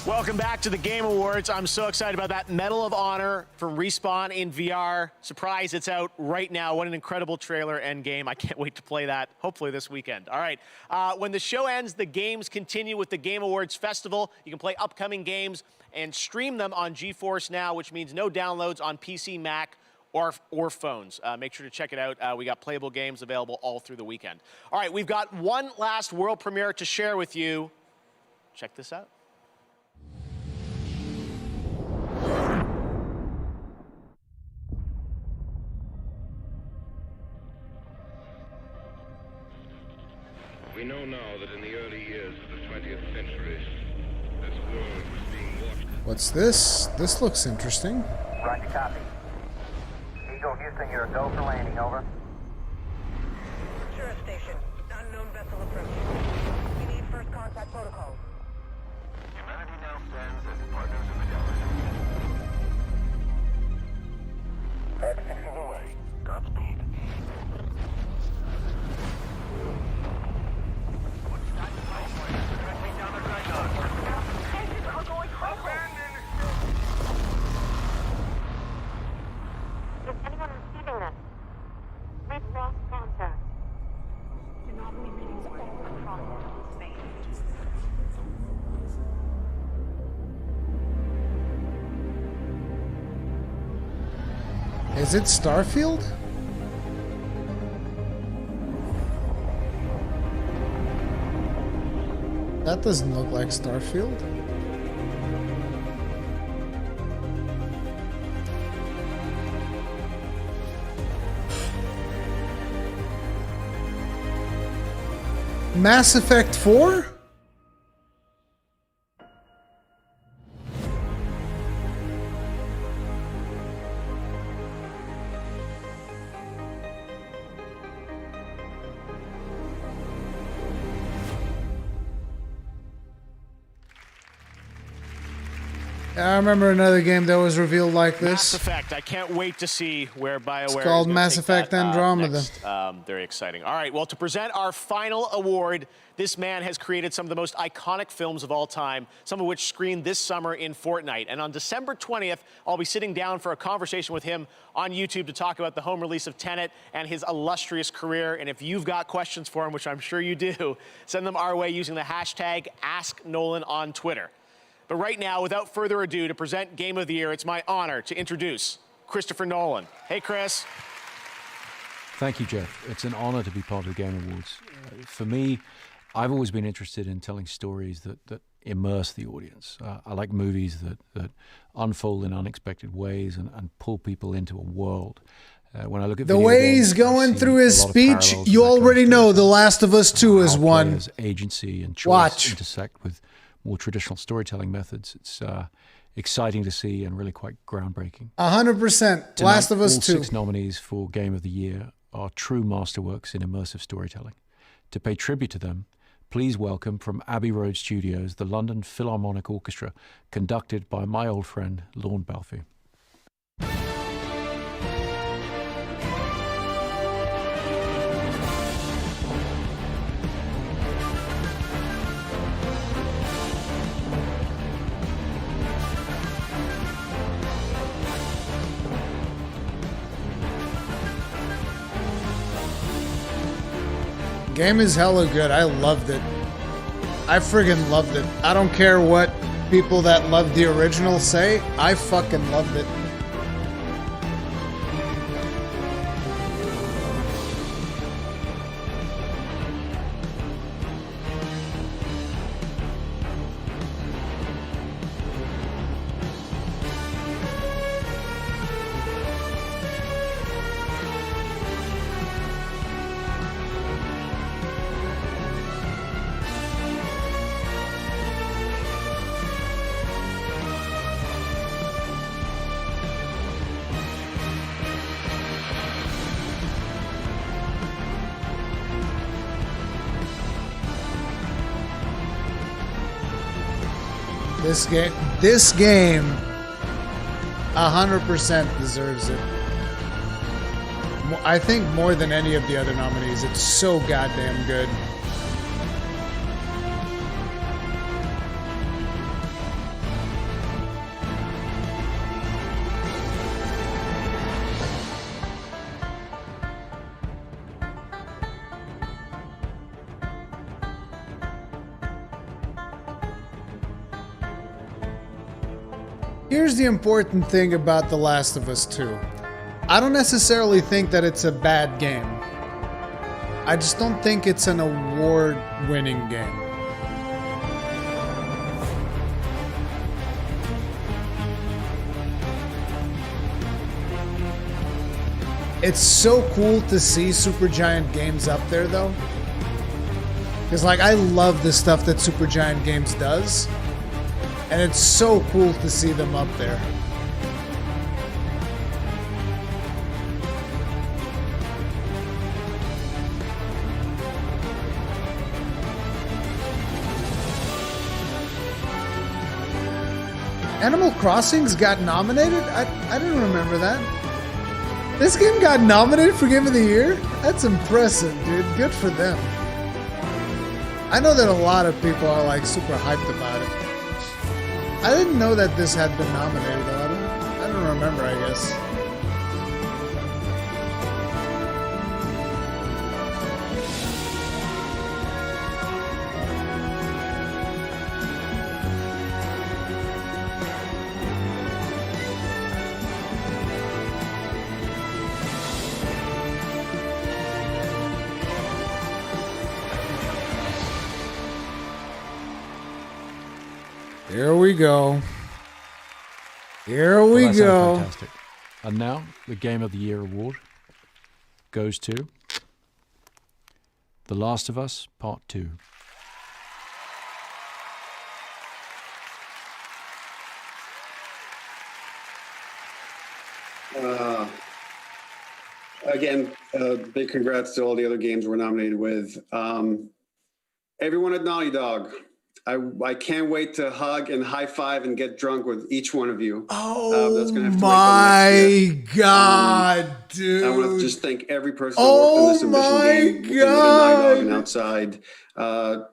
Welcome back to the Game Awards. I'm so excited about that Medal of Honor from Respawn in VR. Surprise, it's out right now. What an incredible trailer and game. I can't wait to play that, hopefully this weekend. All right, when the show ends, the games continue with the Game Awards Festival. You can play upcoming games and stream them on GeForce Now, which means no downloads on PC, Mac, or phones. Make sure to check it out. We got playable games available all through the weekend. All right, we've got one last world premiere to share with you. Check this out. We know now that in the early years of the 20th century, this world was being watched. What's this? This looks interesting. Roger, copy. Eagle Houston, you're a go for landing, over. Sure, station. Unknown vessel approaching. We need first contact protocols. Humanity now stands as partners in the galaxy. X6 away. Godspeed. Is anyone receiving this? Is it Starfield? That doesn't look like Starfield. Mass Effect 4? I remember another game that was revealed like this. Mass Effect. I can't wait to see where BioWare It's called Mass Effect Andromeda. Very exciting. All right, well, to present our final award, this man has created some of the most iconic films of all time, some of which screened this summer in Fortnite. And on December 20th, I'll be sitting down for a conversation with him on YouTube to talk about the home release of Tenet and his illustrious career. And if you've got questions for him, which I'm sure you do, send them our way using the hashtag AskNolan on Twitter. But right now, without further ado, to present Game of the Year, it's my honor to introduce Christopher Nolan. Hey, Chris. Thank you, Jeff. It's an honor to be part of the Game Awards. For me, I've always been interested in telling stories that immerse the audience. I like movies that unfold in unexpected ways and pull people into a world. When I look at the way he's going through his speech, you already know The Last of Us 2 is one. Agency and choice intersect with more traditional storytelling methods. It's exciting to see and really quite groundbreaking. 100%. Last of Us 2. All 6 nominees for Game of the Year are true masterworks in immersive storytelling. To pay tribute to them, please welcome from Abbey Road Studios the London Philharmonic Orchestra, conducted by my old friend Lorne Balfe. Game is hella good. I loved it. I friggin' loved it. I don't care what people that love the original say. I fucking loved it. This game 100% deserves it. I think more than any of the other nominees. It's so goddamn good. Here's the important thing about The Last of Us 2. I don't necessarily think that it's a bad game. I just don't think it's an award-winning game. It's so cool to see Supergiant Games up there, though. Because, like, I love the stuff that Supergiant Games does. And it's so cool to see them up there. Animal Crossing's got nominated? I didn't remember that. This game got nominated for Game of the Year? That's impressive, dude. Good for them. I know that a lot of people are like super hyped about it. I didn't know that this had been nominated, though. I don't remember, I guess. Here we go. Here we go. Fantastic. And now the Game of the Year award goes to The Last of Us Part 2. Again, big congrats to all the other games we're nominated with. Everyone at Naughty Dog, I can't wait to hug and high five and get drunk with each one of you. That's gonna have to my God, dude! I want to just thank every person who worked on this ambition game, within Naughty Dog and outside.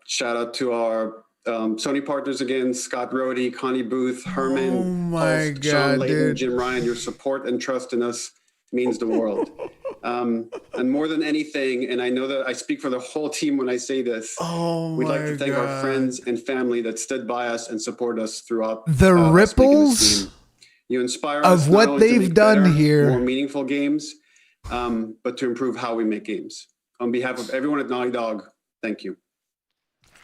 Shout out to our Sony partners again: Scott Rohde, Connie Booth, Herman, Hulst, Sean Layden, Jim Ryan. Your support and trust in us means the world. And more than anything, and I know that I speak for the whole team when I say this, we'd like to thank our friends and family that stood by us and support us throughout the ripples. You inspire of us what they've done better, here, more meaningful games, but to improve how we make games. On behalf of everyone at Naughty Dog, thank you.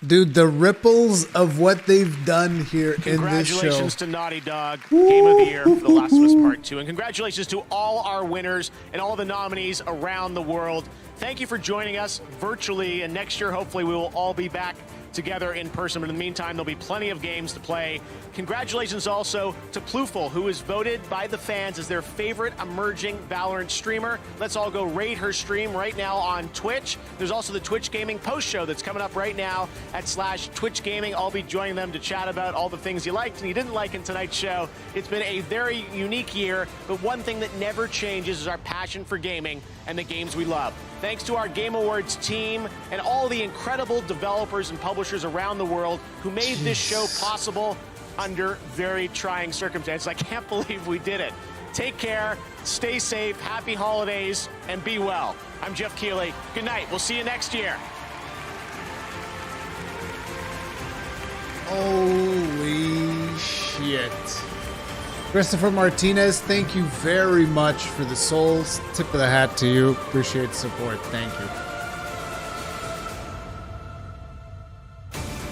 Dude, the ripples of what they've done here in this show. Congratulations to Naughty Dog, Game of the Year for The Last of Us Part 2. And congratulations to all our winners and all the nominees around the world. Thank you for joining us virtually. And next year, hopefully, we will all be back together in person. But in the meantime, there'll be plenty of games to play. Congratulations also to Ploufel, who is voted by the fans as their favorite emerging Valorant streamer. Let's all go raid her stream right now on Twitch. There's also the Twitch Gaming post show that's coming up right now at /Twitch Gaming. I'll be joining them to chat about all the things you liked and you didn't like in tonight's show. It's been a very unique year, but one thing that never changes is our passion for gaming and the games we love. Thanks to our Game Awards team and all the incredible developers and publishers around the world who made this show possible under very trying circumstances. I can't believe we did it. Take care, stay safe, happy holidays, and be well. I'm Jeff Keighley. Good night. We'll see you next year. Holy shit. Christopher Martinez, thank you very much for the souls. Tip of the hat to you. Appreciate the support. Thank you.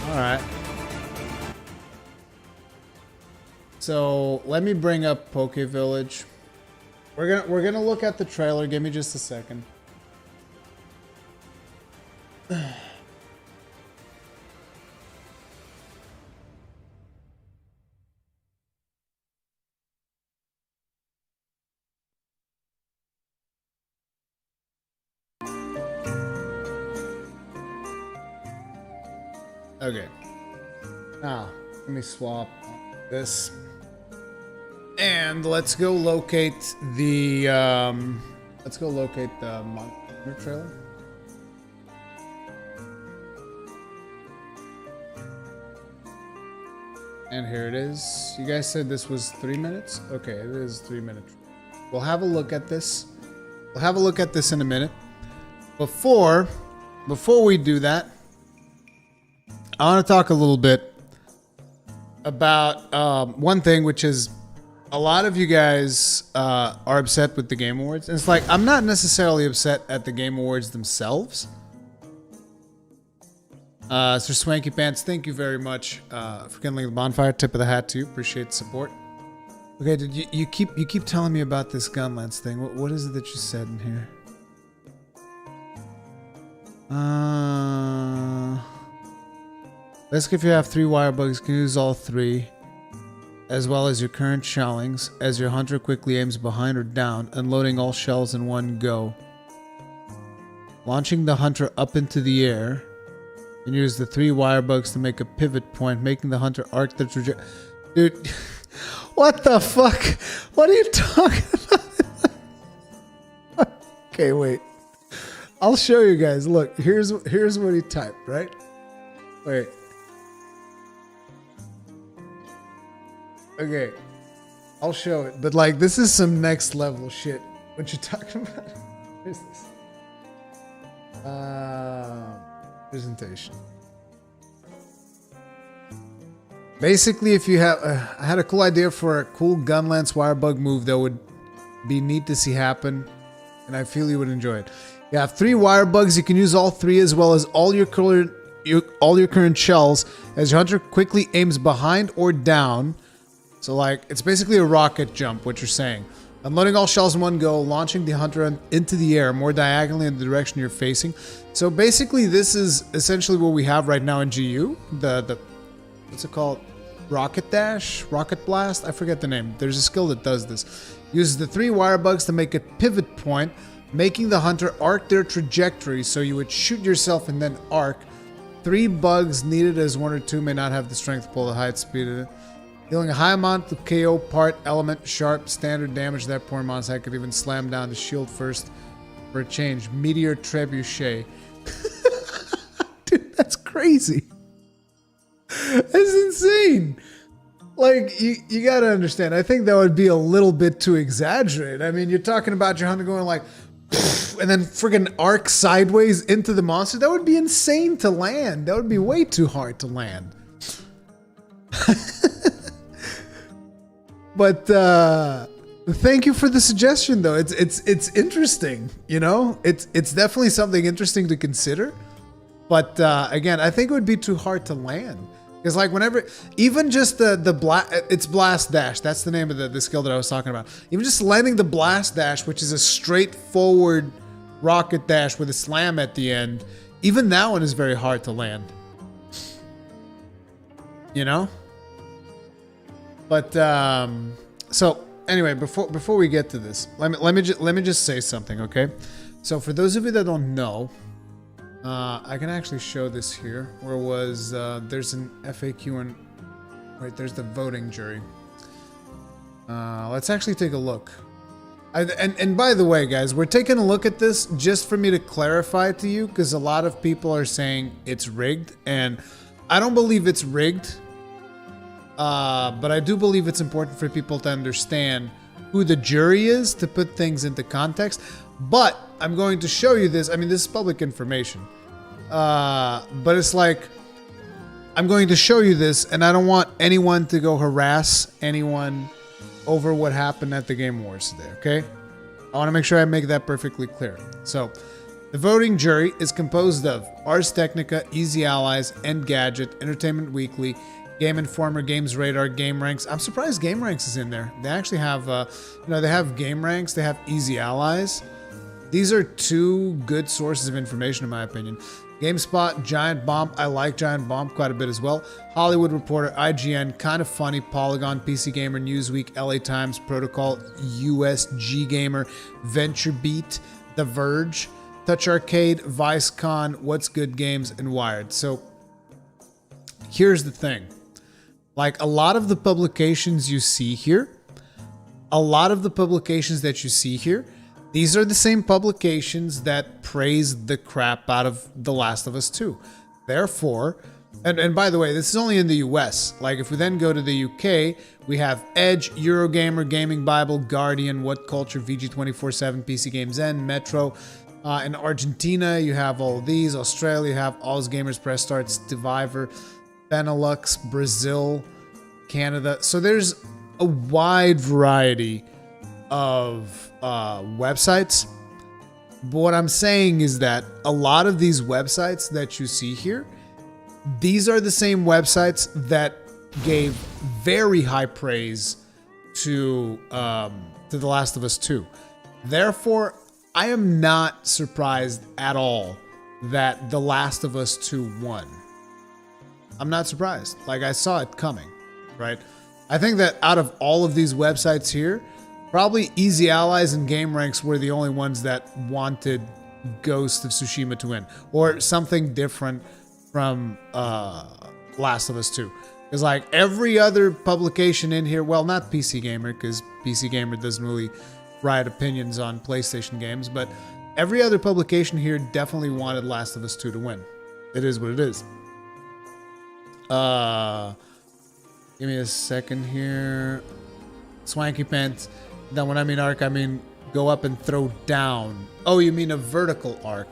All right. So let me bring up Poke Village. We're gonna look at the trailer. Give me just a second. Okay. Now, let me swap this. And let's go locate the Monster trailer. And here it is. You guys said this was 3 minutes? Okay, it is 3 minutes. We'll have a look at this. We'll have a look at this in a minute. Before we do that, I want to talk a little bit about one thing, which is a lot of you guys are upset with the Game Awards. And it's like, I'm not necessarily upset at the Game Awards themselves. So Swanky Pants, thank you very much for kindling the bonfire. Tip of the hat to you. Appreciate the support. Okay, did you keep telling me about this Gunlance thing. What is it that you said in here? Basically, if you have 3 wire bugs, you can use all 3, as well as your current shellings, as your hunter quickly aims behind or down, unloading all shells in one go. Launching the hunter up into the air, and use the 3 wire bugs to make a pivot point, making the hunter arc the trajectory. Dude, what the fuck? What are you talking about? Okay, wait. I'll show you guys. Look, here's what he typed, right? Wait. Okay, I'll show it, but like, this is some next level shit. What you talking about? Where's this? Presentation. Basically, if you have, I had a cool idea for a cool Gunlance wire bug move that would be neat to see happen, and I feel you would enjoy it. You have 3 wire bugs. You can use all 3 as well as all your all your current shells as your hunter quickly aims behind or down. So like, it's basically a rocket jump, what you're saying. Unloading all shells in one go, launching the hunter into the air more diagonally in the direction you're facing. So basically, this is essentially what we have right now in GU. The what's it called? Rocket dash? Rocket blast? I forget the name. There's a skill that does this. Uses the 3 wire bugs to make a pivot point, making the hunter arc their trajectory. So you would shoot yourself and then arc. 3 bugs needed as 1 or 2 may not have the strength to pull the height speed of it. Dealing a high amount of KO, part, element, sharp, standard damage that poor monster I could even slam down the shield first for a change. Meteor Trebuchet. Dude, that's crazy. That's insane. Like, you gotta understand. I think that would be a little bit too exaggerated. I mean, you're talking about your hunter going like, and then friggin' arc sideways into the monster. That would be insane to land. That would be way too hard to land. But thank you for the suggestion, though. It's interesting, you know. It's definitely something interesting to consider. But again, I think it would be too hard to land because, like, whenever even just it's blast dash. That's the name of the skill that I was talking about. Even just landing the blast dash, which is a straightforward rocket dash with a slam at the end. Even that one is very hard to land. You know. But so anyway, before we get to this, let me just say something, okay? So for those of you that don't know, I can actually show this here. Where was there's an FAQ and right there's the voting jury. Let's actually take a look. And by the way, guys, we're taking a look at this just for me to clarify to you because a lot of people are saying it's rigged, and I don't believe it's rigged. But I do believe it's important for people to understand who the jury is to put things into context. But I'm going to show you this. I mean, this is public information. But it's like, I'm going to show you this, and I don't want anyone to go harass anyone over what happened at the Game Awards today, okay? I want to make sure I make that perfectly clear. So, the voting jury is composed of Ars Technica, Easy Allies, Engadget, Entertainment Weekly, Game Informer, Games Radar, Game Ranks. I'm surprised Game Ranks is in there. They actually have, they have Game Ranks. They have Easy Allies. These are 2 good sources of information, in my opinion. GameSpot, Giant Bomb. I like Giant Bomb quite a bit as well. Hollywood Reporter, IGN, Kind of Funny, Polygon, PC Gamer, Newsweek, LA Times, Protocol, USG Gamer, VentureBeat, The Verge, Touch Arcade, ViceCon, What's Good Games, and Wired. So here's the thing. Like, a lot of the publications you see here, these are the same publications that praised the crap out of The Last of Us 2. Therefore, and by the way, this is only in the US. Like, if we then go to the UK, we have Edge, Eurogamer, Gaming Bible, Guardian, What Culture, VG247, PC Games N, Metro. In Argentina, you have all of these. Australia, you have Oz Gamers, Press Starts, Diviver, Benelux, Brazil, Canada. So there's a wide variety of websites. But what I'm saying is that a lot of these websites that you see here, these are the same websites that gave very high praise to The Last of Us 2. Therefore, I am not surprised at all that The Last of Us 2 won. I'm not surprised. Like, I saw it coming, right? I think that out of all of these websites here, probably Easy Allies and Game Ranks were the only ones that wanted Ghost of Tsushima to win, or something different from Last of Us 2. Because, like, every other publication in here, well, not PC Gamer, because PC Gamer doesn't really write opinions on PlayStation games, but every other publication here definitely wanted Last of Us 2 to win. It is what it is. Give me a second here. Swanky Pants. Then when I mean arc, I mean go up and throw down. Oh, you mean a vertical arc.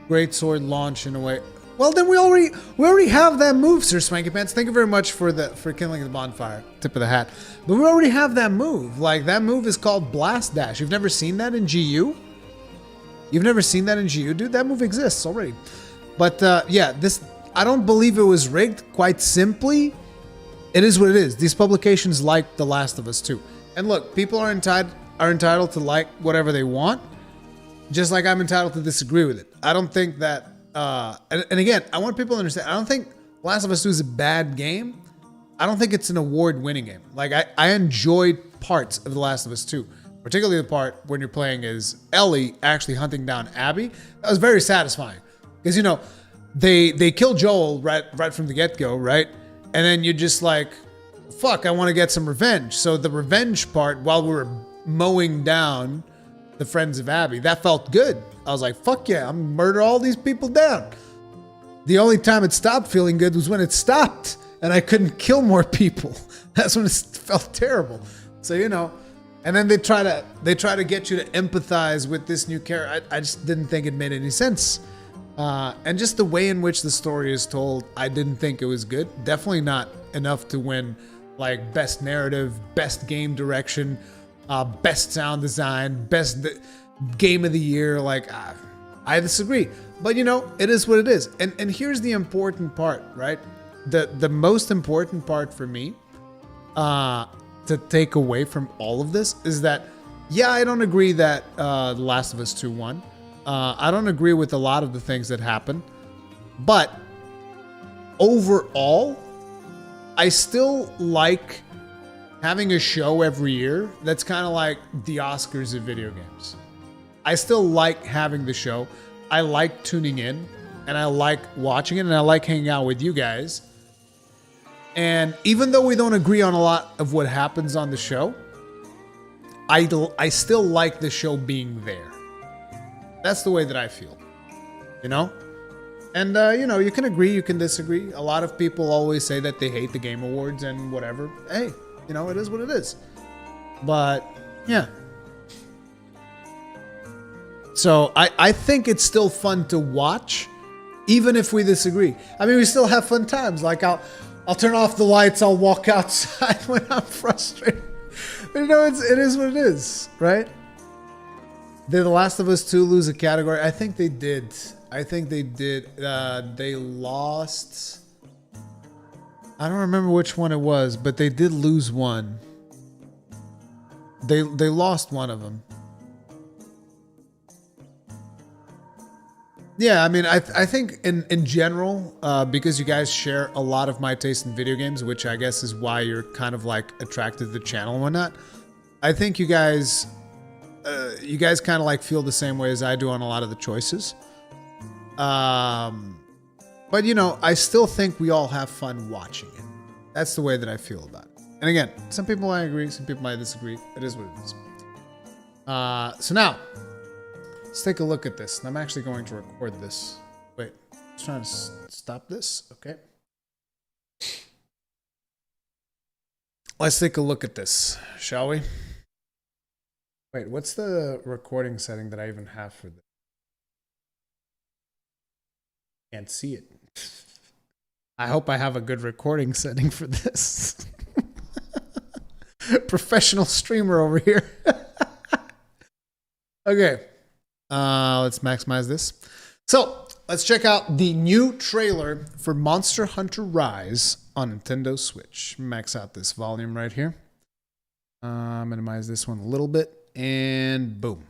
Great sword launch in a way. Well, then we already have that move, Sir Swanky Pants. Thank you very much for kindling the bonfire. Tip of the hat. But we already have that move. Like, that move is called Blast Dash. You've never seen that in GU? You've never seen that in GU, dude? That move exists already. But yeah, this, I don't believe it was rigged. Quite simply, it is what it is. These publications like The Last of Us 2. And look, people are entitled to like whatever they want, just like I'm entitled to disagree with it. I don't think that, and again, I want people to understand, I don't think Last of Us 2 is a bad game. I don't think it's an award-winning game. Like, I enjoyed parts of The Last of Us 2, particularly the part when you're playing as Ellie actually hunting down Abby. That was very satisfying. Because, you know, they kill Joel right from the get-go, right? And then you're just like, fuck, I want to get some revenge. So the revenge part, while we were mowing down the friends of Abby, that felt good. I was like, fuck yeah, I'm gonna murder all these people down. The only time it stopped feeling good was when it stopped and I couldn't kill more people. That's when it felt terrible. So, you know, and then they try to get you to empathize with this new character. I just didn't think it made any sense. And just the way in which the story is told, I didn't think it was good. Definitely not enough to win like best narrative, best game direction, best sound design, best game of the year. Like, I disagree. But you know, it is what it is. And here's the important part, right? The most important part for me to take away from all of this is that, yeah, I don't agree that The Last of Us 2 won. I don't agree with a lot of the things that happen. But overall, I still like having a show every year that's kind of like the Oscars of video games. I still like having the show. I like tuning in, and I like watching it, and I like hanging out with you guys. And even though we don't agree on a lot of what happens on the show, I still like the show being there. That's the way that I feel, you know? And, you know, you can agree, you can disagree. A lot of people always say that they hate the Game Awards and whatever. Hey, you know, it is what it is. But, yeah. So, I think it's still fun to watch, even if we disagree. I mean, we still have fun times. Like, I'll turn off the lights, I'll walk outside when I'm frustrated. But, you know, it is what it is, right? Did The Last of Us 2 lose a category? I think they did. They lost. I don't remember which one it was, but they did lose one. They lost one of them. Yeah, I mean, I think in general, because you guys share a lot of my taste in video games, which I guess is why you're kind of like attracted to the channel and whatnot. I think you guys kind of like feel the same way as I do on a lot of the choices. But you know, I still think we all have fun watching it. That's the way that I feel about it. And again, some people might agree, some people might disagree. It is what it is. So now, let's take a look at this. And I'm actually going to record this. Wait, I'm trying to stop this. Okay. Let's take a look at this, shall we? Wait, what's the recording setting that I even have for this? Can't see it. I hope I have a good recording setting for this. Professional streamer over here. Okay. Let's maximize this. So, let's check out the new trailer for Monster Hunter Rise on Nintendo Switch. Max out this volume right here. Minimize this one a little bit. And boom.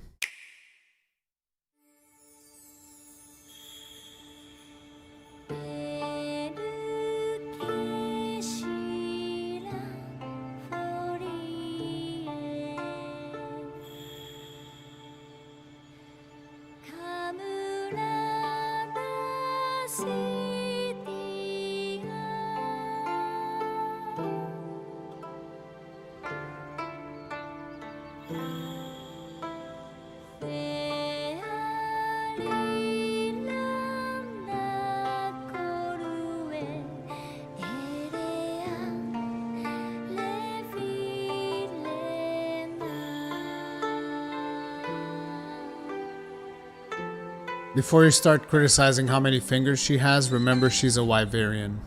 Before you start criticizing how many fingers she has, remember she's a Wyverian.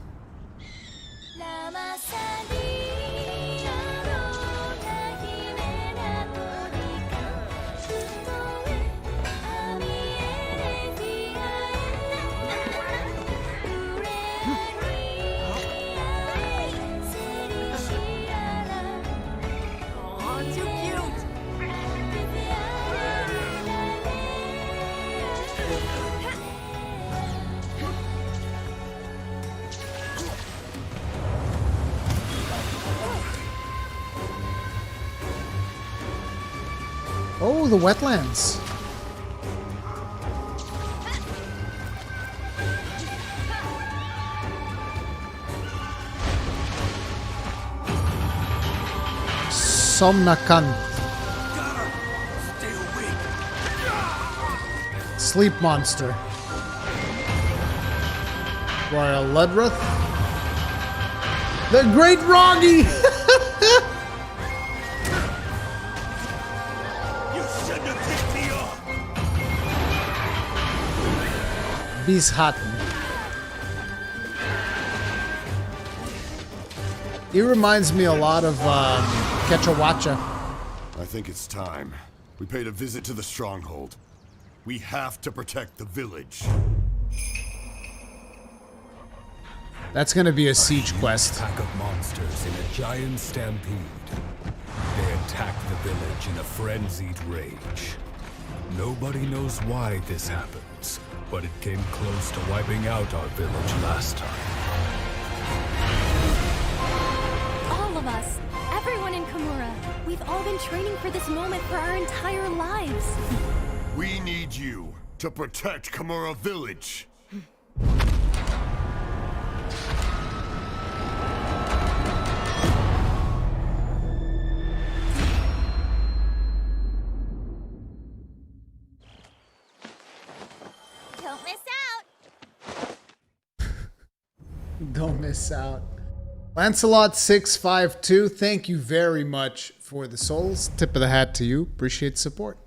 the wetlands. Somnakant. Sleep monster. Royal Ludruth. The Great Roggy! You shouldn't have picked me up. Bishatten. He reminds me a lot of Kechawacha. I think it's time. We paid a visit to the stronghold. We have to protect the village. That's gonna be a siege quest. Pack of monsters in a giant stampede. They attack the village in a frenzied rage. Nobody knows why this happens, but it came close to wiping out our village last time. All of us, everyone in Kimura, we've all been training for this moment for our entire lives. We need you to protect Kimura Village. Don't miss out. Don't miss out. Lancelot652, thank you very much for the souls. Tip of the hat to you. Appreciate the support.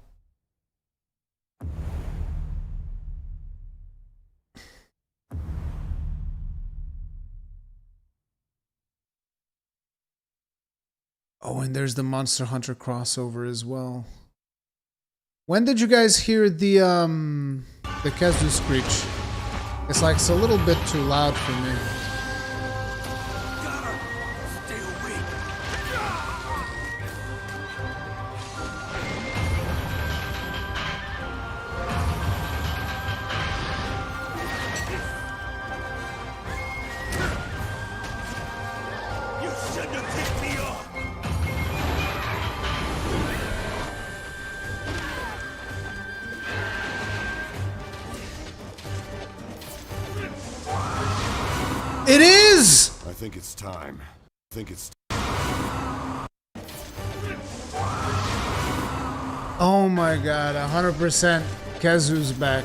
Oh, and there's the Monster Hunter crossover as well. When did you guys hear the Kazu screech? It's like it's a little bit too loud for me. You shouldn't have picked me up. It is! I think it's time. I think it's Oh my god, 100% Kazu's back.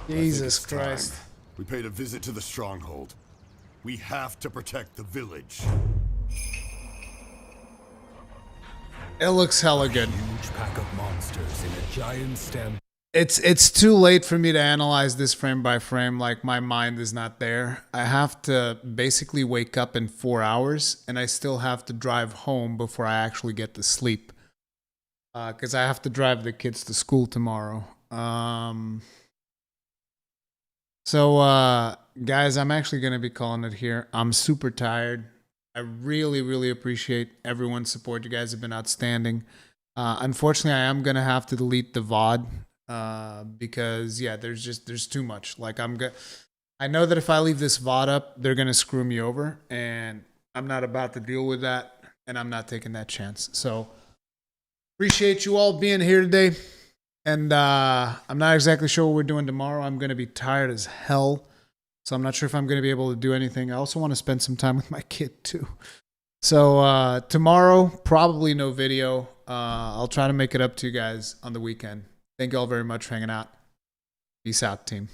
Jesus Christ. time. We paid a visit to the stronghold. We have to protect the village. It looks hella good. Huge pack of monsters in a giant stampede. It's too late for me to analyze this frame by frame. Like, my mind is not there. I have to basically wake up in 4 hours, and I still have to drive home before I actually get to sleep. Because I have to drive the kids to school tomorrow. So, guys, I'm actually going to be calling it here. I'm super tired. I really, really appreciate everyone's support. You guys have been outstanding. Unfortunately, I am going to have to delete the VOD. Because yeah, there's too much. Like, I know that if I leave this VOD up, they're gonna screw me over, and I'm not about to deal with that, and I'm not taking that chance. So appreciate you all being here today, and I'm not exactly sure what we're doing tomorrow. I'm gonna be tired as hell, so I'm not sure if I'm gonna be able to do anything. I also want to spend some time with my kid too. So tomorrow, probably no video. I'll try to make it up to you guys on the weekend. Thank you all very much for hanging out. Peace out, team.